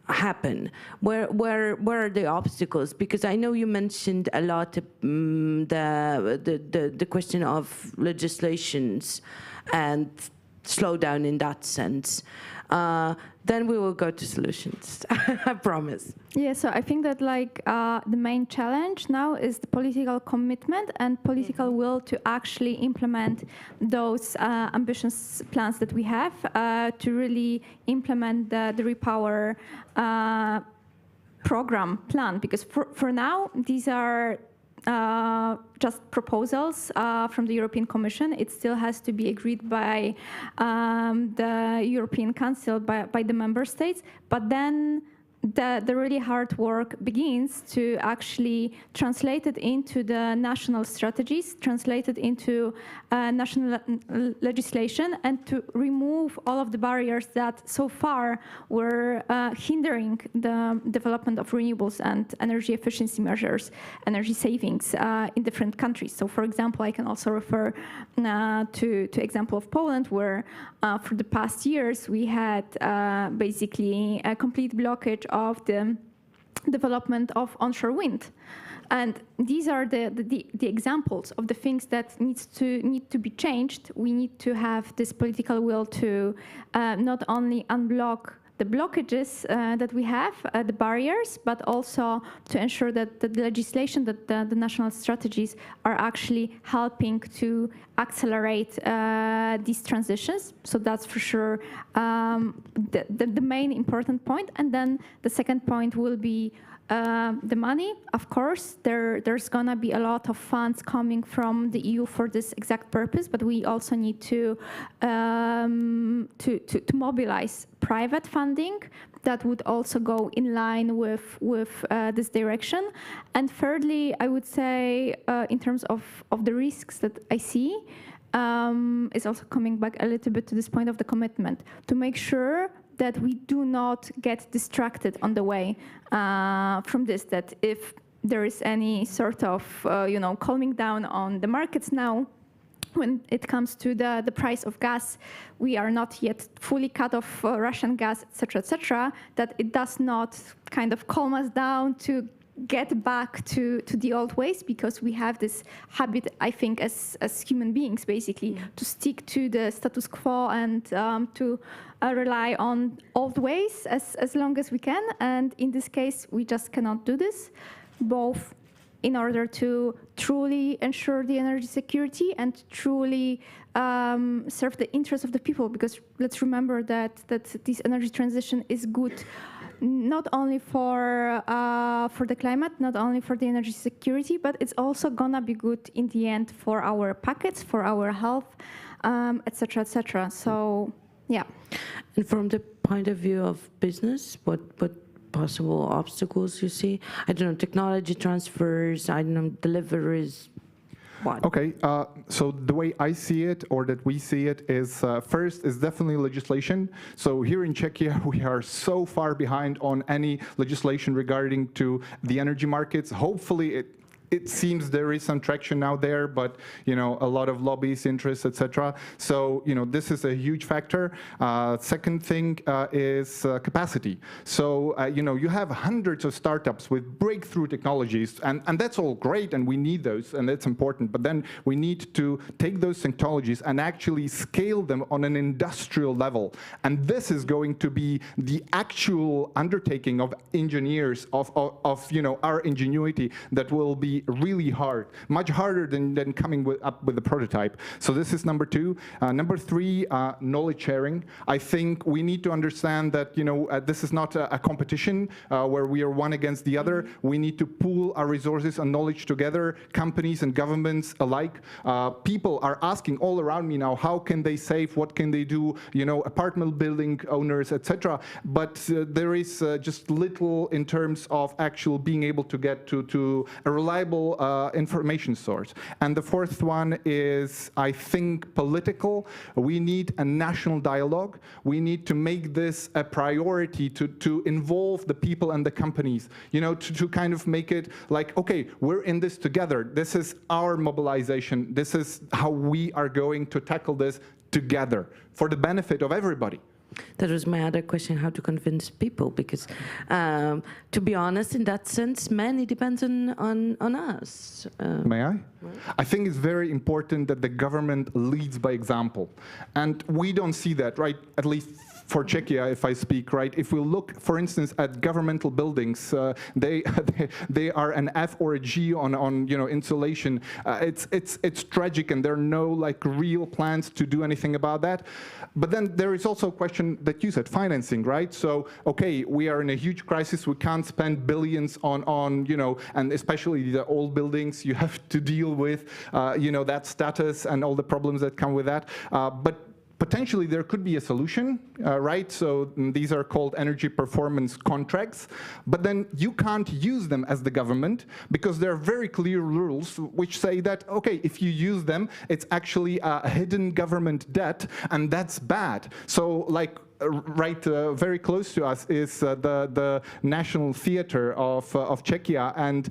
happen? Where are the obstacles? Because I know you mentioned a lot the question of legislations and slowdown in that sense. Then we will go to solutions. I promise. Yeah, so I think that like the main challenge now is the political commitment and political will to actually implement those ambitious plans that we have to really implement the Repower plan. Because for now, these are just proposals from the European Commission. It still has to be agreed by the European Council, by the member states. But then the really hard work begins to actually translate it into the national strategies, translate it into national legislation, and to remove all of the barriers that so far were hindering the development of renewables and energy efficiency measures, energy savings in different countries. So, for example, I can also refer to example of Poland, where for the past years we had basically a complete blockage of the development of onshore wind. And these are the examples of the things that need to be changed. We need to have this political will to not only unblock the blockages that we have, the barriers, but also to ensure that the legislation, that the national strategies are actually helping to accelerate these transitions. So that's for sure the main important point. And then the second point will be the money, of course, there's gonna be a lot of funds coming from the EU for this exact purpose, but we also need to mobilize private funding that would also go in line with this direction. And thirdly, I would say in terms of the risks that I see, is also coming back a little bit to this point of the commitment, to make sure that we do not get distracted on the way from this, that if there is any sort of calming down on the markets now, when it comes to the price of gas, we are not yet fully cut off Russian gas, etc., that it does not kind of calm us down to get back to the old ways, because we have this habit, I think, as human beings, basically, to stick to the status quo and to rely on old ways as long as we can. And in this case, we just cannot do this, both in order to truly ensure the energy security and truly serve the interests of the people. Because let's remember that this energy transition is good not only for the climate, not only for the energy security, but it's also gonna be good in the end for our pockets, for our health, etc., etc. So, yeah. And from the point of view of business, what possible obstacles you see? I don't know, technology transfers, I don't know, deliveries. What? Okay, so the way I see it, or that we see it, is first is definitely legislation. So here in Czechia, we are so far behind on any legislation regarding to the energy markets. Hopefully it seems there is some traction now there, but a lot of lobbies, interests, etc. So this is a huge factor. Second thing is capacity. So you have hundreds of startups with breakthrough technologies, and that's all great, and we need those, and that's important. But then we need to take those technologies and actually scale them on an industrial level. And this is going to be the actual undertaking of engineers, of our ingenuity, that will be really hard, much harder than coming up with a prototype. So this is number two. Number three, knowledge sharing. I think we need to understand that this is not a competition where we are one against the other. We need to pool our resources and knowledge together, companies and governments alike. People are asking all around me now, how can they save, what can they do, apartment building owners, etc. But there is just little in terms of actual being able to get to a reliable information source. And the fourth one is, I think, political. We need a national dialogue. We need to make this a priority to involve the people and the companies, to kind of make it like, okay, we're in this together. This is our mobilization. This is how we are going to tackle this together for the benefit of everybody. That was my other question, how to convince people, because to be honest, in that sense, many depends on us. May I? I think it's very important that the government leads by example. And we don't see that, right? At least for Czechia, if I speak, right? If we look, for instance, at governmental buildings, they are an F or a G on insulation. It's tragic, and there are no real plans to do anything about that. But then there is also a question that you said, financing, right? So okay, we are in a huge crisis. We can't spend billions on and especially the old buildings. You have to deal with that status and all the problems that come with that. But potentially there could be a solution, right? So these are called energy performance contracts, but then you can't use them as the government because there are very clear rules which say that, okay, if you use them, it's actually a hidden government debt, and that's bad. So very close to us is the National Theatre of Czechia, and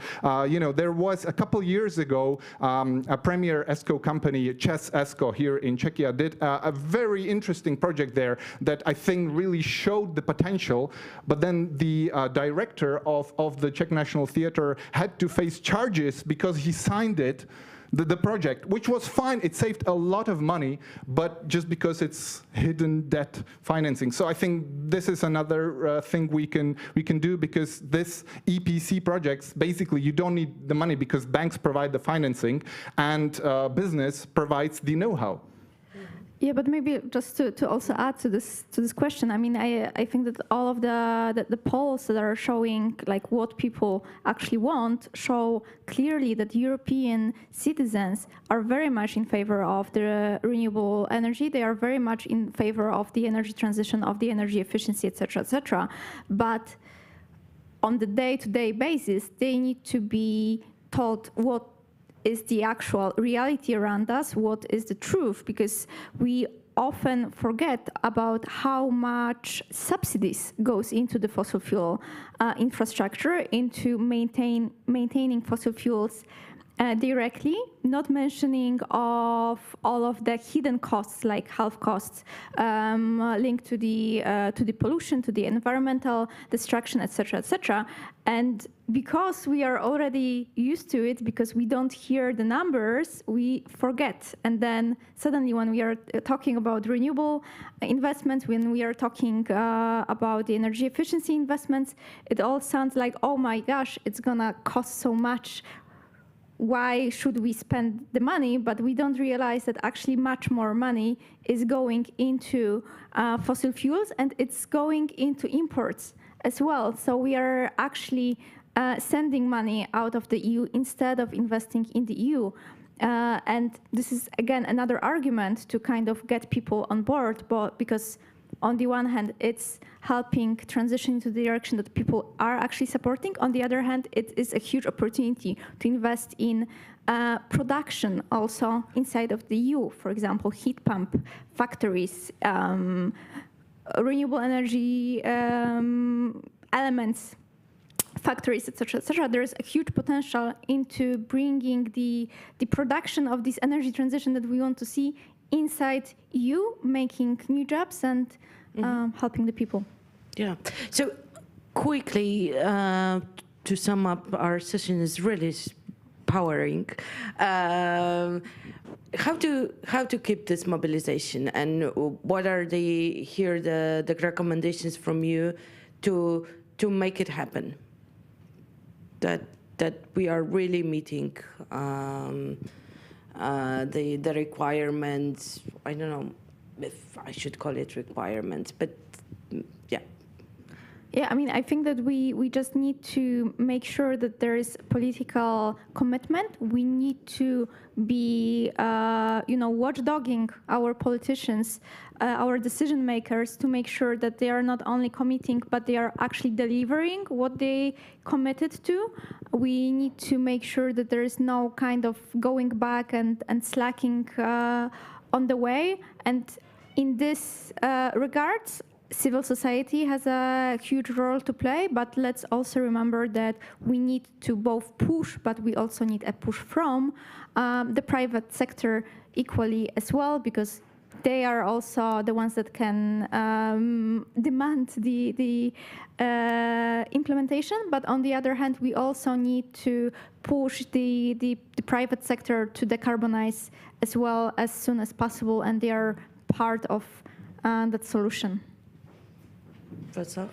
there was a couple years ago a premier ESCO company, Čes ESCO here in Czechia, did a very interesting project there that I think really showed the potential. But then the director of the Czech National Theatre had to face charges because he signed it. The project, which was fine, it saved a lot of money, but just because it's hidden debt financing. So I think this is another thing we can do, because this EPC projects, basically you don't need the money because banks provide the financing and business provides the know-how. Yeah, but maybe just to also add to this question, I mean, I think that all of the polls that are showing like what people actually want show clearly that European citizens are very much in favor of the renewable energy. They are very much in favor of the energy transition, of the energy efficiency, etc., etc. But on the day-to-day basis, they need to be told what is the actual reality around us, what is the truth, because we often forget about how much subsidies goes into the fossil fuel infrastructure, into maintaining fossil fuels directly, not mentioning of all of the hidden costs like health costs linked to the pollution, to the environmental destruction, etc., etc. And because we are already used to it, because we don't hear the numbers, we forget. And then suddenly when we are talking about renewable investments, when we are talking about the energy efficiency investments, it all sounds like, oh my gosh, it's gonna cost so much. Why should we spend the money? But we don't realize that actually much more money is going into fossil fuels, and it's going into imports as well. So we are actually sending money out of the EU instead of investing in the EU. And this is, again, another argument to kind of get people on board, but because on the one hand, it's helping transition to the direction that people are actually supporting. On the other hand, it is a huge opportunity to invest in production also inside of the EU. For example, heat pump factories, renewable energy elements, factories, etc., etc. There's a huge potential into bringing the production of this energy transition that we want to see inside EU, making new jobs and helping the people. Yeah. So quickly, to sum up, our session is really powering. How to keep this mobilization, and what are the recommendations from you to make it happen? That we are really meeting the requirements. I don't know if I should call it requirements, but yeah. Yeah, I mean, I think that we just need to make sure that there is political commitment. We need to be, watchdogging our politicians, our decision makers, to make sure that they are not only committing, but they are actually delivering what they committed to. We need to make sure that there is no kind of going back and slacking on the way. And in this regards, civil society has a huge role to play, but let's also remember that we need to both push, but we also need a push from the private sector equally as well, because they are also the ones that can demand the implementation. But on the other hand, we also need to push the private sector to decarbonize as well as soon as possible, and they are part of that solution. What's up?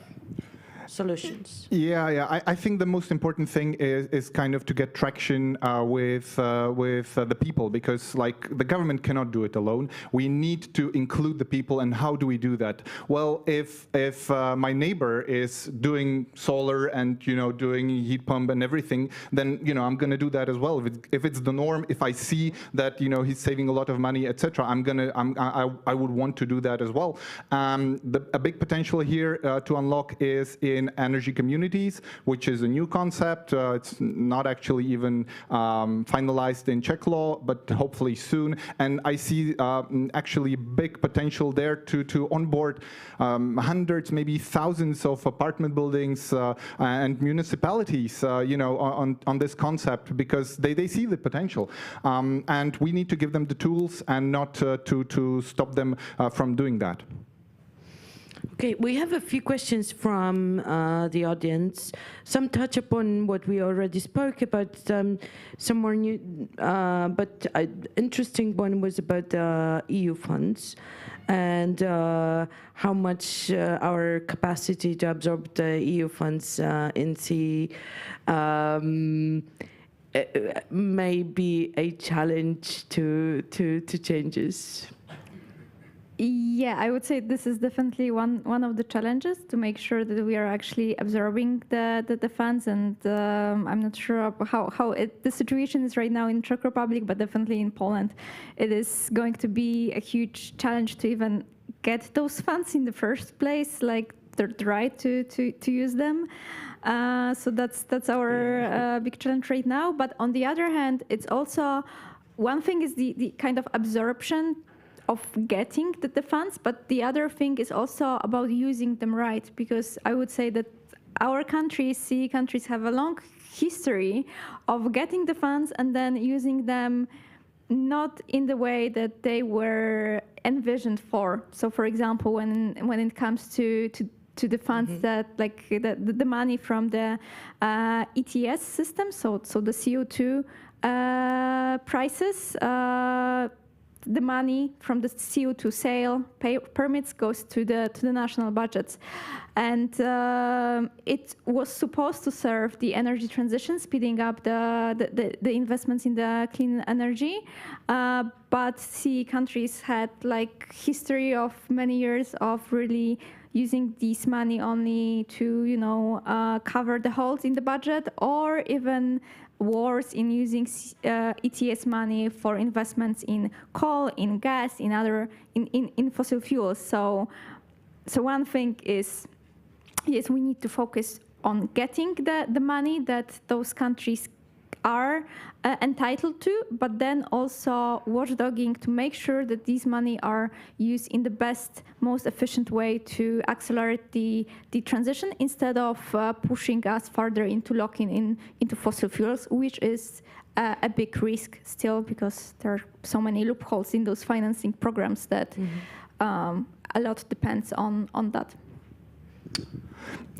Solutions. Yeah. I think the most important thing is kind of to get traction with the people, because like the government cannot do it alone. We need to include the people, and how do we do that? Well, if my neighbor is doing solar and doing heat pump and everything, then I'm gonna do that as well. If it's the norm, if I see that he's saving a lot of money, etc., I would want to do that as well. A big potential here to unlock is in energy communities, which is a new concept. It's not actually even finalized in Czech law, but hopefully soon. And I see actually big potential there to onboard hundreds, maybe thousands of apartment buildings and municipalities, on this concept, because they see the potential. And we need to give them the tools and not to stop them from doing that. Okay, we have a few questions from the audience. Some touch upon what we already spoke about, some more new, but interesting one was about the EU funds and how much our capacity to absorb the EU funds in C may be a challenge to changes. Yeah, I would say this is definitely one of the challenges, to make sure that we are actually absorbing the funds. And I'm not sure how the situation is right now in Czech Republic, but definitely in Poland, it is going to be a huge challenge to even get those funds in the first place, like the right to use them. So that's our big challenge right now. But on the other hand, it's also, one thing is the kind of absorption of getting the funds, but the other thing is also about using them right, because I would say that our countries, CE countries, have a long history of getting the funds and then using them not in the way that they were envisioned for. So, for example, when it comes to the funds that, like the money from the ETS system, so the CO2 prices, the money from the CO2 sale permits goes to the national budgets, and it was supposed to serve the energy transition, speeding up the investments in the clean energy. But CE countries had like history of many years of really using this money only to cover the holes in the budget, or even worse, in using ETS money for investments in coal, in gas, in fossil fuels. So one thing is, yes, we need to focus on getting the money that those countries are entitled to, but then also watchdogging to make sure that these money are used in the best, most efficient way to accelerate the transition, instead of pushing us further into locking into fossil fuels, which is a big risk still, because there are so many loopholes in those financing programs that a lot depends on that.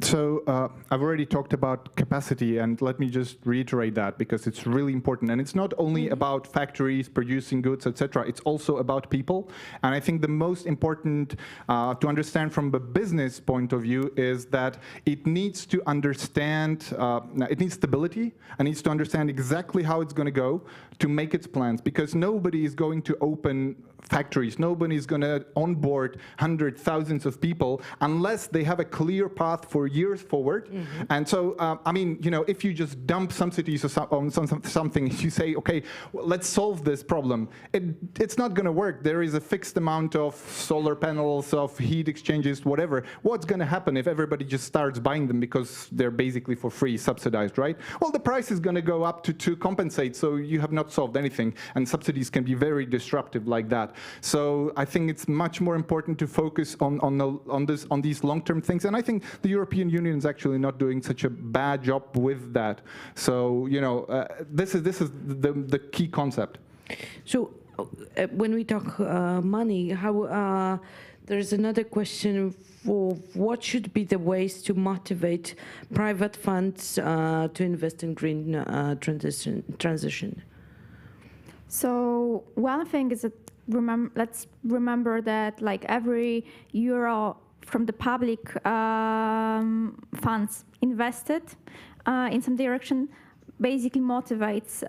So I've already talked about capacity, and let me just reiterate that, because it's really important. And it's not only about factories producing goods, etc. It's also about people. And I think the most important to understand from the business point of view is that it needs to understand, it needs stability, and needs to understand exactly how it's going to go to make its plans, because nobody is going to open factories, nobody is going to onboard hundreds, thousands of people unless they have a clear path for years forward. And so, I mean, if you just dump subsidies on something, you say, okay, well, let's solve this problem, it's not going to work. There is a fixed amount of solar panels, of heat exchanges, whatever. What's going to happen if everybody just starts buying them because they're basically for free, subsidized, right? Well, the price is going to go up to compensate, so you have not solved anything. And subsidies can be very disruptive like that. So I think it's much more important to focus on these long-term things. And I think the European Union is actually not doing such a bad job with that. So this is the key concept. So when we talk money, how there's another question for what should be the ways to motivate private funds to invest in green transition? So one thing is that let's remember that like every euro from the public funds invested in some direction basically motivates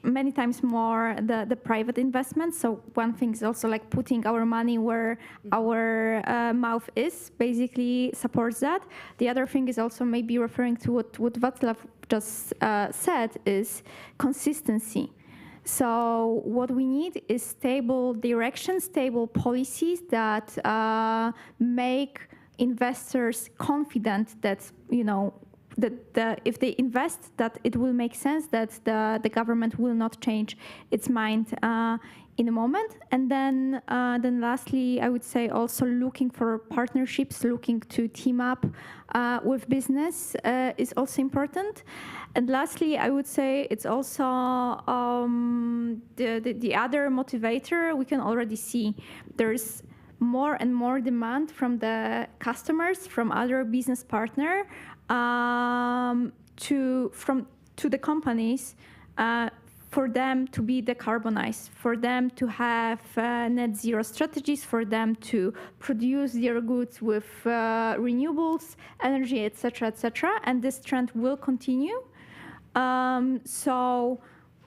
many times more the private investment. So one thing is also like putting our money where our mouth is, basically supports that. The other thing is also maybe referring to what Václav just said, is consistency. So what we need is stable direction, stable policies that make investors confident that, that if they invest, that it will make sense, that the government will not change its mind in a moment. And then lastly, I would say also looking for partnerships, looking to team up with business is also important. And lastly, I would say it's also the other motivator we can already see. There's more and more demand from the customers, from other business partner, to the companies, for them to be decarbonized, for them to have net zero strategies, for them to produce their goods with renewables, energy, etc., etc. And this trend will continue. So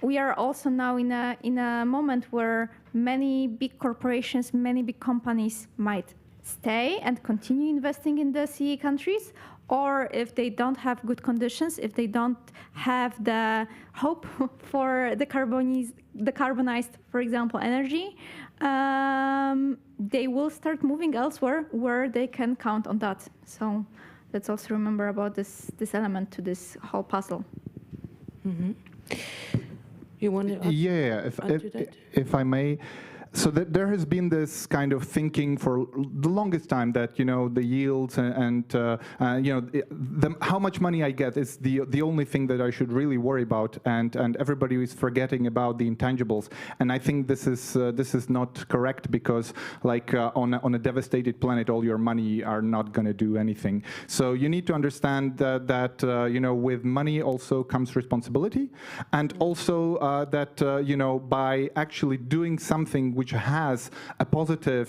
we are also now in a moment where many big corporations, many big companies might stay and continue investing in the CE countries, or if they don't have good conditions, if they don't have the hope for the carbonized, for example, energy, they will start moving elsewhere where they can count on that. So let's also remember about this element to this whole puzzle. Mm-hmm. You want to add to that? If I may. So there has been this kind of thinking for the longest time that, you know, the yields and you know, how much money I get is the only thing that I should really worry about, and everybody is forgetting about the intangibles. And I think this is not correct, because like on a devastated planet, all your money are not going to do anything. So you need to understand that you know, with money also comes responsibility, and also that you know, by actually doing something which has a positive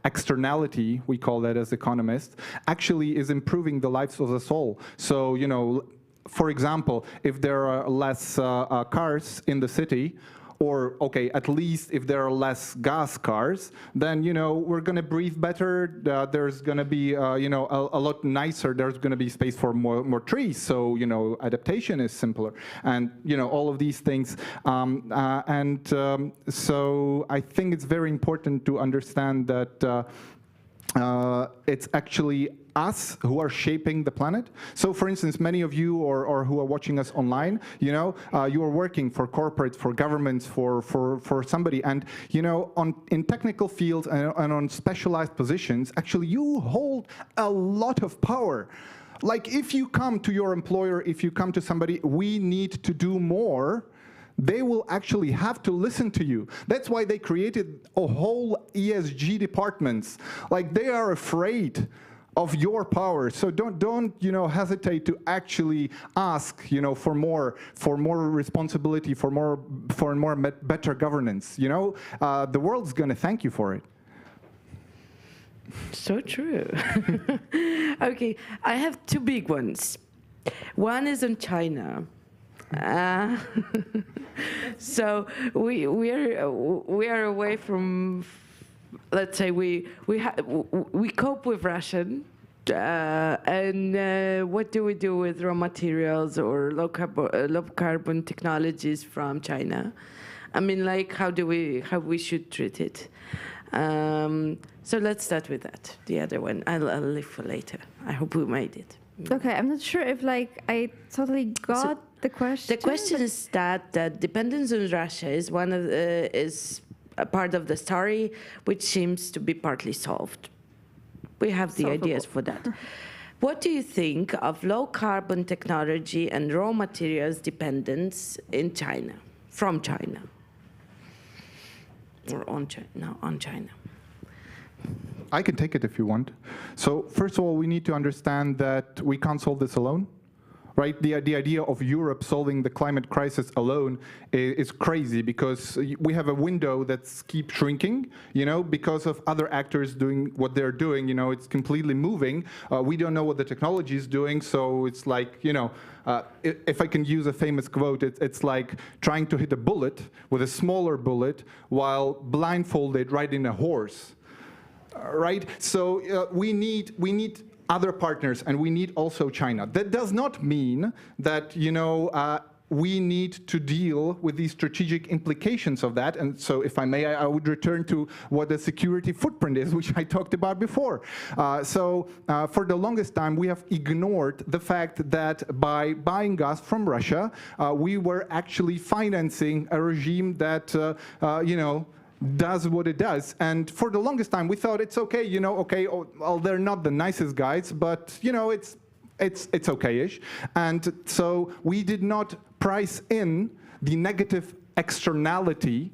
externality, we call that as economists, actually is improving the lives of us all. So, you know, for example, if there are less cars in the city, or, okay, at least if there are less gas cars, then, you know, we're going to breathe better. There's going to be, you know, a lot nicer. There's going to be space for more trees. So, you know, adaptation is simpler. And, you know, all of these things. So I think it's very important to understand that it's actually us who are shaping the planet. So, for instance, many of you or who are watching us online, you know, you are working for corporates, for governments, for somebody, and you know, in technical fields and on specialized positions, actually, you hold a lot of power. Like, if you come to your employer, if you come to somebody, we need to do more, they will actually have to listen to you. That's why they created a whole ESG departments. Like, they are afraid of your power. So don't you know, hesitate to actually ask, you know, for more responsibility, for better governance. You know, the world's going to thank you for it. So true. Okay, I have two big ones. One is in China. So we are away from, let's say we cope with Russian, and what do we do with raw materials or low carbon technologies from China? I mean, like, how we should treat it. So let's start with that. The other one I'll leave for later. I hope we made it. Okay, I'm not sure if like I totally got the question. The question is that the dependence on Russia is is a part of the story, which seems to be partly solved. We have the ideas for that. What do you think of low carbon technology and raw materials dependence in China, from China, or on China? I can take it if you want. So first of all, we need to understand that we can't solve this alone. Right? The idea of Europe solving the climate crisis alone is crazy, because we have a window that keeps shrinking, you know, because of other actors doing what they're doing. You know, it's completely moving. We don't know what the technology is doing, so it's like, you know, if I can use a famous quote, it's like trying to hit a bullet with a smaller bullet while blindfolded riding a horse. Right? So we need other partners, and we need also China. That does not mean that, you know, we need to deal with the strategic implications of that. And so, if I may, I would return to what the security footprint is, which I talked about before. For the longest time, we have ignored the fact that by buying gas from Russia, we were actually financing a regime that, you know, does what it does. And for the longest time, we thought it's okay, you know, okay, well, they're not the nicest guys, but, you know, it's okay-ish. And so we did not price in the negative externality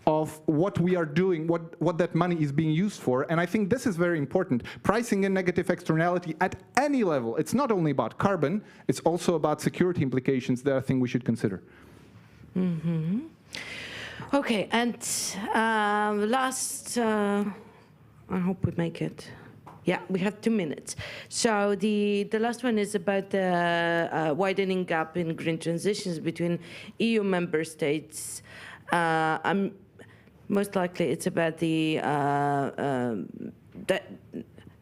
of what we are doing, what that money is being used for. And I think this is very important. Pricing in negative externality at any level. It's not only about carbon, it's also about security implications that I think we should consider. Mm-hmm. Okay, and last, I hope we make it. Yeah, we have 2 minutes. So the last one is about the widening gap in green transitions between EU member states. Most likely it's about the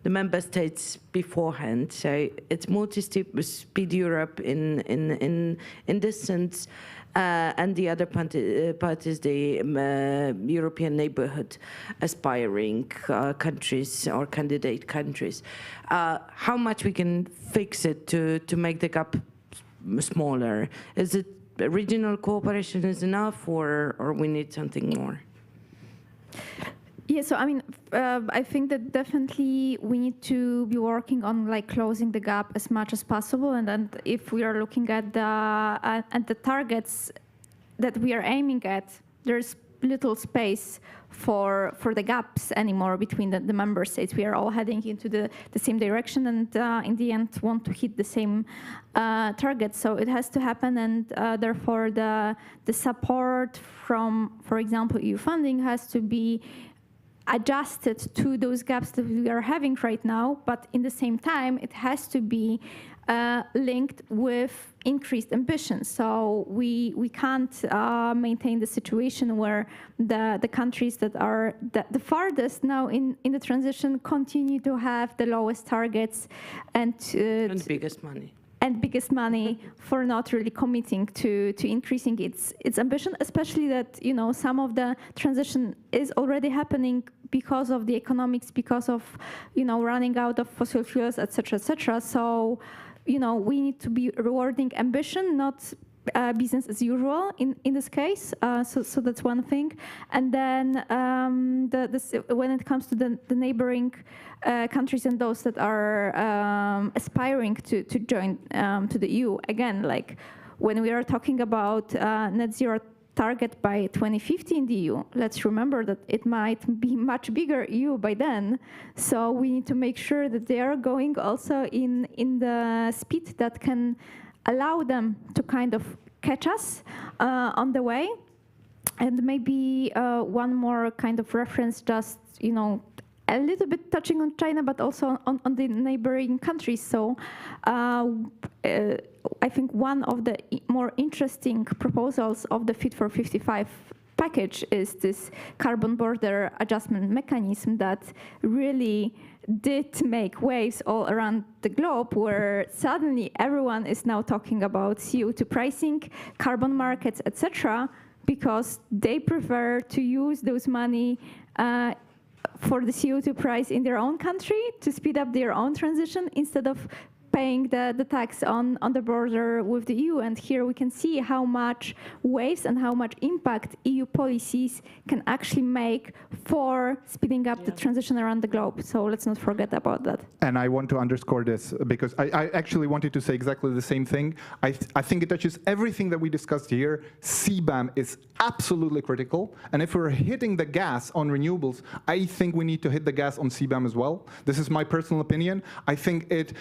member states beforehand. So it's multi-speed Europe in this sense. And the other part is the European neighborhood aspiring countries or candidate countries. How much we can fix it to make the gap smaller? Is it regional cooperation is enough, or we need something more? Yeah, so I mean, I think that definitely we need to be working on like closing the gap as much as possible, and then if we are looking at the targets that we are aiming at, there's little space for the gaps anymore between the member states. We are all heading into the same direction, and in the end want to hit the same targets. So it has to happen, and therefore the support from, for example, EU funding has to be adjusted to those gaps that we are having right now, but in the same time, it has to be linked with increased ambition. So we can't maintain the situation where the countries that are the farthest now in the transition continue to have the lowest targets and biggest money. And biggest money for not really committing to increasing its ambition, especially that, you know, some of the transition is already happening because of the economics, because of, you know, running out of fossil fuels, et cetera, et cetera. So, you know, we need to be rewarding ambition, not business as usual in this case. So that's one thing. And then when it comes to the neighboring countries and those that are aspiring to join to the EU, again, like when we are talking about net zero target by 2050 in the EU, let's remember that it might be much bigger EU by then. So we need to make sure that they are going also in the speed that can allow them to kind of catch us on the way. And maybe one more kind of reference, just, you know, a little bit touching on China, but also on the neighboring countries. So I think one of the more interesting proposals of the Fit for 55 package is this carbon border adjustment mechanism that really did make waves all around the globe, where suddenly everyone is now talking about CO2 pricing, carbon markets, etc., because they prefer to use those money for the CO2 price in their own country to speed up their own transition instead of paying the tax on the border with the EU. And here we can see how much waves and how much impact EU policies can actually make for speeding up the transition around the globe. So let's not forget about that. And I want to underscore this because I actually wanted to say exactly the same thing. I think it touches everything that we discussed here. CBAM is absolutely critical. And if we're hitting the gas on renewables, I think we need to hit the gas on CBAM as well. This is my personal opinion. I think it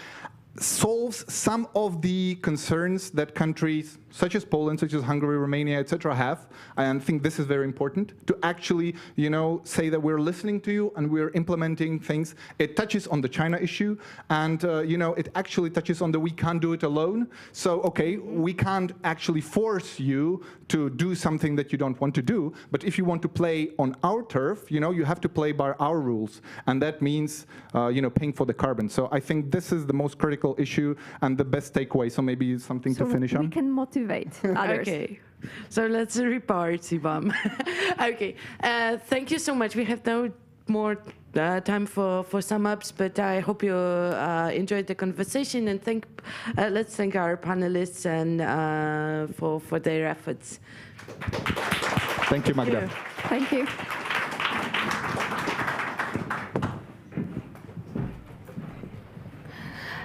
solves some of the concerns that countries such as Poland, such as Hungary, Romania, etc. have. And I think this is very important to actually, you know, say that we're listening to you and we're implementing things. It touches on the China issue, and you know, it actually touches on the we can't do it alone. So okay, we can't actually force you to do something that you don't want to do, but if you want to play on our turf, you know, you have to play by our rules, and that means you know, paying for the carbon. So I think this is the most critical issue and the best takeaway. So maybe something to finish on. We can motivate others. Okay, so let's report, CBAM. Okay, thank you so much. We have no more time for sum-ups, but I hope you enjoyed the conversation, and let's thank our panelists and for their efforts. Thank you, Magda. Thank you.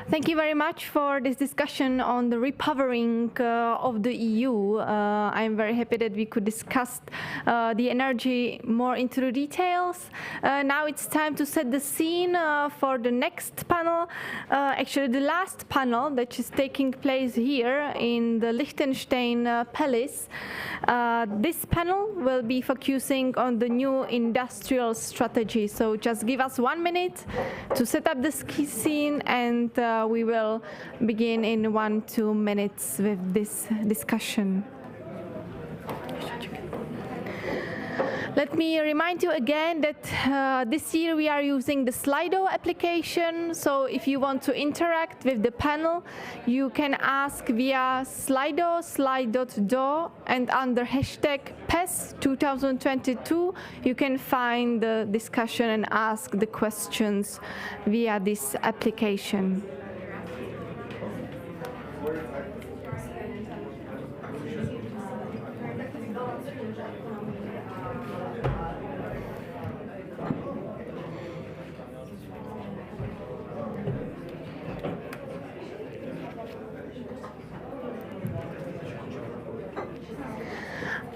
Thank you very much for this discussion on the repowering of the EU. I'm very happy that we could discuss the energy more into the details. Now it's time to set the scene for the next panel. Actually, the last panel that is taking place here in the Liechtenstein Palace. This panel will be focusing on the new industrial strategy. So just give us 1 minute to set up the scene, and we will begin in 1-2 minutes with this discussion. Let me remind you again that this year we are using the Slido application. So if you want to interact with the panel, you can ask via Slido, slide.do, and under hashtag PES 2022, you can find the discussion and ask the questions via this application.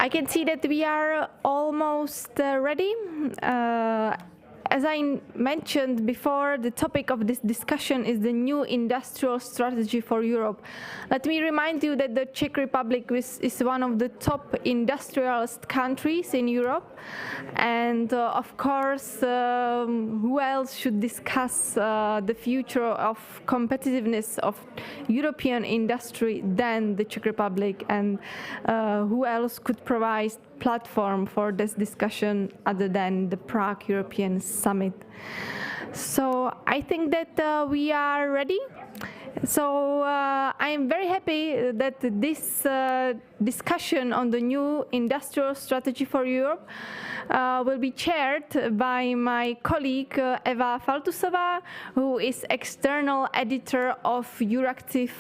I can see that we are almost ready. As I mentioned before, the topic of this discussion is the new industrial strategy for Europe. Let me remind you that the Czech Republic is one of the top industrialist countries in Europe. And of course, who else should discuss the future of competitiveness of European industry than the Czech Republic? And who else could provide platform for this discussion other than the Prague European Summit? So I think that we are ready. So I am very happy that this discussion on the new industrial strategy for Europe will be chaired by my colleague Eva Faltusová, who is external editor of Euractiv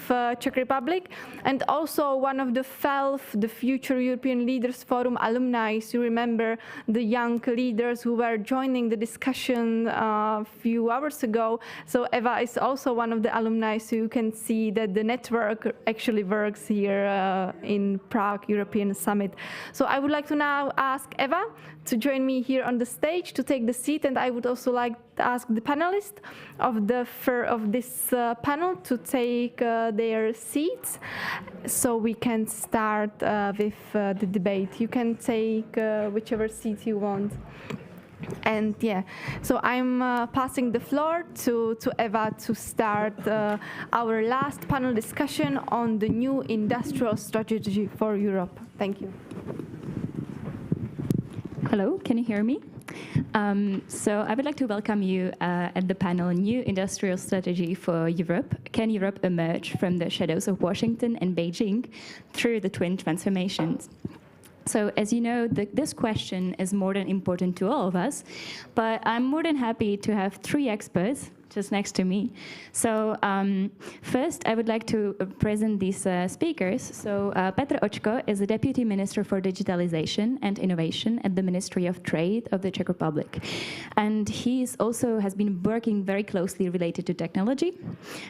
Czech Republic and also one of the FELF, the Future European Leaders Forum alumni. So you remember the young leaders who were joining the discussion a few hours ago. So Eva is also one of the alumni, so you can see that the network actually works here in Prague European Summit. So I would like to now ask Eva to join me here on the stage to take the seat, and I would also like to ask the panelists of this panel to take their seats so we can start with the debate. You can take whichever seat you want. And yeah, so I'm passing the floor to Eva to start our last panel discussion on the new industrial strategy for Europe. Thank you. Hello, can you hear me? So I would like to welcome you at the panel New Industrial Strategy for Europe. Can Europe emerge from the shadows of Washington and Beijing through the twin transformations? So as you know, this question is more than important to all of us, but I'm more than happy to have 3 experts just next to me. So first, I would like to present these speakers. So Petr Očko is the Deputy Minister for Digitalization and Innovation at the Ministry of Trade of the Czech Republic. And he also has been working very closely related to technology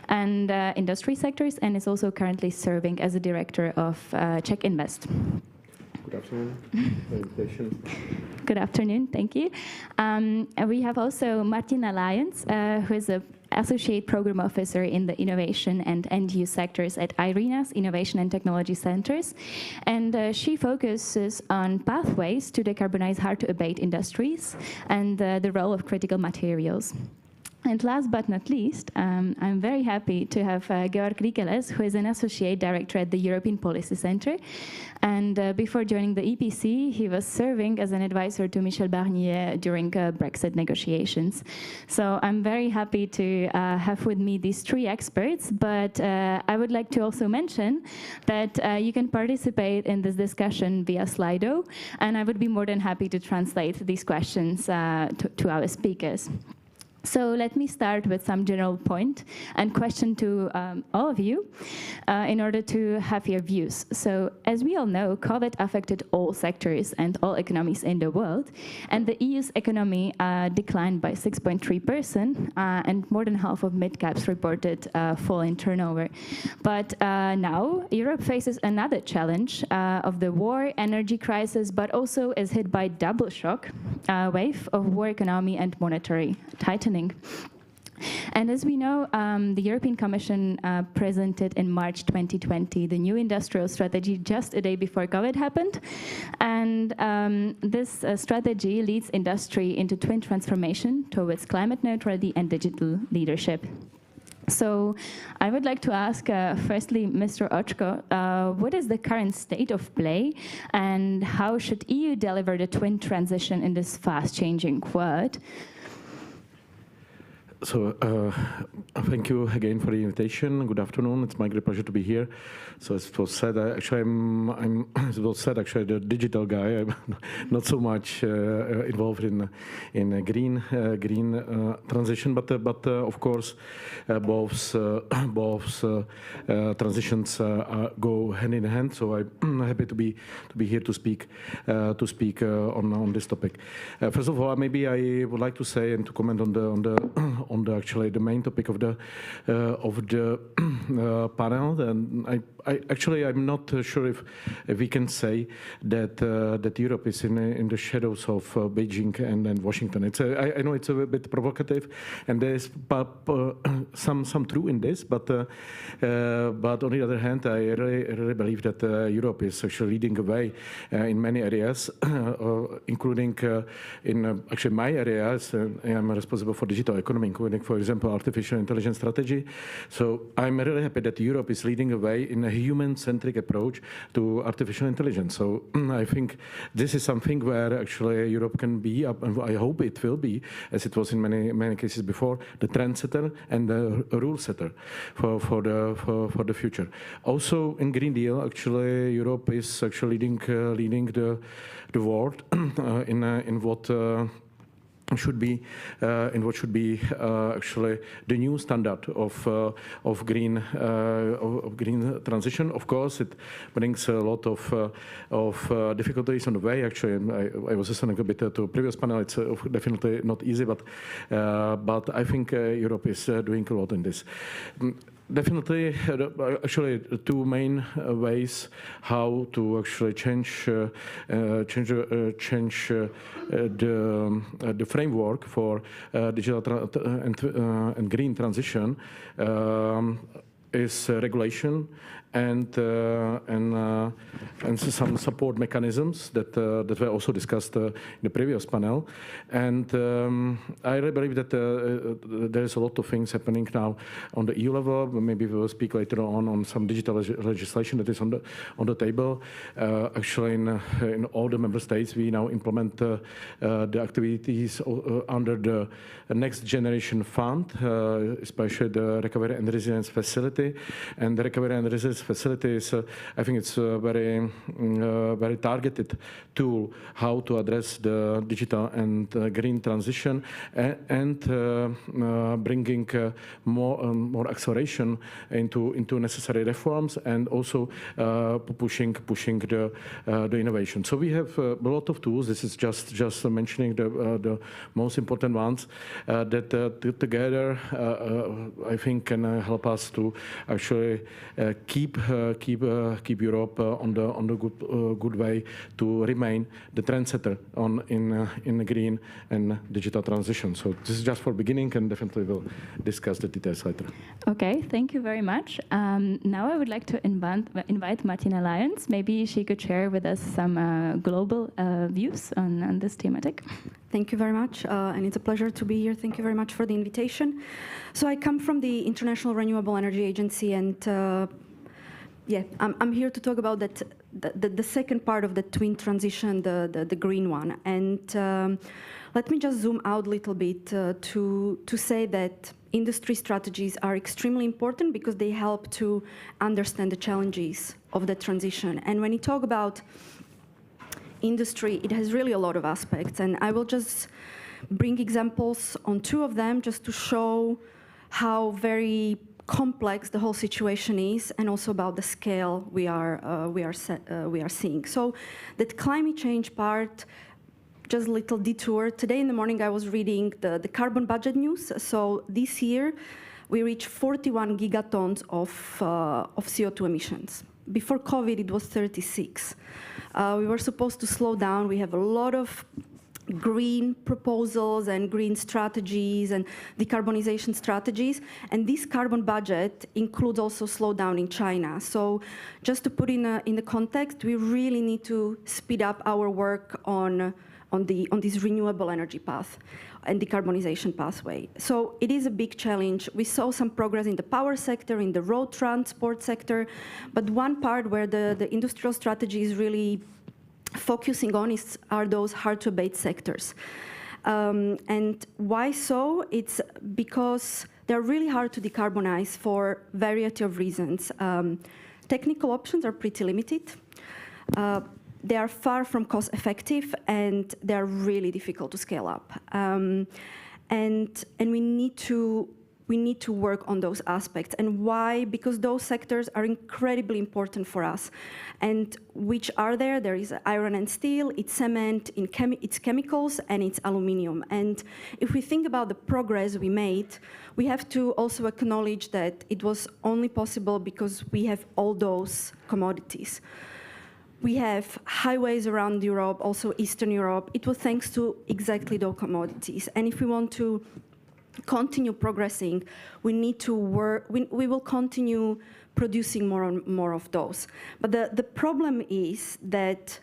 and industry sectors, and is also currently serving as a director of Czech Invest. Good afternoon. Invitation. Good afternoon, thank you. And we have also Martina Lyons, who is an Associate Program Officer in the Innovation and End-Use sectors at IRENA's Innovation and Technology Centers. And she focuses on pathways to decarbonize hard-to-abate industries and the role of critical materials. And last but not least, I'm very happy to have Georg Rikeles, who is an Associate Director at the European Policy Center. And before joining the EPC, he was serving as an advisor to Michel Barnier during Brexit negotiations. So I'm very happy to have with me these 3 experts, but I would like to also mention that you can participate in this discussion via Slido, and I would be more than happy to translate these questions to our speakers. So let me start with some general point and question to all of you in order to have your views. So as we all know, COVID affected all sectors and all economies in the world, and the EU's economy declined by 6.3%, and more than half of mid-caps reported fall in turnover. But now Europe faces another challenge of the war, energy crisis, but also is hit by double shock wave of war, economy, and monetary tightening. And as we know, the European Commission presented in March 2020 the new industrial strategy just a day before COVID happened. And this strategy leads industry into twin transformation towards climate neutrality and digital leadership. So I would like to ask, firstly, Mr. Oczko, what is the current state of play and how should EU deliver the twin transition in this fast-changing world? So thank you again for the invitation. Good afternoon. It's my great pleasure to be here. So as it was said, I'm as it was said, actually the digital guy. I'm not so much involved in a green transition, but of course both transitions go hand in hand. So I'm happy to be here to speak on this topic. First of all, maybe I would like to say and to comment on the actually the main topic of the panel. And I'm not sure if we can say that Europe is in the shadows of Beijing and Washington. I know it's a bit provocative, and there is some true in this, but on the other hand, I really believe that Europe is actually leading the way in many areas, including in actually my areas. I am responsible for digital economy, including, for example, artificial intelligence strategy. So I'm really happy that Europe is leading the way in a human-centric approach to artificial intelligence. So I think this is something where actually Europe can be, and I hope it will be, as it was in many cases before, the trendsetter and the rule setter for the future. Also in Green Deal, actually Europe is actually leading the world in what should be actually the new standard of green transition. Of course, it brings a lot of difficulties on the way. Actually, I was listening a bit to a previous panel. It's definitely not easy, but I think Europe is doing a lot in this. Definitely, actually, the two main ways how to actually change the framework for digital and green transition is regulation and some support mechanisms that were also discussed in the previous panel. And I really believe that there is a lot of things happening now on the EU level. Maybe we will speak later on some digital legislation that is on the table. Actually, in all the member states, we now implement the activities under the Next Generation Fund, especially the Recovery and Resilience Facility. And the Recovery and Resilience Facility is, I think it's a very targeted tool how to address the digital and green transition and bringing more acceleration into necessary reforms and also pushing the innovation. So we have a lot of tools. This is just mentioning the most important ones that together I think can help us to actually keep Europe on the good way to remain the trendsetter in the green and digital transition. So this is just for beginning, and definitely we'll discuss the details later. Okay, thank you very much. Now I would like to invite Martina Lyons. Maybe she could share with us some global views on this thematic. Thank you very much, and it's a pleasure to be here. Thank you very much for the invitation. So I come from the International Renewable Energy Agency, and I'm here to talk about the second part of the twin transition, the green one. And let me just zoom out a little bit to say that industry strategies are extremely important because they help to understand the challenges of the transition. And when you talk about industry, it has really a lot of aspects, and I will just bring examples on 2 of them just to show how very complex the whole situation is, and also about the scale we are seeing. So that climate change part, just a little detour. Today in the morning I was reading the carbon budget news. So this year we reached 41 gigatons of CO2 emissions. Before COVID it was 36. We were supposed to slow down. We have a lot of green proposals and green strategies and decarbonization strategies. And this carbon budget includes also slowdown in China. So just to put in the context, we really need to speed up our work on this renewable energy path and decarbonization pathway. So it is a big challenge. We saw some progress in the power sector, in the road transport sector, but one part where the industrial strategy is really focusing on are those hard-to-abate sectors. And why so? It's because they're really hard to decarbonize for a variety of reasons. Technical options are pretty limited. They are far from cost-effective, and they're really difficult to scale up. And we need to work on those aspects. And why? Because those sectors are incredibly important for us. And which are there? There is iron and steel, it's cement, it's chemicals, and it's aluminum. And if we think about the progress we made, we have to also acknowledge that it was only possible because we have all those commodities. We have highways around Europe, also Eastern Europe. It was thanks to exactly those commodities. And if we want to continue progressing, we need to work, we will continue producing more and more of those. But the problem is that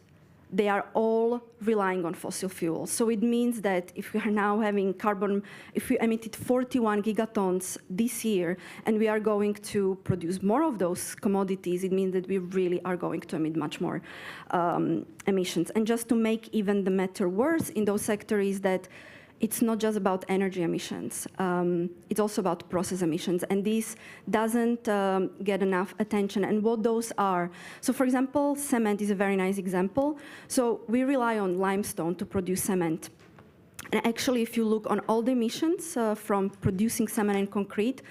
they are all relying on fossil fuels. So it means that if we are now having carbon, if we emitted 41 gigatons this year, and we are going to produce more of those commodities, it means that we really are going to emit much more emissions. And just to make even the matter worse in those sectors is that it's not just about energy emissions, it's also about process emissions, and this doesn't get enough attention. And what those are, so for example, cement is a very nice example. So we rely on limestone to produce cement. And actually, if you look on all the emissions from producing cement and concrete,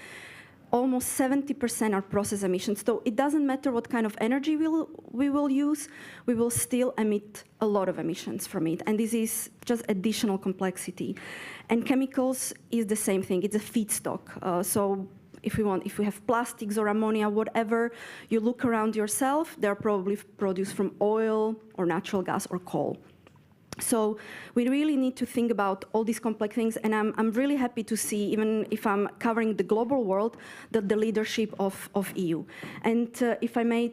almost 70% are process emissions. So it doesn't matter what kind of energy we will use, we will still emit a lot of emissions from it. And this is just additional complexity. And chemicals is the same thing. It's a feedstock. So if we have plastics or ammonia, whatever, you look around yourself, they're probably produced from oil or natural gas or coal. So we really need to think about all these complex things, and I'm really happy to see, even if I'm covering the global world, that the leadership of EU. And if I may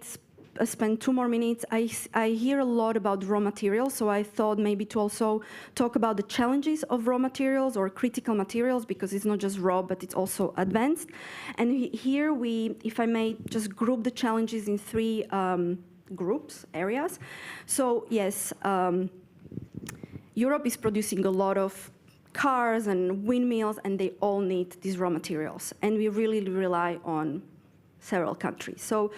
spend 2 more minutes, I hear a lot about raw materials, so I thought maybe to also talk about the challenges of raw materials or critical materials, because it's not just raw, but it's also advanced. And here if I may just group the challenges in 3 areas. So yes, Europe is producing a lot of cars and windmills, and they all need these raw materials. And we really rely on several countries. So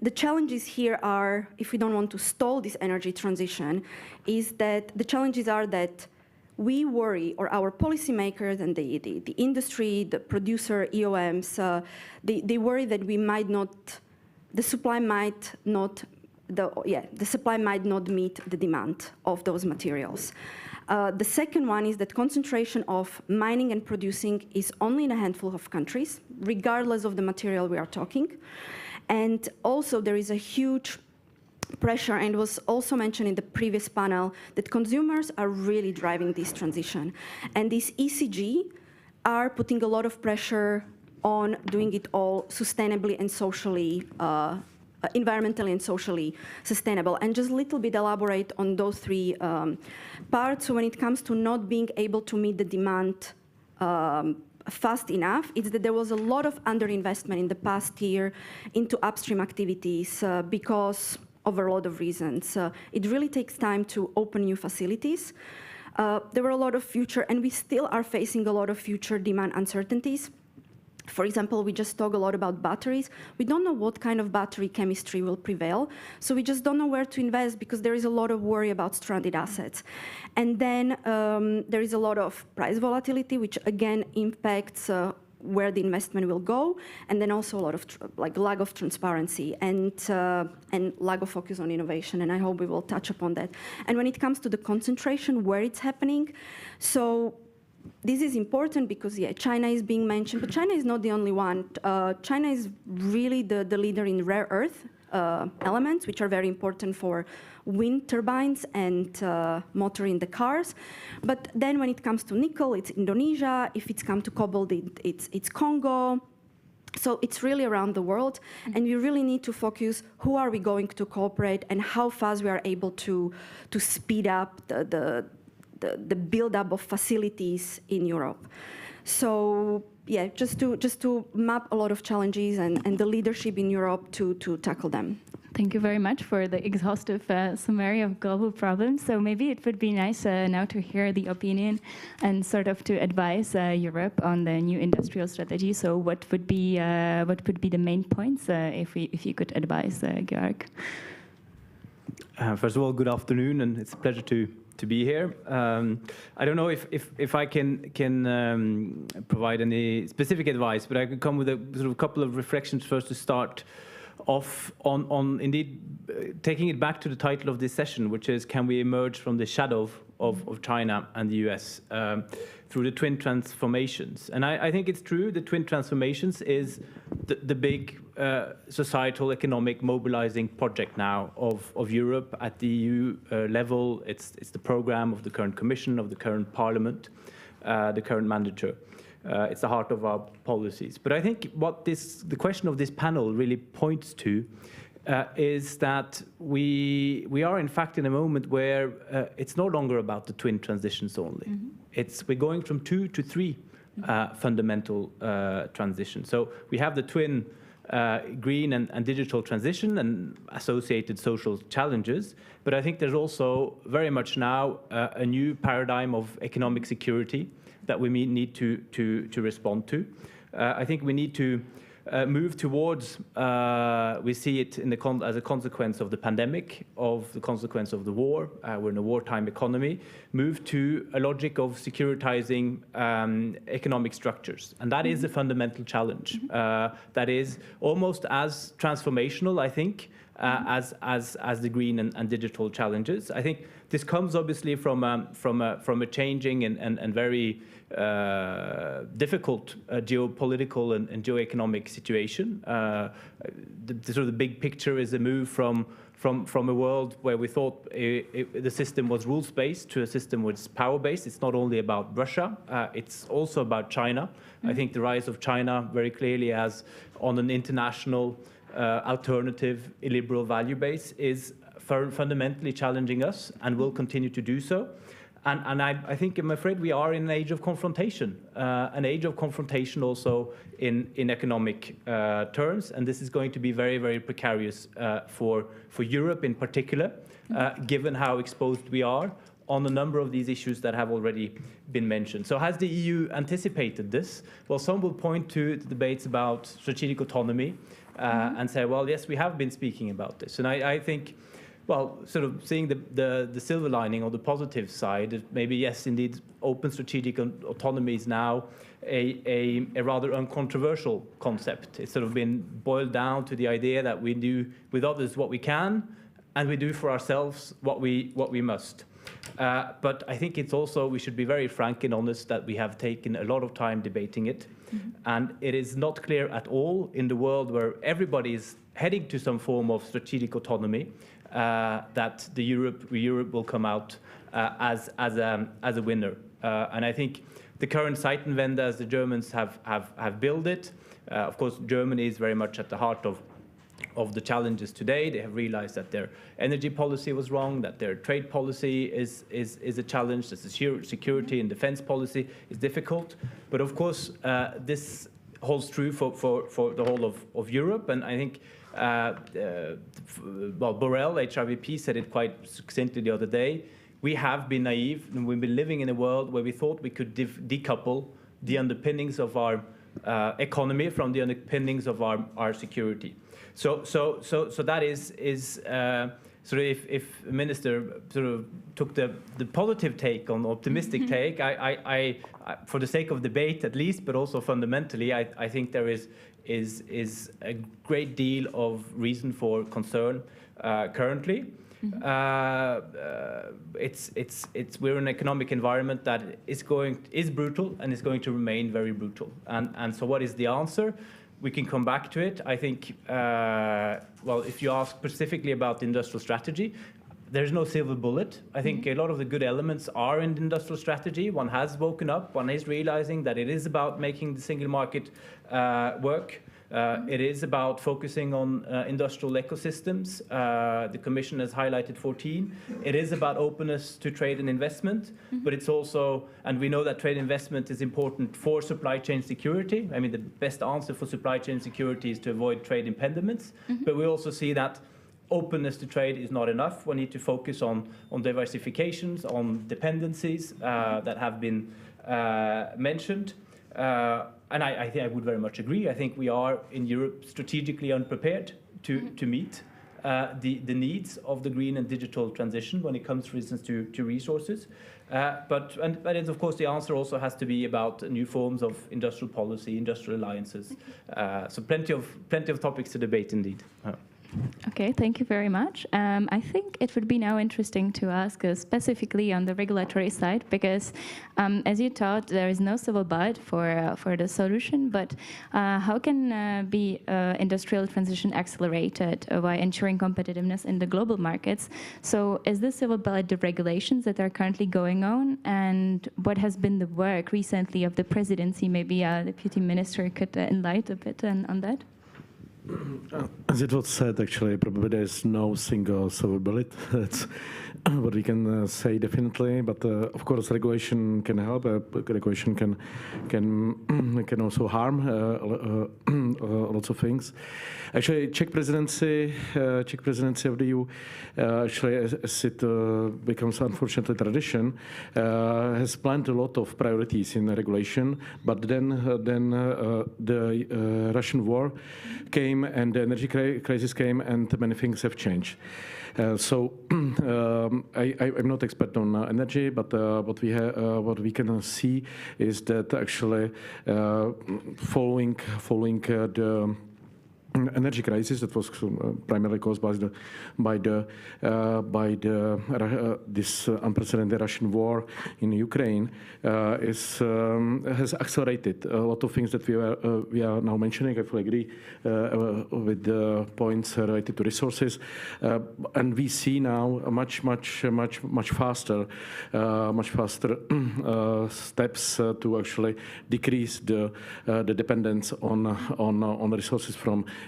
the challenges here are, if we don't want to stall this energy transition, is that the challenges are that we worry, or our policymakers and the industry, the producer, EOMs, they worry that the supply might not meet the demand of those materials. The second one is that concentration of mining and producing is only in a handful of countries, regardless of the material we are talking. And also there is a huge pressure, and was also mentioned in the previous panel, that consumers are really driving this transition. And these ECG are putting a lot of pressure on doing it all sustainably and socially environmentally and socially sustainable. And just a little bit elaborate on those 3 parts. So when it comes to not being able to meet the demand fast enough, it's that there was a lot of underinvestment in the past year into upstream activities because of a lot of reasons. It really takes time to open new facilities. There were a lot of future, and we still are facing a lot of future demand uncertainties. For example, we just talk a lot about batteries. We don't know what kind of battery chemistry will prevail, so we just don't know where to invest because there is a lot of worry about stranded assets. And then there is a lot of price volatility, which again impacts where the investment will go, and then also a lot of lack of transparency and lack of focus on innovation, and I hope we will touch upon that. And when it comes to the concentration, where it's happening, so this is important because, yeah, China is being mentioned, but China is not the only one. China is really the leader in rare earth elements, which are very important for wind turbines and motor in the cars. But then when it comes to nickel, it's Indonesia. If it's come to cobalt, it's Congo. So it's really around the world, and we really need to focus who are we going to cooperate and how fast we are able to speed up the build-up of facilities in Europe. So yeah, just to map a lot of challenges and the leadership in Europe to tackle them. Thank you very much for the exhaustive summary of global problems. So maybe it would be nice now to hear the opinion and sort of to advise Europe on the new industrial strategy. So what would be the main points if you could advise, Georg? First of all, good afternoon, and it's a pleasure to be here. I don't know if I can provide any specific advice, but I could come with a sort of couple of reflections first to start off on indeed taking it back to the title of this session, which is, can we emerge from the shadow of China and the US through the twin transformations? And I think it's true, the twin transformations is the big societal economic mobilizing project now of Europe at the EU level. It's the program of the current Commission, of the current Parliament, the current manager. It's the heart of our policies. But I think what the question of this panel really points to is that we are in fact in a moment where it's no longer about the twin transitions only. Mm-hmm. We're going from 2 to 3 fundamental transitions. So we have the twin green and digital transition and associated social challenges, but I think there's also very much now a new paradigm of economic security that we need to respond to. I think we need to move towards, we see it as a consequence of the pandemic, of the consequence of the war, we're in a wartime economy, move to a logic of securitizing economic structures. And that is a fundamental challenge. That is almost as transformational, I think, as the green and digital challenges. I think this comes obviously from a changing and very difficult geopolitical and geoeconomic situation. The big picture is a move from a world where we thought the system was rules-based to a system which is power-based. It's not only about Russia, it's also about China. I think the rise of China very clearly as on an international alternative illiberal value base is fundamentally challenging us and will continue to do so. And I think, I'm afraid, we are in an age of confrontation also in economic terms, and this is going to be very, very precarious for Europe in particular, given how exposed we are on a number of these issues that have already been mentioned. So has the EU anticipated this? Well, some will point to the debates about strategic autonomy and say, well, yes, we have been speaking about this. And I think, well, sort of seeing the silver lining or the positive side, maybe yes, indeed, open strategic autonomy is now a rather uncontroversial concept. It's sort of been boiled down to the idea that we do with others what we can, and we do for ourselves what we must. But I think it's also, we should be very frank and honest that we have taken a lot of time debating it. Mm-hmm. And it is not clear at all in the world where everybody is heading to some form of strategic autonomy that Europe will come out as a winner. And I think the current Zeitenwende, as the Germans have built it, of course, Germany is very much at the heart of the challenges today. They have realized that their energy policy was wrong, that their trade policy is a challenge, that the security and defense policy is difficult. But of course, this holds true for the whole of Europe. And I think, Borrell, HRVP, said it quite succinctly the other day. We have been naive, and we've been living in a world where we thought we could decouple the underpinnings of our economy, from the underpinnings of our security. So that is sort of if the minister sort of took the positive take on the optimistic take, I for the sake of debate at least, but also fundamentally, I think there is a great deal of reason for concern currently. We're in an economic environment that is brutal and is going to remain very brutal. And so what is the answer? We can come back to it. I think, well, if you ask specifically about the industrial strategy, there's no silver bullet. I think a lot of the good elements are in the industrial strategy. One has woken up. One is realizing that it is about making the single market work. It is about focusing on industrial ecosystems. The Commission has highlighted 14. It is about openness to trade and investment, but it's also, and we know that trade investment is important for supply chain security. I mean, the best answer for supply chain security is to avoid trade impediments, but we also see that openness to trade is not enough. We need to focus on diversifications, on dependencies that have been mentioned. And I think I would very much agree. I think we are in Europe strategically unprepared to meet the needs of the green and digital transition when it comes, for instance, to resources. But of course, the answer also has to be about new forms of industrial policy, industrial alliances. So plenty of topics to debate indeed. Okay, thank you very much. I think it would be now interesting to ask specifically on the regulatory side, because as you thought, there is no silver bullet for the solution, but how can be industrial transition accelerated by ensuring competitiveness in the global markets? So is the silver bullet the regulations that are currently going on, and what has been the work recently of the presidency? Maybe a deputy minister could enlighten a bit on that. As it was said, actually, probably there is no single silver bullet. That's what we can say definitely. But of course, regulation can help. Regulation can also harm lots of things. Actually, Czech presidency of the EU, actually, as it becomes unfortunately tradition, has planned a lot of priorities in regulation. But then the Russian war came and the energy crisis came, and many things have changed. So I'm not expert on energy, but what we can see is that actually following the energy crisis that was primarily caused by this unprecedented Russian war in Ukraine has accelerated a lot of things that we are now mentioning. I fully agree with the points related to resources, and we see now a much faster steps to actually decrease the dependence on resources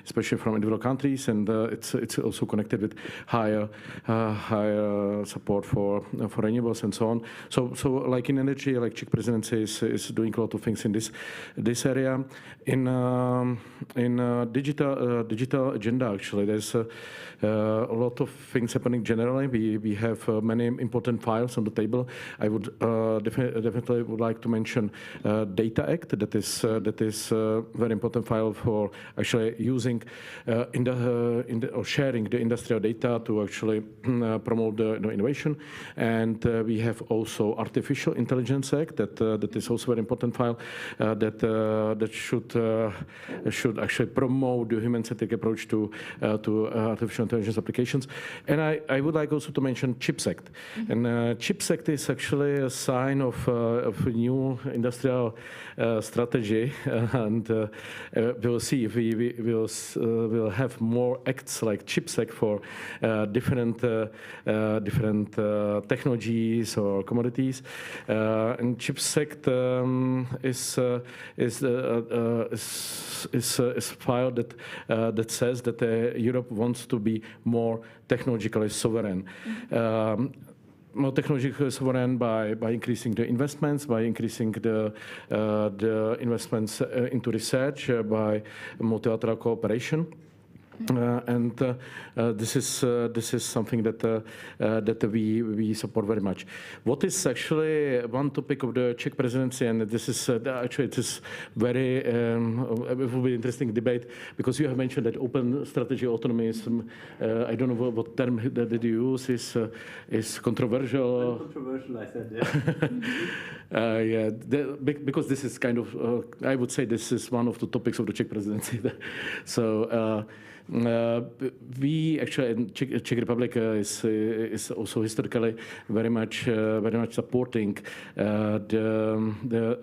especially from individual countries, and it's also connected with higher support for renewables and so on. So like in energy, like Czech presidency is doing a lot of things in this area. In digital agenda, actually, there's a lot of things happening generally. We have many important files on the table. I would definitely would like to mention Data Act. That is a very important file for actually using or sharing the industrial data to actually promote the innovation. And we have also Artificial Intelligence Act that is also a very important file that should actually promote the human-centric approach to artificial intelligence applications. And I would like also to mention CHIPS Act. And CHIPS Act is actually a sign of a new industrial strategy, and we'll see if we'll have more acts like CHIPS Act for different technologies or commodities. And CHIPS Act is a file that says that Europe wants to be more technologically sovereign. More technologically sovereign by increasing the investments, by increasing the investments into research, by multilateral cooperation. and this is something that we support very much. What is actually one topic of the Czech presidency, and this is actually it is very it will be interesting debate, because you have mentioned that open strategy autonomism. I don't know what term that you use is controversial. Controversial, I said. Yeah. Because this is kind of I would say this is one of the topics of the Czech presidency. So. We actually in Czech Republic is also historically very much supporting the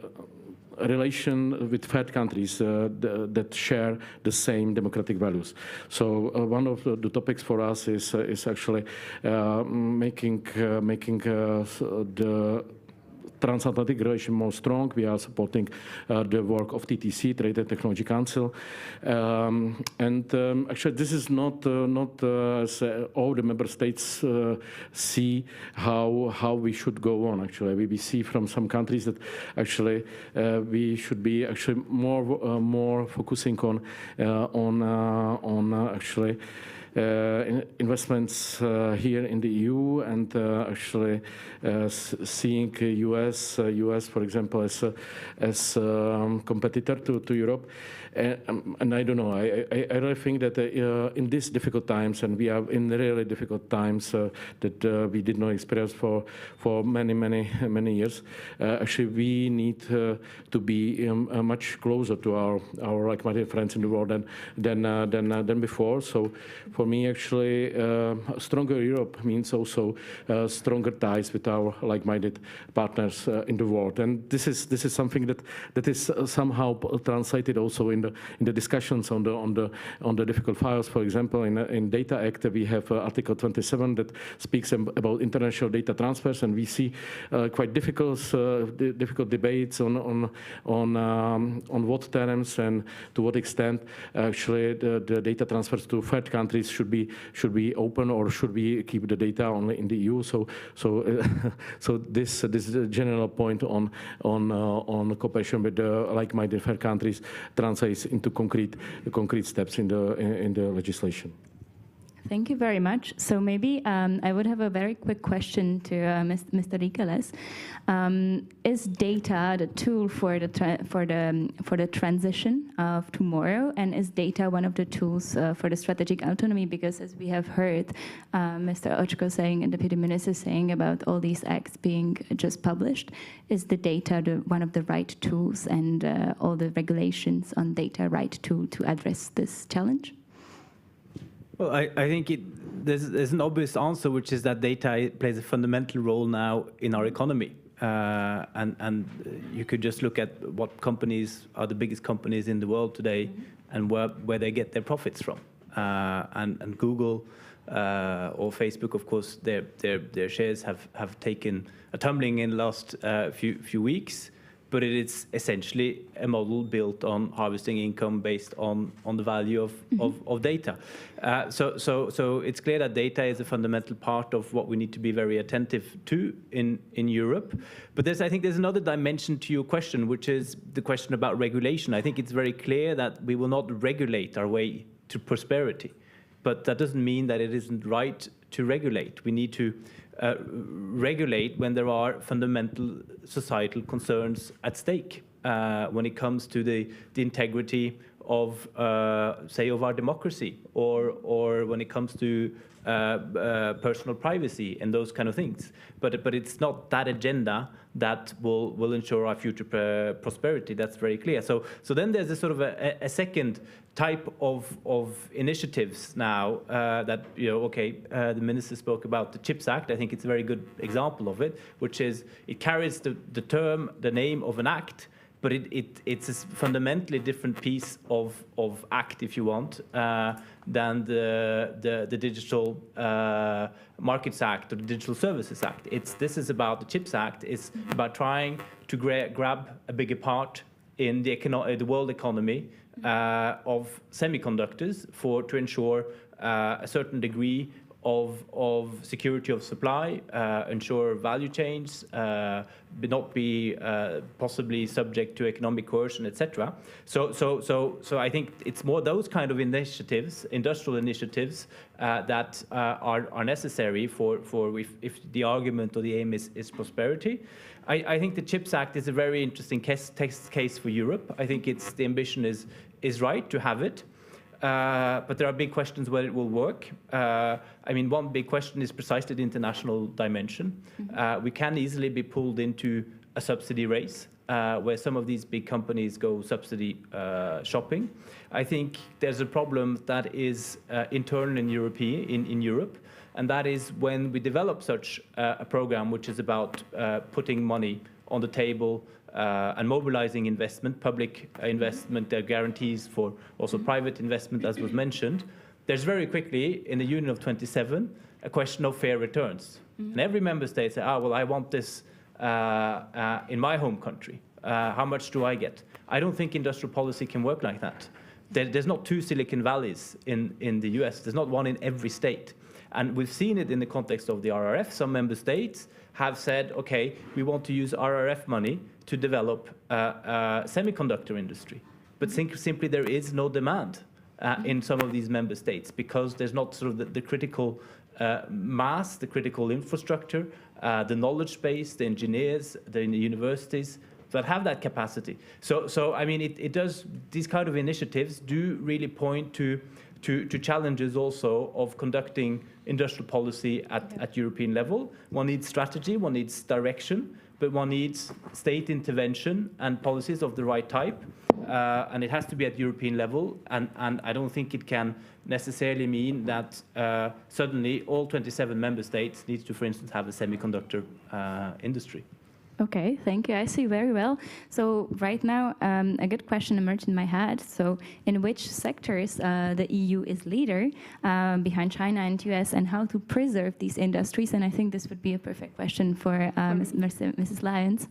relation with third countries that share the same democratic values. So one of the topics for us is actually making the transatlantic relation more strong. We are supporting the work of TTC, Trade and Technology Council, and actually this is not as all the member states see how we should go on. Actually, we see from some countries that actually we should be actually more focusing on actually. Investments here in the EU, and actually seeing US, for example, as competitor to Europe. And I don't know. I really think that in these difficult times, and we are in really difficult times that we did not experience for many years. Actually, we need to be much closer to our like-minded friends in the world than before. So for me, actually, stronger Europe means also stronger ties with our like-minded partners in the world. And this is something that is somehow translated also in the discussions on the difficult files. For example, in Data Act, we have Article 27 that speaks about international data transfers, and we see quite difficult debates on what terms and to what extent actually the data transfers to third countries should be open, or should we keep the data only in the EU. So this general point on cooperation with the like-minded third countries translates into concrete steps in the legislation. Thank you very much. So maybe I would have a very quick question to Mr. Rikeles. Is data the tool for the transition of tomorrow, and is data one of the tools for the strategic autonomy? Because as we have heard, Mr. Oczko saying and Deputy Minister saying about all these acts being just published, is the data one of the right tools, and all the regulations on data right tool to address this challenge? Well, I think there's an obvious answer, which is that data plays a fundamental role now in our economy. And you could just look at what companies are the biggest companies in the world today, and where they get their profits from. And Google or Facebook, of course, their shares have taken a tumbling in the last few weeks. But it is essentially a model built on harvesting income based on the value of data. So it's clear that data is a fundamental part of what we need to be very attentive to in Europe. But I think there's another dimension to your question, which is the question about regulation. I think it's very clear that we will not regulate our way to prosperity. But that doesn't mean that it isn't right to regulate. We need to regulate when there are fundamental societal concerns at stake, when it comes to the integrity of, say, of our democracy, or when it comes to personal privacy and those kind of things. But it's not that agenda that will ensure our future prosperity. That's very clear. So then there's a sort of a second type of initiatives now that, the minister spoke about the CHIPS Act. I think it's a very good example of it, which is it carries the name of an act, but it's a fundamentally different piece of act, if you want, than the Digital Markets Act or the Digital Services Act. This is about the CHIPS Act. It's about trying to grab a bigger part in the world economy of semiconductors to ensure a certain degree of security of supply, ensure value chains, not be possibly subject to economic coercion, etc. So I think it's more those kind of initiatives, industrial initiatives, that are necessary for if the argument or the aim is prosperity. I think the CHIPS Act is a very interesting test case for Europe. I think the ambition is right to have it. But there are big questions whether it will work. I mean, one big question is precisely the international dimension. We can easily be pulled into a subsidy race where some of these big companies go subsidy shopping. I think there's a problem that is internal in Europe, and that is when we develop such a program which is about putting money on the table and mobilizing investment, public investment, guarantees for also private investment, as was mentioned, there's very quickly, in the Union of 27, a question of fair returns. And every member state says, well, I want this in my home country. How much do I get? I don't think industrial policy can work like that. There's not two Silicon Valleys in the US. There's not one in every state. And we've seen it in the context of the RRF. Some member states have said, okay, we want to use RRF money to develop a semiconductor industry. But simply there is no demand in some of these member states because there's not sort of the critical mass, the critical infrastructure, the knowledge base, the engineers, the universities that have that capacity. So I mean, it does, these kind of initiatives do really point to challenges also of conducting industrial policy at European level. One needs strategy, one needs direction, but one needs state intervention and policies of the right type. And it has to be at European level. And I don't think it can necessarily mean that suddenly all 27 member states need to, for instance, have a semiconductor industry. Okay, thank you. I see very well. So right now, a good question emerged in my head. So in which sectors the EU is leader behind China and US, and how to preserve these industries? And I think this would be a perfect question for Mrs. Lyons.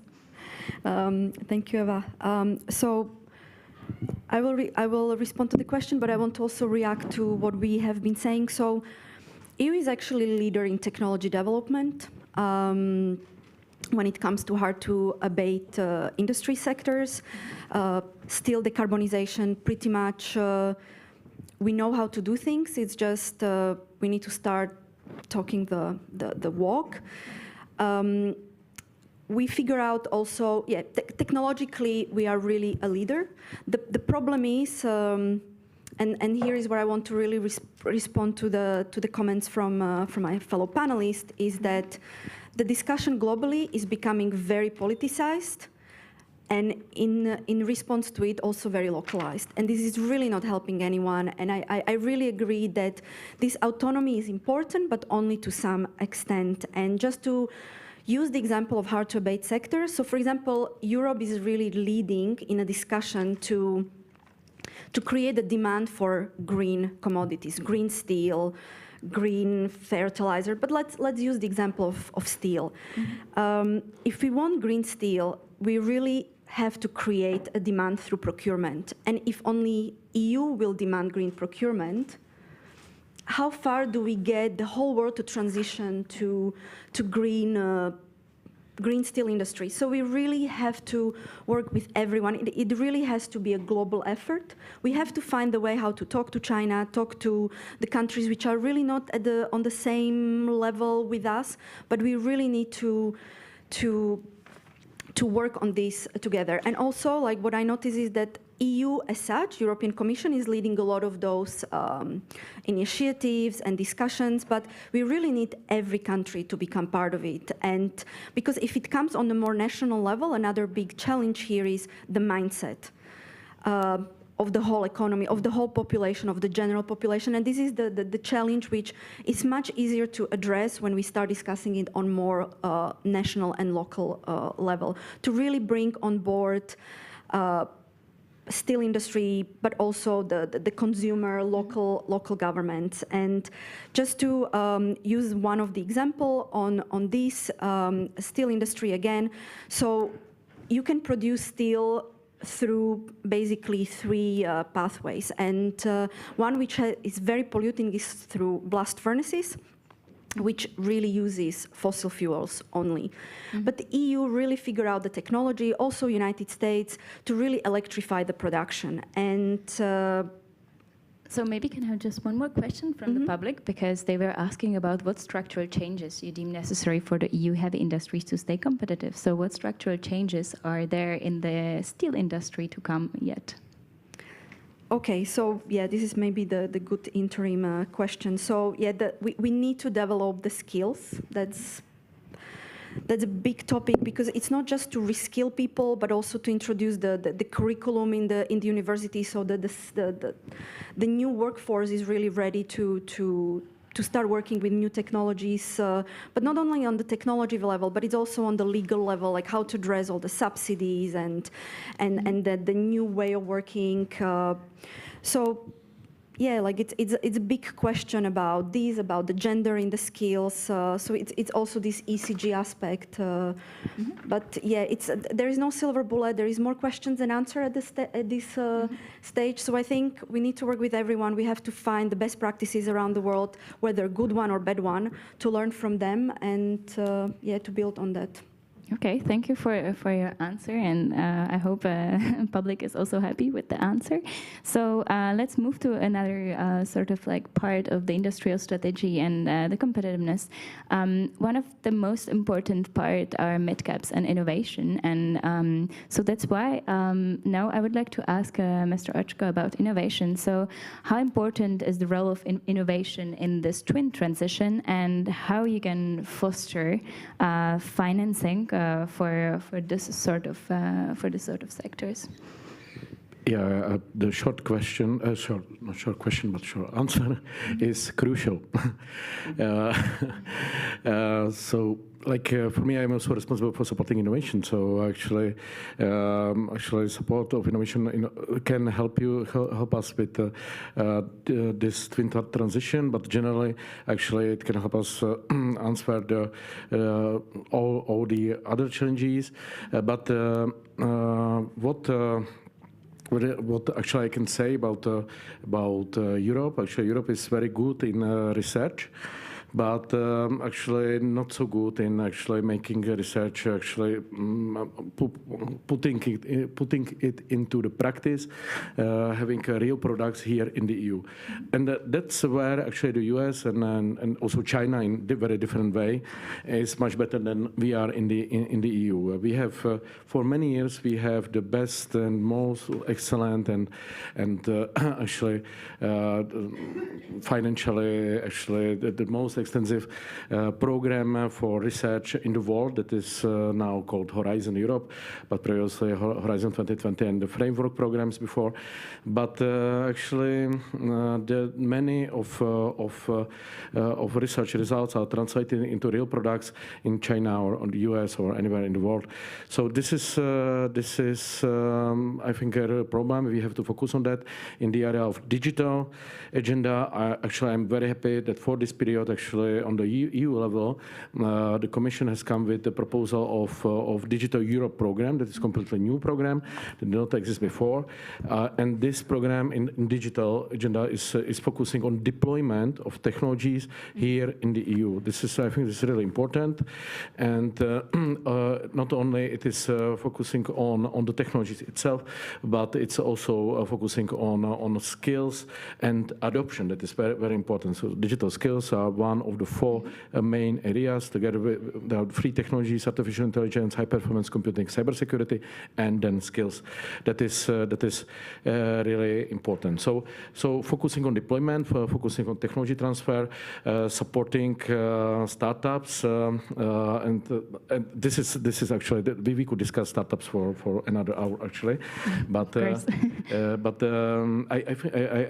Thank you, Eva. So I will respond to the question, but I want to also react to what we have been saying. So EU is actually a leader in technology development. When it comes to hard-to-abate industry sectors, still decarbonization, pretty much we know how to do things. It's just we need to start talking the walk. We figure out also, technologically we are really a leader. The problem is, and here is where I want to really respond to the comments from my fellow panelists, is that the discussion globally is becoming very politicized, and in response to it, also very localized. And this is really not helping anyone. And I really agree that this autonomy is important, but only to some extent. And just to use the example of hard-to-abate sectors, so for example, Europe is really leading in a discussion to create a demand for green commodities, green steel, green fertilizer, but let's use the example of steel. If we want green steel, we really have to create a demand through procurement. And if only EU will demand green procurement, how far do we get the whole world to transition to green steel industry? So we really have to work with everyone. It really has to be a global effort. We have to find a way how to talk to China, talk to the countries which are really not on the same level with us, but we really need to work on this together. And also, like, what I notice is that EU as such, European Commission, is leading a lot of those initiatives and discussions, but we really need every country to become part of it. And because if it comes on a more national level, another big challenge here is the mindset of the whole economy, of the whole population, of the general population. And this is the challenge which is much easier to address when we start discussing it on more national and local level, to really bring on board steel industry, but also the consumer, local governments. And just to use one of the example on this steel industry again, so you can produce steel through basically three pathways. And one which is very polluting is through blast furnaces. which really uses fossil fuels only. But the EU really figured out the technology, also United States, to really electrify the production. And so maybe can I have just one more question from the public, because they were asking about what structural changes you deem necessary for the EU heavy industries to stay competitive. So what structural changes are there in the steel industry to come yet? Okay, so yeah, this is maybe the good interim question. So yeah, we need to develop the skills. That's a big topic, because it's not just to reskill people, but also to introduce the curriculum in the university, so that the new workforce is really ready to start working with new technologies, but not only on the technology level, but it's also on the legal level, like how to address all the subsidies and the new way of working. So yeah, like it's a big question about these, about the gender in the skills. So it's also this ECG aspect. But yeah, there is no silver bullet. There is more questions than answers at this stage. So I think we need to work with everyone. We have to find the best practices around the world, whether good one or bad one, to learn from them and yeah, to build on that. Okay, thank you for your answer, and I hope public is also happy with the answer. So let's move to another sort of like part of the industrial strategy and the competitiveness. One of the most important part are mid-caps and innovation, and so that's why now I would like to ask Mr. Oczko about innovation. So how important is the role of innovation in this twin transition, and how you can foster financing for this sort of sectors? Yeah, the short question, not short question, but short answer is crucial. So, like for me, I'm also responsible for supporting innovation. So actually, support of innovation can help us with this twin transition. But generally, actually, it can help us answer all the other challenges. But what actually I can say about Europe? Actually, Europe is very good in research, but actually not so good in actually making research, actually putting it into the practice, having real products here in the EU. And that's where actually the US and also China in a very different way is much better than we are in the EU. We have, for many years, we have the best and most excellent and actually financially, actually the most extensive program for research in the world that is now called Horizon Europe, but previously Horizon 2020 and the framework programs before. But actually, many of research results are translated into real products in China or in the US or anywhere in the world. So this is I think a problem. We have to focus on that in the area of digital agenda. Actually, I'm very happy that for this period, actually on the EU level, the Commission has come with the proposal of Digital Europe program. That is a completely new program that did not exist before. And this program in digital agenda is focusing on deployment of technologies here in the EU. I think this is really important. And not only it is focusing on the technologies itself, but it's also focusing on skills and adoption. That is very, very important. So digital skills are one of the four main areas, together with the three technologies: artificial intelligence, high-performance computing, cybersecurity, and then skills. That is really important. So focusing on deployment, focusing on technology transfer, supporting startups, and this is actually we could discuss startups for another hour actually, but I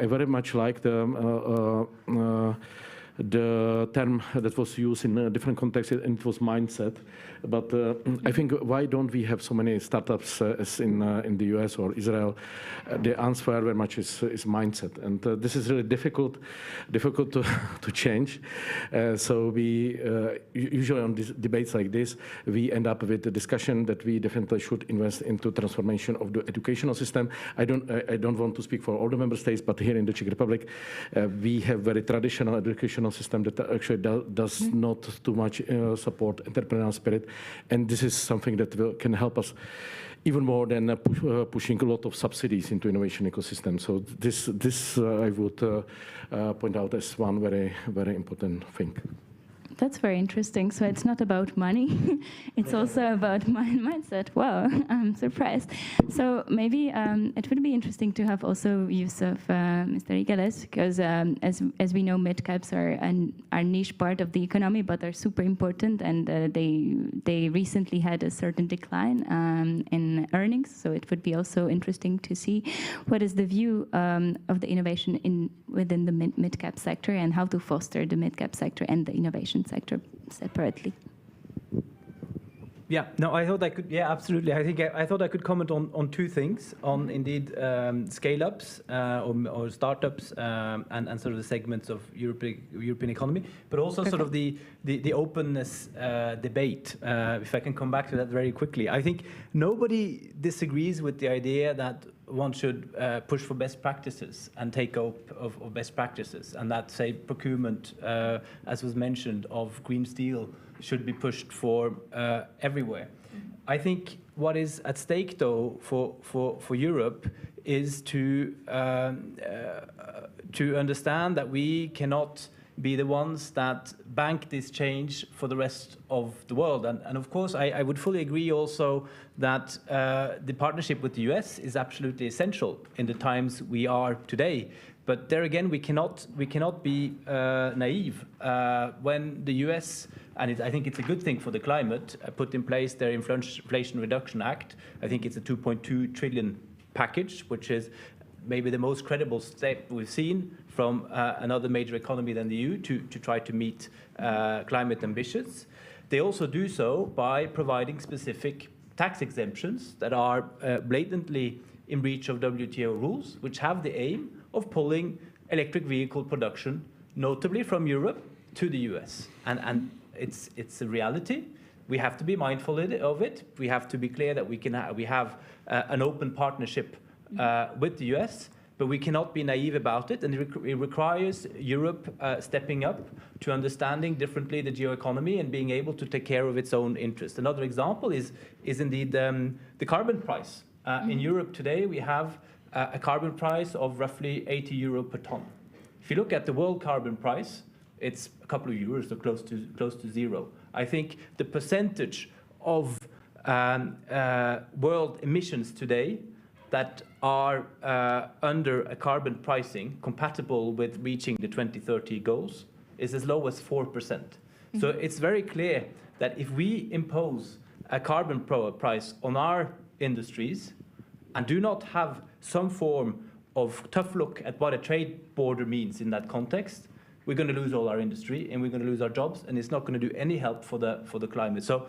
very much like the term that was used in a different context, and it was mindset. But I think, why don't we have so many startups as in the US or Israel? The answer very much is mindset, and this is really difficult to change. So we usually on these debates like this, we end up with the discussion that we definitely should invest into transformation of the educational system. I don't want to speak for all the member states, but here in the Czech Republic, we have very traditional educational educational system that actually does not too much support entrepreneurial spirit, and this is something that can help us even more than pushing a lot of subsidies into innovation ecosystem. So this I would point out as one very, very important thing. That's very interesting. So it's not about money. It's also about mindset. Wow, I'm surprised. So maybe it would be interesting to have also views of Mr. Igeles, because as we know, mid-caps are niche part of the economy, but are super important, and they recently had a certain decline in earnings. So it would be also interesting to see what is the view of the innovation within the mid-cap sector, and how to foster the mid-cap sector and the innovation sector separately. Yeah, no, I thought I could. Yeah, absolutely. I thought I could comment on two things: on indeed scale-ups or startups, and sort of the segments of European economy, but also sort of the openness debate. If I can come back to that very quickly, I think nobody disagrees with the idea that one should push for best practices and take up of best practices, and that, say, procurement, as was mentioned, of green steel should be pushed for everywhere. I think what is at stake, though, for Europe is to understand that we cannot be the ones that bank this change for the rest of the world. And of course, I would fully agree also that the partnership with the US is absolutely essential in the times we are today. But there again, we cannot be naive. When the US, and I think it's a good thing for the climate, put in place their Inflation Reduction Act. I think it's a 2.2 trillion package, which is maybe the most credible step we've seen from another major economy than the EU to try to meet climate ambitions. They also do so by providing specific tax exemptions that are blatantly in breach of WTO rules, which have the aim of pulling electric vehicle production, notably from Europe, to the US. And it's a reality. We have to be mindful of it. We have to be clear that we have an open partnership with the US, but we cannot be naive about it, and it requires Europe stepping up to understanding differently the geoeconomy and being able to take care of its own interests. Another example is indeed the carbon price. In Europe today, we have a carbon price of roughly 80 euro per ton. If you look at the world carbon price, it's a couple of euros, so close to zero. I think the percentage of world emissions today that are under a carbon pricing compatible with reaching the 2030 goals is as low as 4%. So it's very clear that if we impose a carbon price on our industries and do not have some form of tough look at what a trade border means in that context, we're going to lose all our industry and we're going to lose our jobs, and it's not going to do any help for the climate. So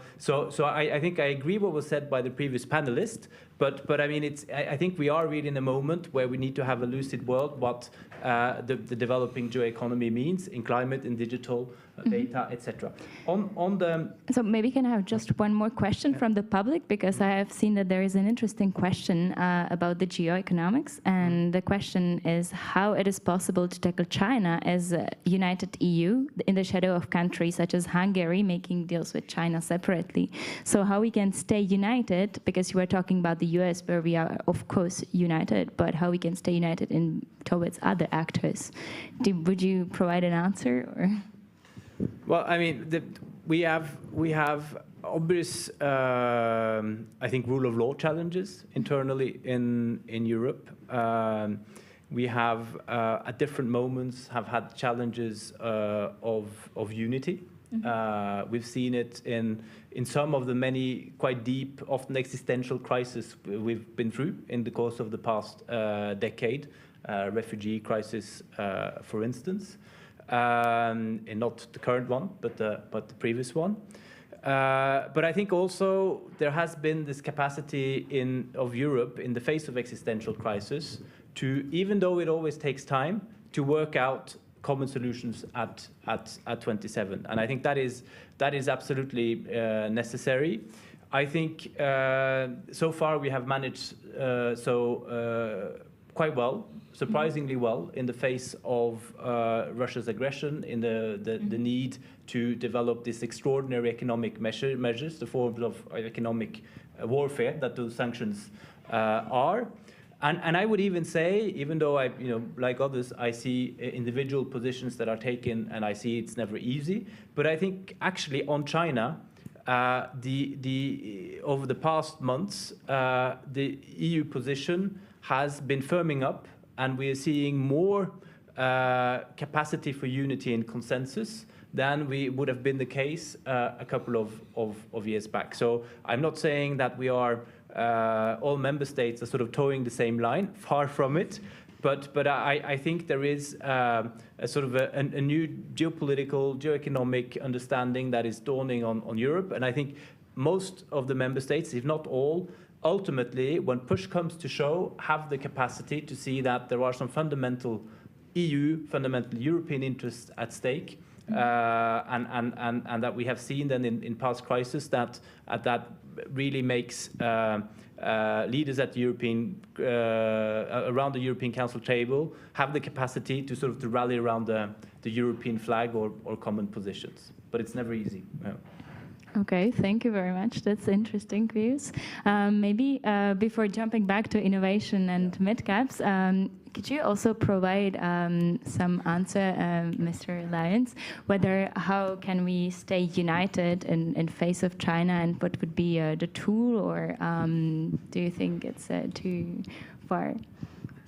I think I agree what was said by the previous panelist, but I mean I think we are really in a moment where we need to have a lucid world what the developing geoeconomy means in climate, in digital, data, etc. So maybe can I have just one more question from the public, because I have seen that there is an interesting question about the geoeconomics, and the question is how it is possible to tackle China as a united EU in the shadow of countries such as Hungary making deals with China separately. So how we can stay united, because you were talking about the US where we are of course united, but how we can stay united towards other actors. Would you provide an answer? Or? Well, I mean, we have obvious, I think, rule of law challenges internally in Europe. We have, at different moments, have had challenges of unity. We've seen it in some of the many quite deep, often existential crises we've been through in the course of the past decade. Refugee crisis, for instance. And not the current one, but the previous one. But I think also there has been this capacity of Europe in the face of existential crisis to, even though it always takes time, to work out common solutions at 27. And I think that is absolutely necessary. I think so far we have managed quite well, surprisingly well, in the face of Russia's aggression, in the need to develop this extraordinary economic measures, the forms of economic warfare that those sanctions are. And I would even say, even though I, like others, I see individual positions that are taken, and I see it's never easy. But I think actually on China, over the past months, the EU position has been firming up, and we are seeing more capacity for unity and consensus than would have been the case a couple of years back. So I'm not saying that we are all member states are sort of towing the same line, far from it, but I think there is a sort of a new geopolitical, geoeconomic understanding that is dawning on Europe, and I think most of the member states, if not all, ultimately, when push comes to shove, have the capacity to see that there are some fundamental fundamental European interests at stake, and that we have seen then in past crises that really makes leaders at the around the European Council table have the capacity to sort of to rally around the European flag or common positions. But it's never easy. Yeah. Okay, thank you very much. That's interesting views. Maybe before jumping back to innovation and mid-caps, could you also provide some answer, Mr. Lyons, how can we stay united in face of China, and what would be the tool, or do you think it's too far?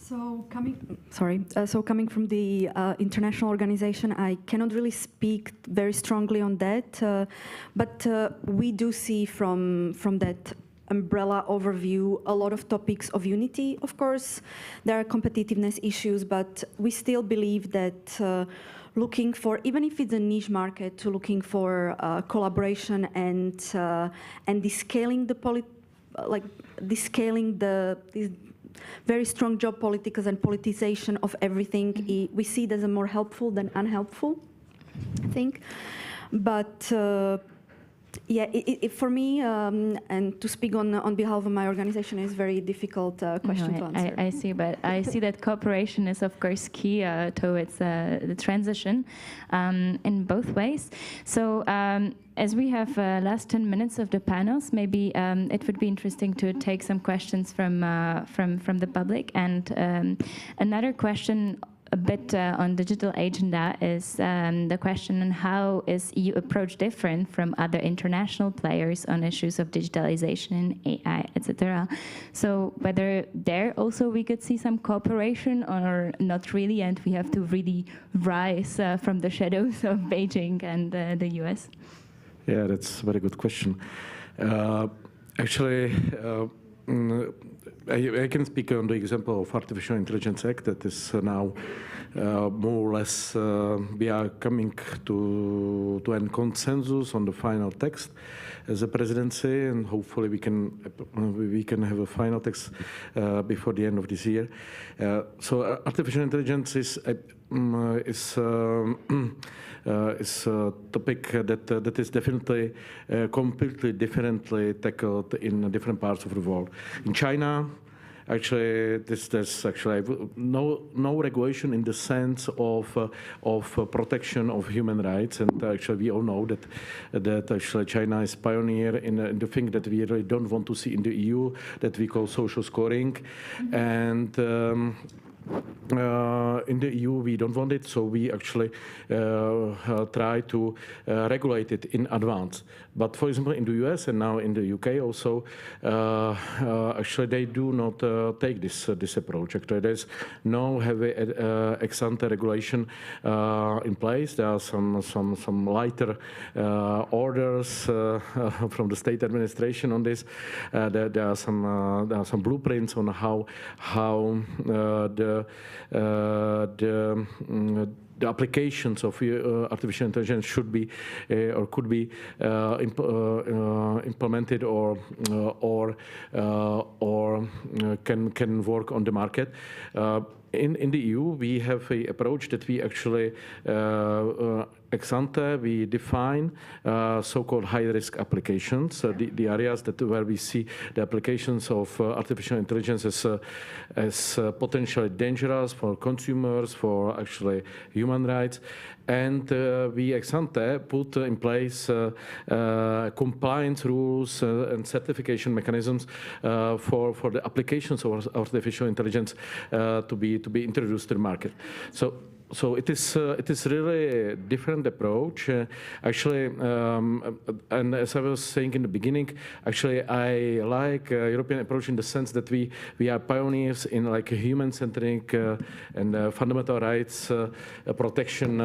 So coming from the international organization, I cannot really speak very strongly on that, but we do see from that umbrella overview a lot of topics of unity. Of course, there are competitiveness issues, but we still believe that looking for, even if it's a niche market, looking for collaboration and descaling these very strong job politics and politicization of everything, we see it as a more helpful than unhelpful, I think. But yeah, for me, and to speak on behalf of my organization, is a very difficult question to answer. I see, but I see that cooperation is, of course, key towards the transition in both ways. So as we have last 10 minutes of the panels, maybe it would be interesting to take some questions from the public. And another question a bit on digital agenda is the question on how is EU approach different from other international players on issues of digitalization, AI, etc. So whether there also we could see some cooperation or not really, and we have to really rise from the shadows of Beijing and the US. Yeah, that's a very good question. Actually, I can speak on the example of Artificial Intelligence Act that is now more or less we are coming to a consensus on the final text as a presidency, and hopefully we can have a final text before the end of this year. So artificial intelligence is a topic that is definitely completely differently tackled in different parts of the world. In China, actually, there's actually no regulation in the sense of protection of human rights, and actually we all know that actually China is pioneer in the thing that we really don't want to see in the EU, that we call social scoring, and. In the EU, we don't want it, so we actually try to regulate it in advance. But for example, in the US and now in the UK also, actually they do not take this approach. Actually, there's no heavy ex-ante regulation in place. There are some lighter orders from the state administration on this. There are some blueprints on how the applications of artificial intelligence should be or could be implemented or can work on the market. In the EU, we have an approach that we actually ex ante, we define so-called high-risk applications, the areas where we see the applications of artificial intelligence as potentially dangerous for consumers, for actually human rights. And we ex ante put in place compliance rules and certification mechanisms for the applications of artificial intelligence to be introduced to the market. So it is really a different approach. Actually, and as I was saying in the beginning, actually I like European approach in the sense that we are pioneers in like human-centric and fundamental rights protection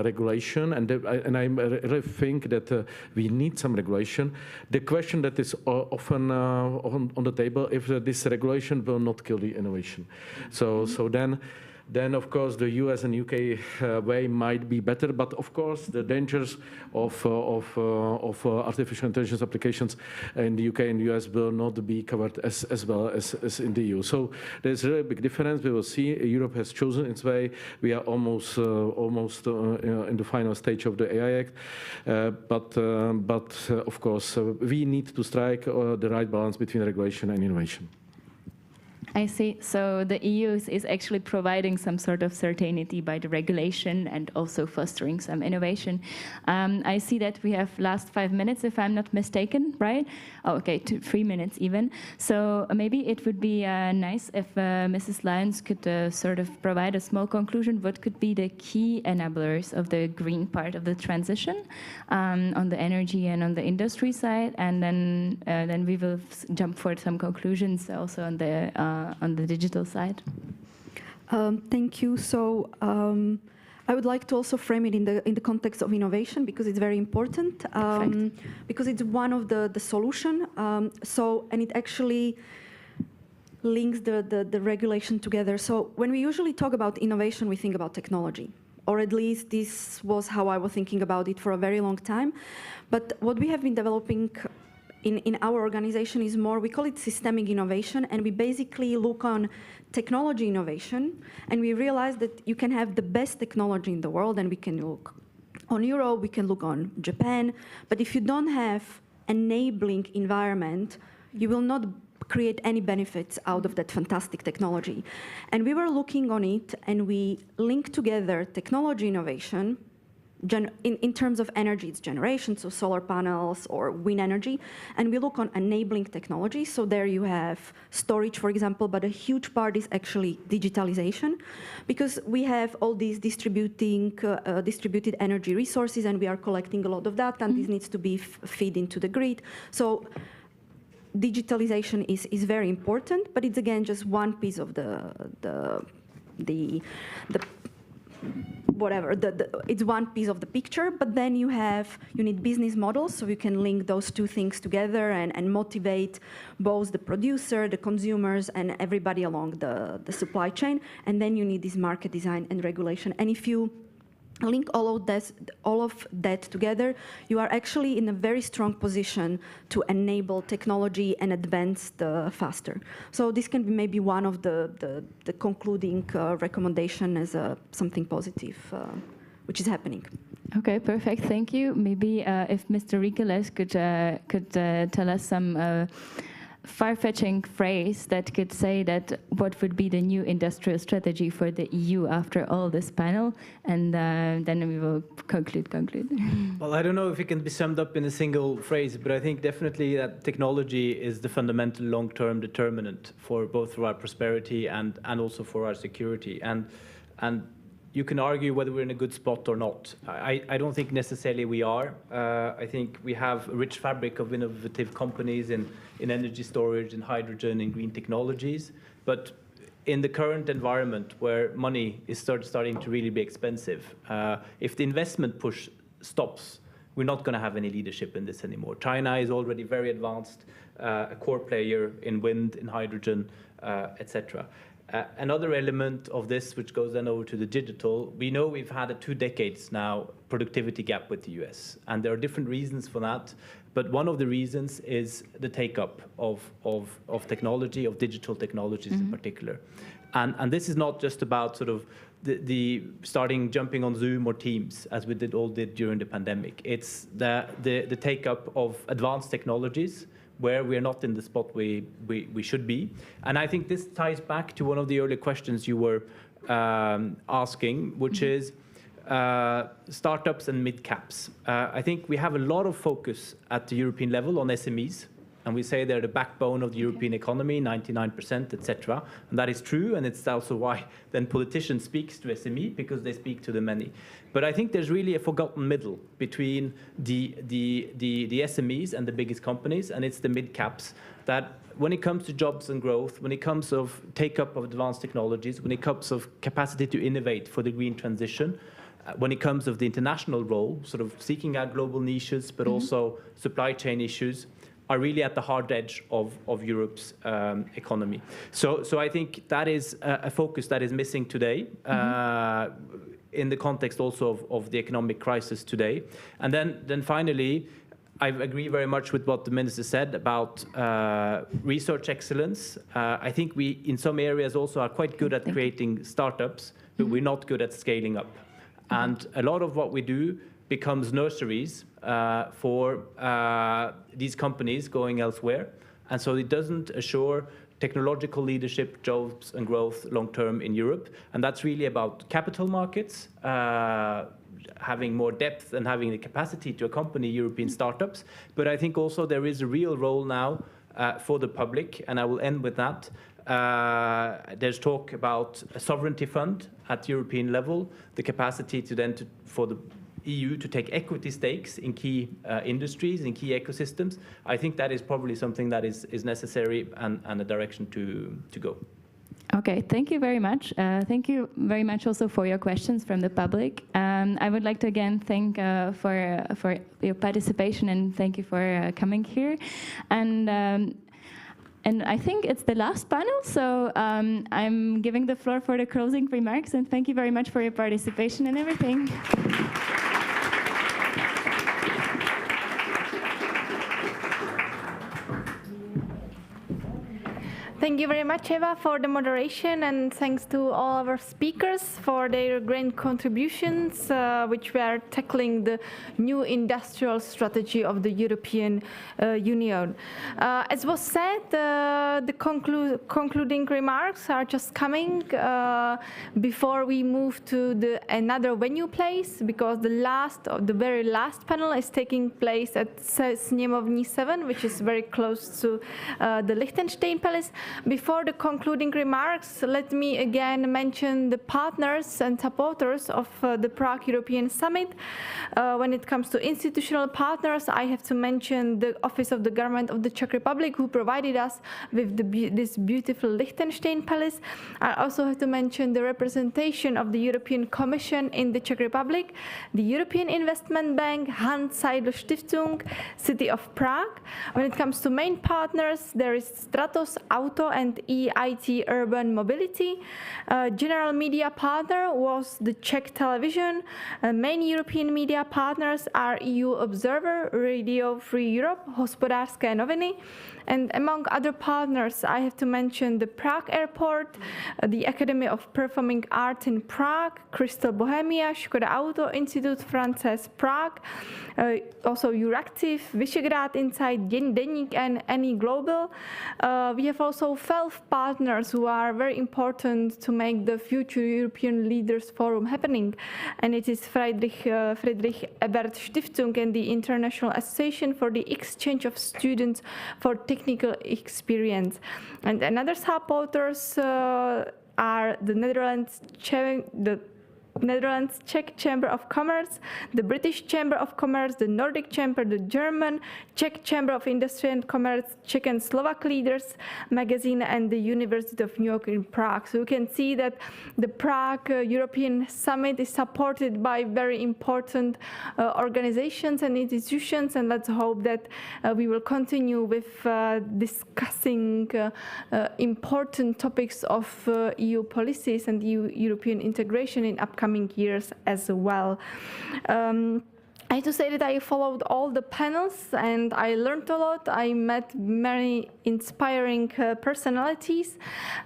regulation, and I really think that we need some regulation. The question that is often on the table, if this regulation will not kill the innovation. So then of course the US and UK way might be better, but of course the dangers of artificial intelligence applications in the UK and US will not be covered as well as in the EU. So there's a really big difference. We will see. Europe has chosen its way. We are almost in the final stage of the AI Act, but of course we need to strike the right balance between regulation and innovation. I see. So the EU is actually providing some sort of certainty by the regulation and also fostering some innovation. I see that we have last 5 minutes, if I'm not mistaken, right? Oh, okay, 3 minutes even. So maybe it would be nice if Mrs. Lyons could sort of provide a small conclusion. What could be the key enablers of the green part of the transition on the energy and on the industry side? And then we will jump for some conclusions also on the digital side. Thank you. So I would like to also frame it in the context of innovation, because it's very important, because it's one of the solution. And it actually links the regulation together. So when we usually talk about innovation, we think about technology, or at least this was how I was thinking about it for a very long time. But what we have been developing in our organization is more, we call it systemic innovation, and we basically look on technology innovation, and we realize that you can have the best technology in the world, and we can look on Europe, we can look on Japan, but if you don't have enabling environment, you will not create any benefits out of that fantastic technology. And we were looking on it, and we link together technology innovation, in terms of energy, it's generation, so solar panels or wind energy, and we look on enabling technology. So there you have storage, for example, but a huge part is actually digitalization, because we have all these distributed energy resources, and we are collecting a lot of data, and this needs to be fed into the grid. So digitalization is very important, but it's again just one piece of it's one piece of the picture, but then you need business models, so you can link those two things together and motivate both the producer, the consumers, and everybody along the supply chain. And then you need this market design and regulation. And if you link all of that together, you are actually in a very strong position to enable technology and advance faster. So this can be maybe one of the concluding recommendation as something positive, which is happening. Okay, perfect. Thank you. Maybe if Mr. Rikeles could tell us some far-fetching phrase that could say that what would be the new industrial strategy for the EU after all this panel, and then we will conclude. Well, I don't know if it can be summed up in a single phrase, but I think definitely that technology is the fundamental long-term determinant for both our prosperity and also for our security. And you can argue whether we're in a good spot or not. I don't think necessarily we are. I think we have a rich fabric of innovative companies in energy storage, in hydrogen, in green technologies. But in the current environment where money is starting to really be expensive, if the investment push stops, we're not going to have any leadership in this anymore. China is already very advanced, a core player in wind, in hydrogen, etc. Another element of this, which goes then over to the digital, we know we've had a 2 decades now productivity gap with the US, and there are different reasons for that. But one of the reasons is the take-up of technology, of digital technologies in particular. And this is not just about sort of the starting jumping on Zoom or Teams, as we all did during the pandemic. It's the take-up of advanced technologies where we are not in the spot we should be. And I think this ties back to one of the earlier questions you were asking, which is startups and mid-caps. I think we have a lot of focus at the European level on SMEs, and we say they're the backbone of the European economy, 99%, etc. And that is true, and it's also why then politicians speak to SME, because they speak to the many. But I think there's really a forgotten middle between the SMEs and the biggest companies, and it's the mid-caps that when it comes to jobs and growth, when it comes of take-up of advanced technologies, when it comes of capacity to innovate for the green transition, when it comes of the international role, sort of seeking out global niches, but also supply chain issues, are really at the hard edge of Europe's economy. So I think that is a focus that is missing today in the context also of the economic crisis today. And then finally, I agree very much with what the minister said about research excellence. I think we, in some areas, also are quite good at creating startups, but we're not good at scaling up. And a lot of what we do becomes nurseries for these companies going elsewhere. And so it doesn't assure technological leadership, jobs and growth long-term in Europe. And that's really about capital markets, having more depth and having the capacity to accompany European startups. But I think also there is a real role now for the public, and I will end with that. There's talk about a sovereignty fund at European level, the capacity to then for the EU to take equity stakes in key industries, in key ecosystems. I think that is probably something that is necessary and a direction to go. Okay, thank you very much. Thank you very much also for your questions from the public. I would like to again thank for your participation, and thank you for coming here. And I think it's the last panel, so I'm giving the floor for the closing remarks, and thank you very much for your participation and everything. Thank you very much, Eva, for the moderation, and thanks to all our speakers for their great contributions, which were tackling the new industrial strategy of the European Union. As was said, the concluding remarks are just coming before we move to another venue place, because the very last panel is taking place at Sněmovní 7, which is very close to the Liechtenstein Palace. Before the concluding remarks, let me again mention the partners and supporters of the Prague European Summit. When it comes to institutional partners, I have to mention the Office of the Government of the Czech Republic, who provided us with this beautiful Liechtenstein Palace. I also have to mention the representation of the European Commission in the Czech Republic, the European Investment Bank, Hans Seidel Stiftung, City of Prague. When it comes to main partners, there is Stratos Auto and EIT Urban Mobility. General media partner was the Czech television. Main European media partners are EU Observer, Radio Free Europe, Hospodářské noviny. And among other partners, I have to mention the Prague Airport, the Academy of Performing Arts in Prague, Crystal Bohemia, Škoda Auto, Institut Frances Prague, also Euractiv, Vyšegrad Insight, Deník, and Any Global. We have also 12 partners who are very important to make the future European Leaders Forum happening. And it is Friedrich Ebert Stiftung and the International Association for the Exchange of Students for Technical Experience. And another supporters are the Netherlands Czech Chamber of Commerce, the British Chamber of Commerce, the Nordic Chamber, the German Czech Chamber of Industry and Commerce, Czech and Slovak Leaders magazine, and the University of New York in Prague. So you can see that the Prague European Summit is supported by very important organizations and institutions, and let's hope that we will continue with discussing important topics of EU policies and EU European integration in upcoming years as well. I have to say that I followed all the panels and I learned a lot. I met many inspiring personalities,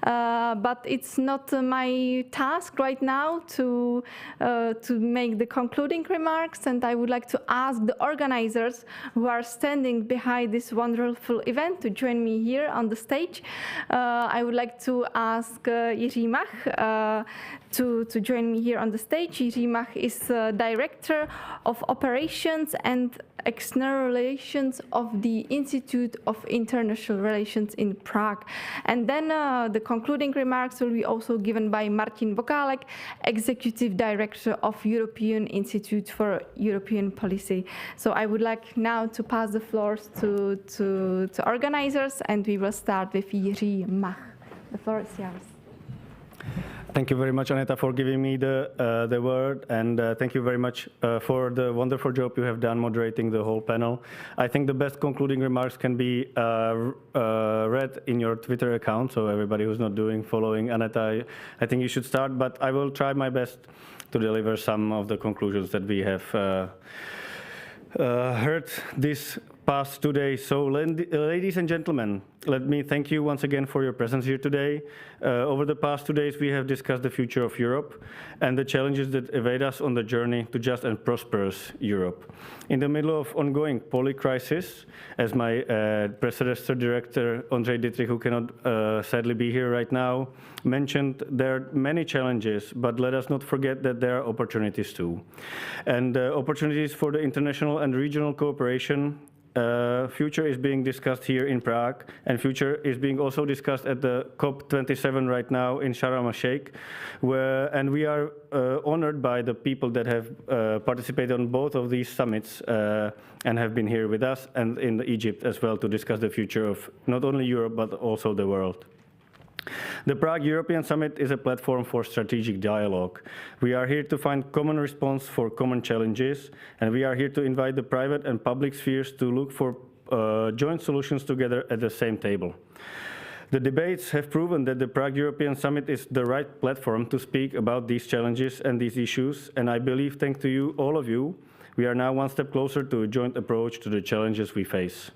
but it's not my task right now to make the concluding remarks. And I would like to ask the organizers who are standing behind this wonderful event to join me here on the stage. I would like to ask Jiří Mach to join me here on the stage. Jiří Mach is Director of Operations and External Relations of the Institute of International Relations in Prague. And then the concluding remarks will be also given by Martin Vokálek, Executive Director of European Institute for European Policy. So I would like now to pass the floors to organizers, and we will start with Jiří Mach. The floor is yours. Thank you very much, Aneta, for giving me the word, and thank you very much for the wonderful job you have done moderating the whole panel. I think the best concluding remarks can be read in your Twitter account, so everybody who's not following Aneta, I think you should start, but I will try my best to deliver some of the conclusions that we have heard this past 2 days. So ladies and gentlemen, let me thank you once again for your presence here today. Over the past 2 days, we have discussed the future of Europe and the challenges that await us on the journey to just and prosperous Europe. In the middle of ongoing poly-crisis, as my predecessor director, Ondřej Dittrich, who cannot sadly be here right now, mentioned, there are many challenges, but let us not forget that there are opportunities too. And opportunities for the international and regional cooperation. Future is being discussed here in Prague, and future is being also discussed at the COP27 right now in Sharm el-Sheikh, and we are honored by the people that have participated on both of these summits and have been here with us and in Egypt as well to discuss the future of not only Europe but also the world. The Prague European Summit is a platform for strategic dialogue. We are here to find common response for common challenges, and we are here to invite the private and public spheres to look for joint solutions together at the same table. The debates have proven that the Prague European Summit is the right platform to speak about these challenges and these issues, and I believe, thanks to you, all of you, we are now one step closer to a joint approach to the challenges we face.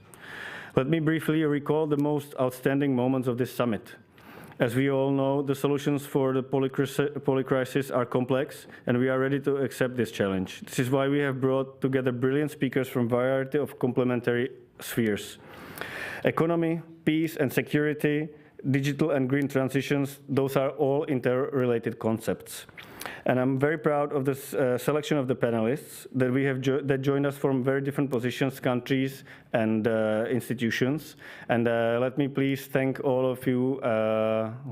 Let me briefly recall the most outstanding moments of this summit. As we all know, the solutions for the poly-crisis are complex, and we are ready to accept this challenge. This is why we have brought together brilliant speakers from a variety of complementary spheres. Economy, peace and security, digital and green transitions, those are all interrelated concepts. And I'm very proud of this selection of the panelists that we have that joined us from very different positions, countries, and institutions. And let me please thank all of you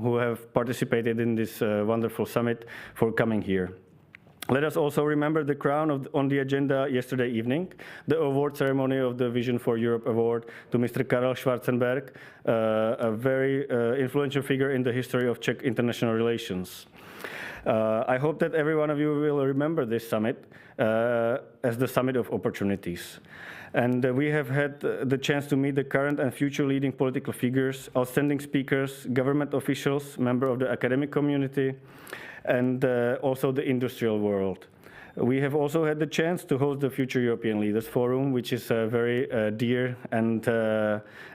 who have participated in this wonderful summit for coming here. Let us also remember the crown on the agenda yesterday evening, the award ceremony of the Vision for Europe Award to Mr. Karel Schwarzenberg, a very influential figure in the history of Czech international relations. I hope that every one of you will remember this summit as the summit of opportunities. And we have had the chance to meet the current and future leading political figures, outstanding speakers, government officials, members of the academic community, and also the industrial world. We have also had the chance to host the Future European Leaders Forum, which is very dear and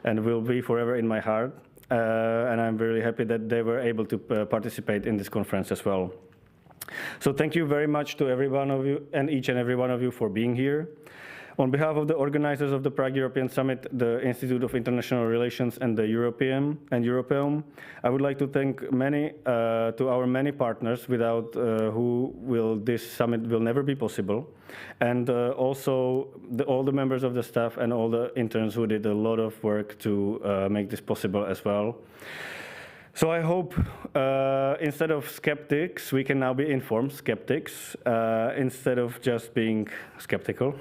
will be forever in my heart. And I'm really happy that they were able to participate in this conference as well. So thank you very much to every one of you and each and every one of you for being here. On behalf of the organizers of the Prague European Summit, the Institute of International Relations and the Europeum, I would like to thank to our many partners without this summit will never be possible. And also all the members of the staff and all the interns who did a lot of work to make this possible as well. So I hope instead of skeptics, we can now be informed skeptics instead of just being skeptical.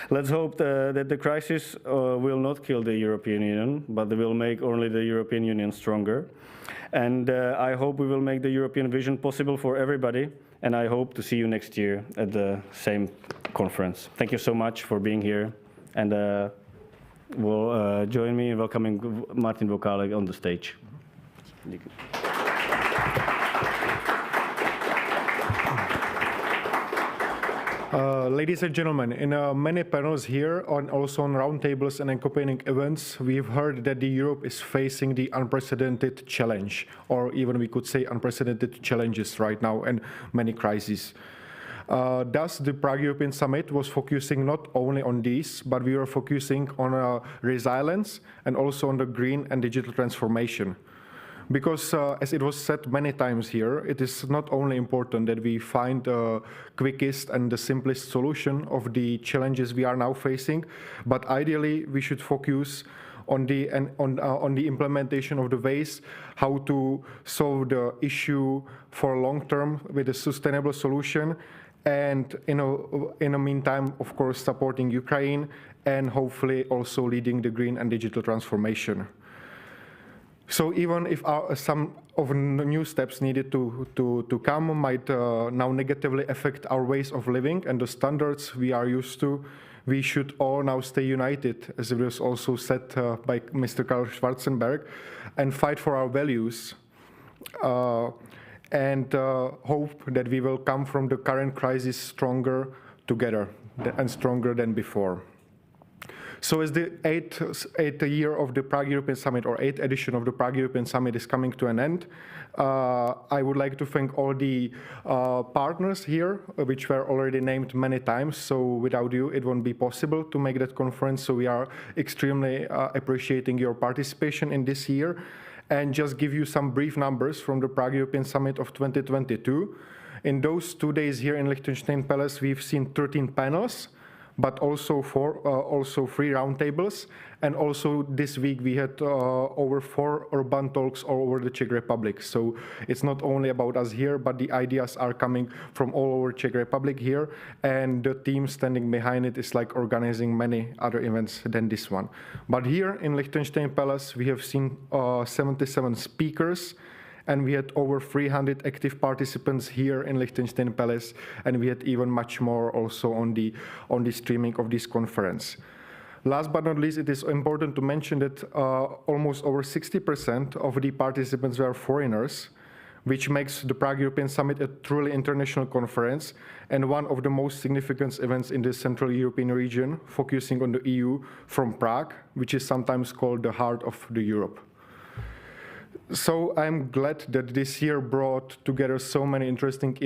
Let's hope that the crisis will not kill the European Union, but it will make only the European Union stronger. And I hope we will make the European vision possible for everybody. And I hope to see you next year at the same conference. Thank you so much for being here. And will join me in welcoming Martin Vokálek on the stage. Ladies and gentlemen, in many panels here, also on roundtables and accompanying events, we've heard that Europe is facing the unprecedented challenge, or even we could say unprecedented challenges right now and many crises. Thus, the Prague European Summit was focusing not only on these, but we were focusing on resilience and also on the green and digital transformation. Because, as it was said many times here, it is not only important that we find the quickest and the simplest solution of the challenges we are now facing, but ideally we should focus on the implementation of the ways how to solve the issue for long term with a sustainable solution, and in the meantime, of course, supporting Ukraine and hopefully also leading the green and digital transformation. So even if some of the new steps needed to come might now negatively affect our ways of living and the standards we are used to, we should all now stay united, as it was also said by Mr. Karl Schwarzenberg, and fight for our values and hope that we will come from the current crisis stronger together and stronger than before. So as the eighth year of the Prague European Summit, or 8th edition of the Prague European Summit is coming to an end, I would like to thank all the partners here, which were already named many times. So without you, it won't be possible to make that conference. So we are extremely appreciating your participation in this year. And just give you some brief numbers from the Prague European Summit of 2022. In those 2 days here in Liechtenstein Palace, we've seen 13 panels, but also 3 roundtables. And also this week we had over 4 urban talks all over the Czech Republic. So it's not only about us here, but the ideas are coming from all over Czech Republic here. And the team standing behind it is like organizing many other events than this one. But here in Liechtenstein Palace, we have seen 77 speakers, and we had over 300 active participants here in Liechtenstein Palace, and we had even much more also on the streaming of this conference. Last but not least, it is important to mention that almost over 60% of the participants were foreigners, which makes the Prague European Summit a truly international conference and one of the most significant events in the Central European region, focusing on the EU from Prague, which is sometimes called the heart of Europe. So I'm glad that this year brought together so many interesting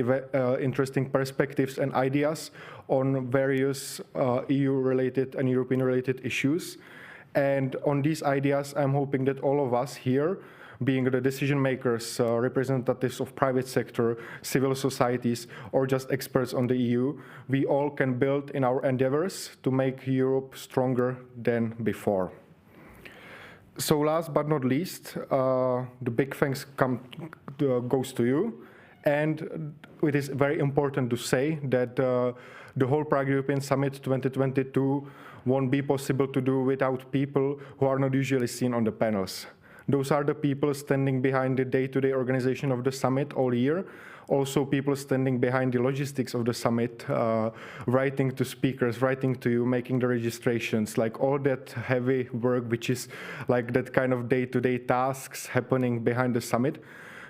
perspectives and ideas on various EU-related and European-related issues. And on these ideas, I'm hoping that all of us here, being the decision makers, representatives of private sector, civil societies, or just experts on the EU, we all can build in our endeavors to make Europe stronger than before. So last but not least, the big thanks goes to you. And it is very important to say that the whole Prague European Summit 2022 won't be possible to do without people who are not usually seen on the panels. Those are the people standing behind the day-to-day organization of the summit all year. Also people standing behind the logistics of the summit, writing to speakers, writing to you, making the registrations, like all that heavy work, which is like that kind of day-to-day tasks happening behind the summit.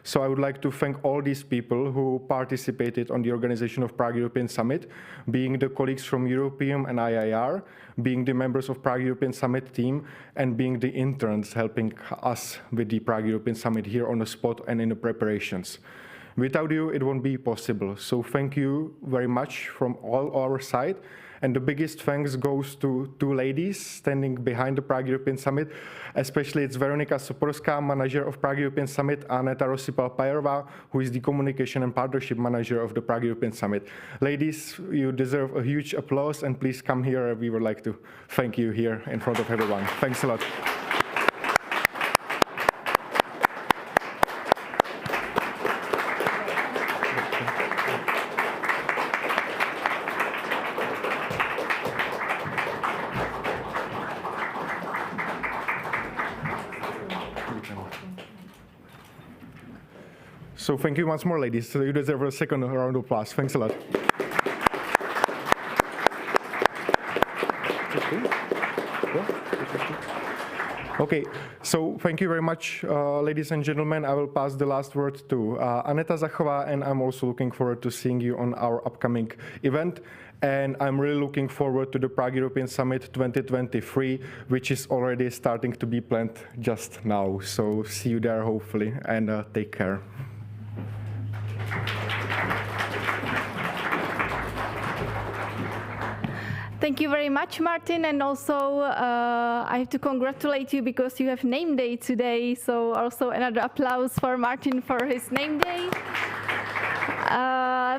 So I would like to thank all these people who participated on the organization of Prague European Summit, being the colleagues from Europeum and IIR, being the members of Prague European Summit team, and being the interns helping us with the Prague European Summit here on the spot and in the preparations. Without you, it won't be possible. So thank you very much from all our side. And the biggest thanks goes to 2 ladies standing behind the Prague European Summit. Especially it's Veronika Soporská, manager of Prague European Summit, and Aneta Rosipal-Pajrová, who is the communication and partnership manager of the Prague European Summit. Ladies, you deserve a huge applause, and please come here. We would like to thank you here in front of everyone. Thanks a lot. So thank you once more, ladies. So you deserve a second round of applause. Thanks a lot. Okay, so thank you very much, ladies and gentlemen. I will pass the last word to Aneta Zachová, and I'm also looking forward to seeing you on our upcoming event. And I'm really looking forward to the Prague European Summit 2023, which is already starting to be planned just now. So see you there, hopefully, and take care. Thank you very much, Martin, and also I have to congratulate you because you have name day today, so also another applause for Martin for his name day.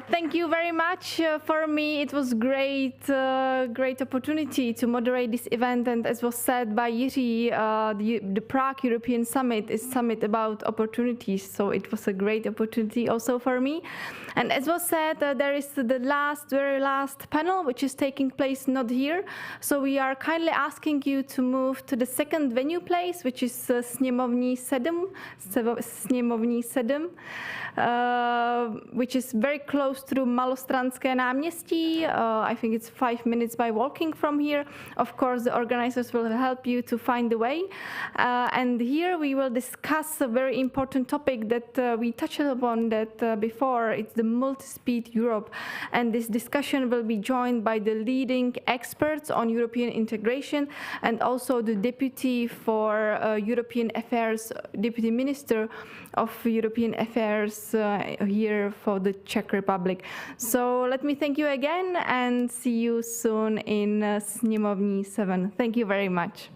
Thank you very much. For me, it was great opportunity to moderate this event, and as was said by Jiří, the Prague European Summit is summit about opportunities, so it was a great opportunity also for me. And as was said, there is the very last panel, which is taking place not here, so we are kindly asking you to move to the second venue place, which is Sněmovní 7, which is very close to Malostranské náměstí. I think it's 5 minutes by walking from here. Of course, the organizers will help you to find the way. And here we will discuss a very important topic that we touched upon before. It's the multi-speed Europe. And this discussion will be joined by the leading experts on European integration and also the Deputy for European Affairs, Deputy Minister of European Affairs here for the Czech Republic. So let me thank you again and see you soon in Sněmovní 7. Thank you very much.